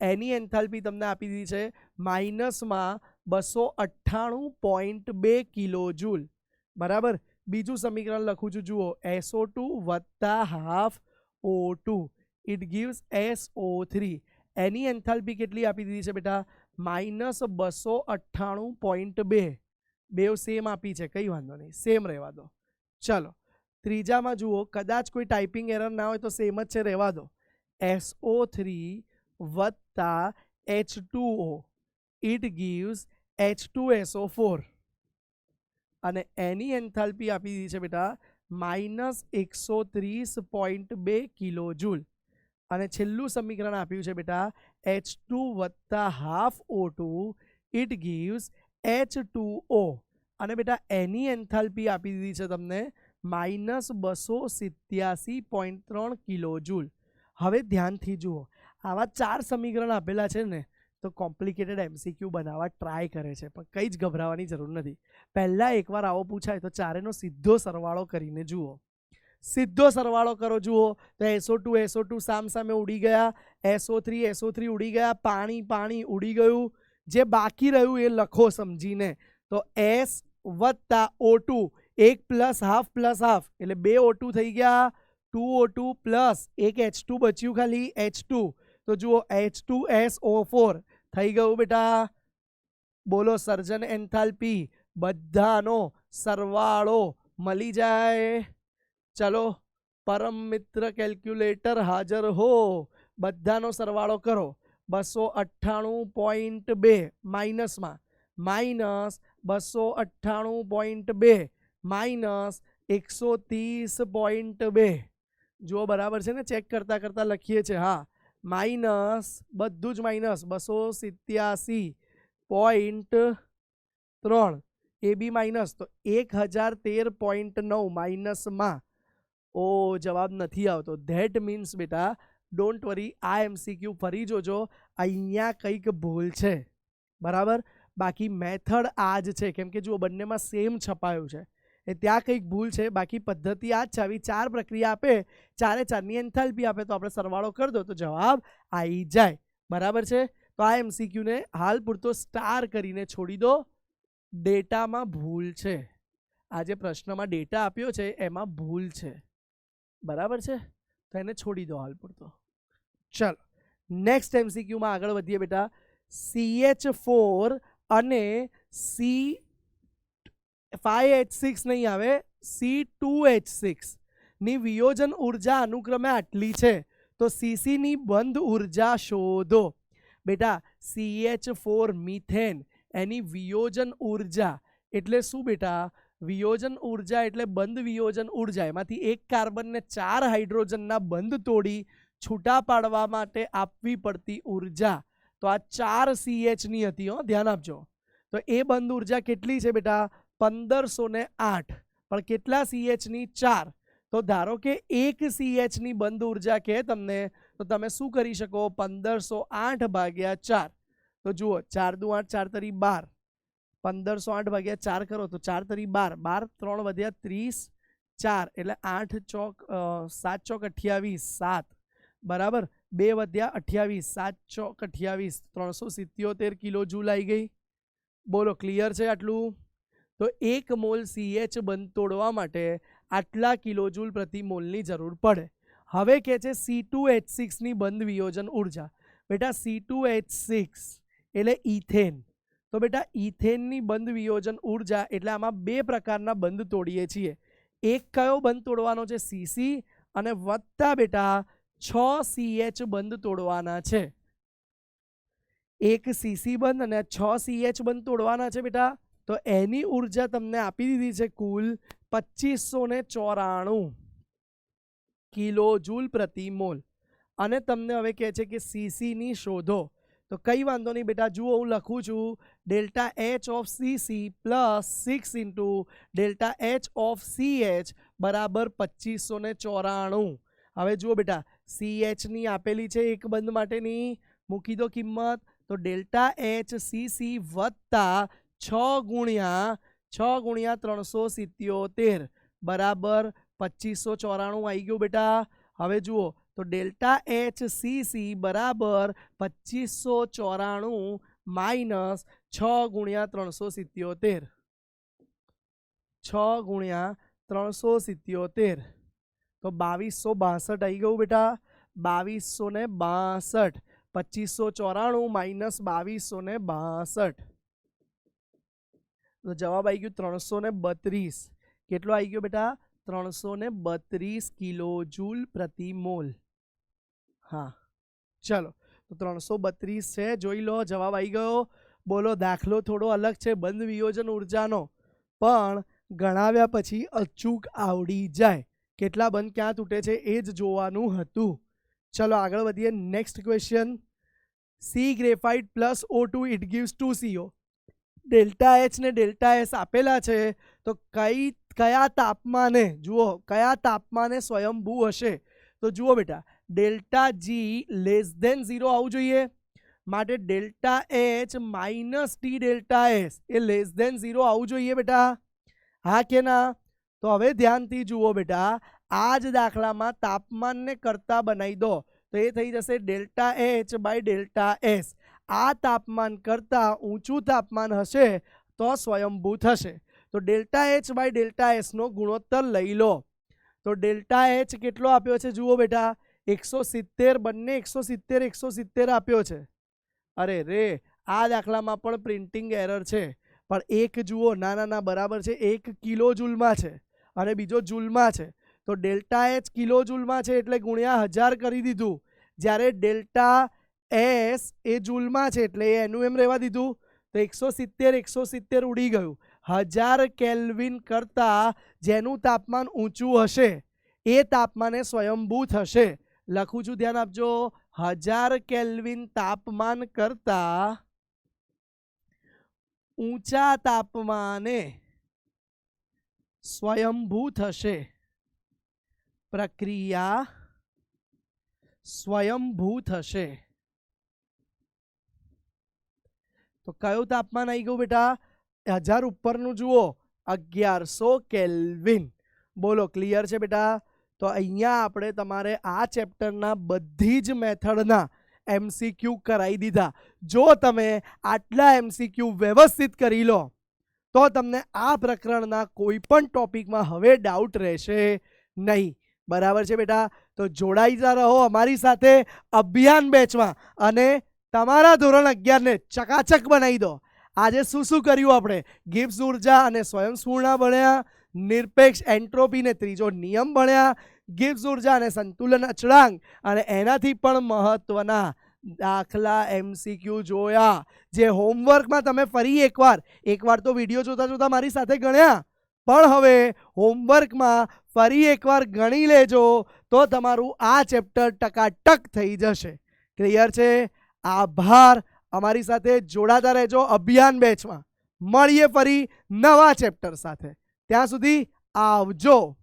Any enthalpy તમને આપી દીધી છે માઇનસમાં 298.2 કિલો જૂલ. બરાબર. બીજું સમીકરણ લખું છું. જુઓ, SO2 વત્તા half O2 it gives SO3. Any enthalpy કેટલી આપી દીધી છે બેટા? -298.2. બેવ સેમ આપી છે, કંઈ વાંધો નહીં, સેમ રહેવા દો. ચલો ત્રીજામાં જુઓ, કદાચ કોઈ ટાઈપિંગ એરર ના હોય તો સેમ જ છે, રહેવા દો. SO3 વત્તા H2O ઇટ ગિવ્સ H2SO4. અને એની એન્થાલ્પી આપી દીધી છે બેટા -130.2 કિલો જૂલ. અને છેલ્લું સમીકરણ આપ્યું છે બેટા H2 વત્તા half O2 it gives H2O. અને બેટા એની એન્થાલ્પી આપી દીધી છે તમને -287.3 કિલો જૂલ. હવે ધ્યાનથી જુઓ, આવા 4 સમીકરણ આપેલા છે ને તો કોમ્પ્લિકેટેડ MCQ બનાવવા ટ્રાય કરે છે, પણ કંઈ જ ગભરાવાની જરૂર નથી. પહેલાં એકવાર આવો પૂછાય તો ચારેનો સીધો સરવાળો કરીને જુઓ. સીધો સરવાળો કરો. જુઓ તો SO2 સામસામે ઉડી ગયા, SO3 ઉડી ગયા, પાણી ઉડી ગયું. જે બાકી રહ્યું એ લખો સમજીને. તો S વત્તા O2, 1 પ્લસ હાફ એટલે 2 O2 થઈ ગયા, 2 O2 પ્લસ 1 H2 બચ્યું ખાલી H2. તો જુઓ H2SO4 થઈ ગયું બેટા. બોલો, સર્જન એન્થાલ્પી બધાનો સરવાળો મળી જાય. ચલો, પરમ મિત્ર કેલ્ક્યુલેટર હાજર હો. બધાનો સરવાળો કરો. 298.2 માઇનસમાં -298.2 માઇનસ 130.2. જુઓ બરાબર છે ને? ચેક કરતા લખીએ છીએ. હા, માઇનસ, બધું જ માઇનસ 287.3. એ બી માઇનસ, તો 1013.9 માઇનસમાં. ઓ, જવાબ નથી આવતો. ધેટ મીન્સ બેટા ડોન્ટ વરી, આ MCQ ફરી જોજો, અહીંયા કંઈક ભૂલ છે. બરાબર. બાકી મેથડ આ જ છે, કેમ કે જુઓ બંનેમાં સેમ છપાયું છે. એ ત્યાં કંઈક ભૂલ છે, બાકી પદ્ધતિ આ જ છે. આવી 4 પ્રક્રિયા આપે, 4ની એન્થાલ્પી આપે તો આપણે સરવાળો કરી દો તો જવાબ આવી જાય. બરાબર છે. તો આ MCQ ને હાલ પૂરતો સ્ટાર કરીને છોડી દો. ડેટામાં ભૂલ છે. આ જે પ્રશ્નમાં ડેટા આપ્યો છે એમાં ભૂલ છે. બરાબર છે, તો એને છોડી દો હાલ પૂરતો. ચલો નેક્સ્ટ MCQ માં આગળ વધીએ બેટા. CH4 અને C5H6 નહીં આવે, C2H6 ની વિયોજન ઉર્જા અનુક્રમે આટલી છે, તો CC ની બંધ ઉર્જા શોધો. બેટા CH4 મિથેન એની વિયોજન ઉર્જા એટલે શું બેટા? વિયોજન ઉર્જા એટલે બંધ વિયોજન ઉર્જા. એમાંથી એક કાર્બનને 4 હાઇડ્રોજનના બંધ તોડી છૂટા પાડવા માટે આપવી પડતી ઉર્જા તો આ 4 CH ની હતી હો, ધ્યાન આપજો. તો એ બંધ ઉર્જા કેટલી છે બેટા? 1508. પણ કેટલા CH ની? 4. તો ધારો કે 1 CH ની બંધ ઉર્જા કે તમને, તો તમે શું કરી શકો? 1508 ભાગ્યા 4. તો જુઓ 4 દુ 8, 4 તરી 12. 1508 ભાગ્યા 4 કરો તો 4 તરી 12, 12 3 વધ્યા 30, 4 એટલે 8 ચોક 7 ચોક 28, 7 બરાબર, 2 વધ્યા 28, 7 ચોક 28, 377 કિલો જૂલ આવી ગઈ. બોલો ક્લિયર છે આટલું? તો 1 મોલ CH બંધ તોડવા માટે આટલા કિલોજૂલ પ્રતિ મોલની જરૂર પડે. હવે કે છે C2H6 ની બંધ વિયોજન ઉર્જા. બેટા C2H6 એટલે ઇથેન. તો બેટા ઇથેનની બંધ વિયોજન ઉર્જા એટલે આમાં 2 પ્રકારના બંધ તોડીએ છીએ. એક કયો બંધ તોડવાનો છે? CC, અને વત્તા બેટા 6 CH બંધ તોડવાના છે. એક CC બંધ અને 6 CH બંધ તોડવાના છે બેટા. તો એની ઉર્જા તમને આપી દીધી છે કુલ 2594 કિલોજૂલ પ્રતિ મોલ. અને તમને હવે કહે છે કે CC ની શોધો. તો કઈ વાંધો નહીં બેટા, જુઓ હું લખું છું delta H of CC plus 6 into delta H of CH બરાબર 2594. હવે જુઓ બેટા CH ની આપેલી છે એક બંધ માટેની, મૂકી દો કિંમત. તો ડેલ્ટા H CC વત્તા 6 ગુણ્યા 377 બરાબર 2594 આવી ગયું બેટા. હવે જુઓ તો ડેલ્ટા H CC બરાબર 2594 માઇનસ 6 ગુણ્યા 377, 6 ગુણ્યા 377 તો 2262 આવી ગયું બેટા. 2262, 2594 માઇનસ 2262 તો જવાબ આવી ગયું 332. કેટલો આવી ગયો બેટા? 332 કિલોજૂલ પ્રતિ મોલ. હા ચલો, તો 332 છે, જોઈ લો જવાબ આવી ગયો. બોલો દાખલો થોડો અલગ છે બંધ વિયોજન ઉર્જાનો, પણ ગણાવ્યા પછી અચૂક આવડી જાય. કેટલા બંધ ક્યાં તૂટે છે એ જ જોવાનું હતું. ચલો આગળ વધીએ. Next question. C graphite plus O2 it gives 2CO. Delta H ને ડેલ્ટા S આપેલા છે, તો કયા તાપમાને, જુઓ કયા તાપમાને સ્વયંભૂ હશે? તો જુઓ બેટા ડેલ્ટા G લેસ ધેન 0 આવવું જોઈએ, માટે delta H minus T delta S એ લેસ ધેન 0 આવવું જોઈએ બેટા. હા કે ના? તો હવે ધ્યાનથી જુઓ બેટા, આ જ દાખલામાં તાપમાનને કરતા બનાવી દો તો એ થઈ જશે delta H by delta S. આ તાપમાન કરતાં ઊંચું તાપમાન હશે તો સ્વયંભૂ થશે. તો delta H by delta S નો ગુણોત્તર લઈ લો. તો ડેલ્ટા H કેટલો આપ્યો છે? જુઓ બેટા 170, બંને 170 170 આપ્યો છે. અરે રે, આ દાખલામાં પણ પ્રિન્ટિંગ એરર છે. પણ એક જુઓ ના બરાબર છે, 1 કિલો જૂલમાં છે અને બીજો જૂલમાં છે. તો ડેલ્ટા H કિલો જૂલમાં છે એટલે ગુણ્યા 1000 કરી દીધું, જ્યારે ડેલ્ટા S એ જૂલમાં છે એટલે એનું એમ રહેવા દીધું. તો 170 170 ઉડી ગયું. 1000 કેલ્વિન કરતાં જેનું તાપમાન ઊંચું હશે એ તાપમાને સ્વયંભૂ થશે. લખું છું, ધ્યાન આપજો. 1000 કેલ્વિન તાપમાન કરતાં ઊંચા તાપમાને સ્વયંભૂ થશે. પ્રક્રિયા સ્વયંભૂ થશે. તો કયું તાપમાન આવી ગયું બેટા? 1000 ઉપરનું જુઓ 1100 કેલ્વિન. બોલો ક્લિયર છે બેટા? તો અહીંયા આપણે તમારે આ ચેપ્ટરના બધી જ મેથડના MCQ કરાવી દીધા. જો તમે આટલા MCQ વ્યવસ્થિત કરી લો તો તમને આ પ્રકરણના કોઈ પણ ટોપિકમાં હવે ડાઉટ રહેશે નહીં. બરાબર છે બેટા? તો જોડાઈ રહો અમારી સાથે અભિયાન બેચમાં અને તમારા ધોરણ 11 ને ચકાચક બનાવી દો. આજે શું કર્યું આપણે? ગિબ્સ ઉર્જા અને સ્વયંસ્ફૂર્ણા ભણ્યા, નિરપેક્ષ એન્ટ્રોપી ને ત્રીજો નિયમ ભણ્યા, ગિબ્સ ઉર્જા અને સંતુલન અચળાંક અને એનાથી પણ મહત્વના દાખલા MCQ જોયા. જે હોમવર્કમાં તમે ફરી એકવાર તો વિડીયો જોતા મારી સાથે ગણ્યા, પણ હવે હોમવર્કમાં ફરી એકવાર ગણી લેજો તો તમારું આ ચેપ્ટર ટકાટક થઈ જશે. ક્લિયર છે? આભાર. અમારી સાથે જોડાતા રહેજો અભિયાન બેચમાં. મળીએ ફરી નવા ચેપ્ટર સાથે. ત્યાં સુધી આવજો.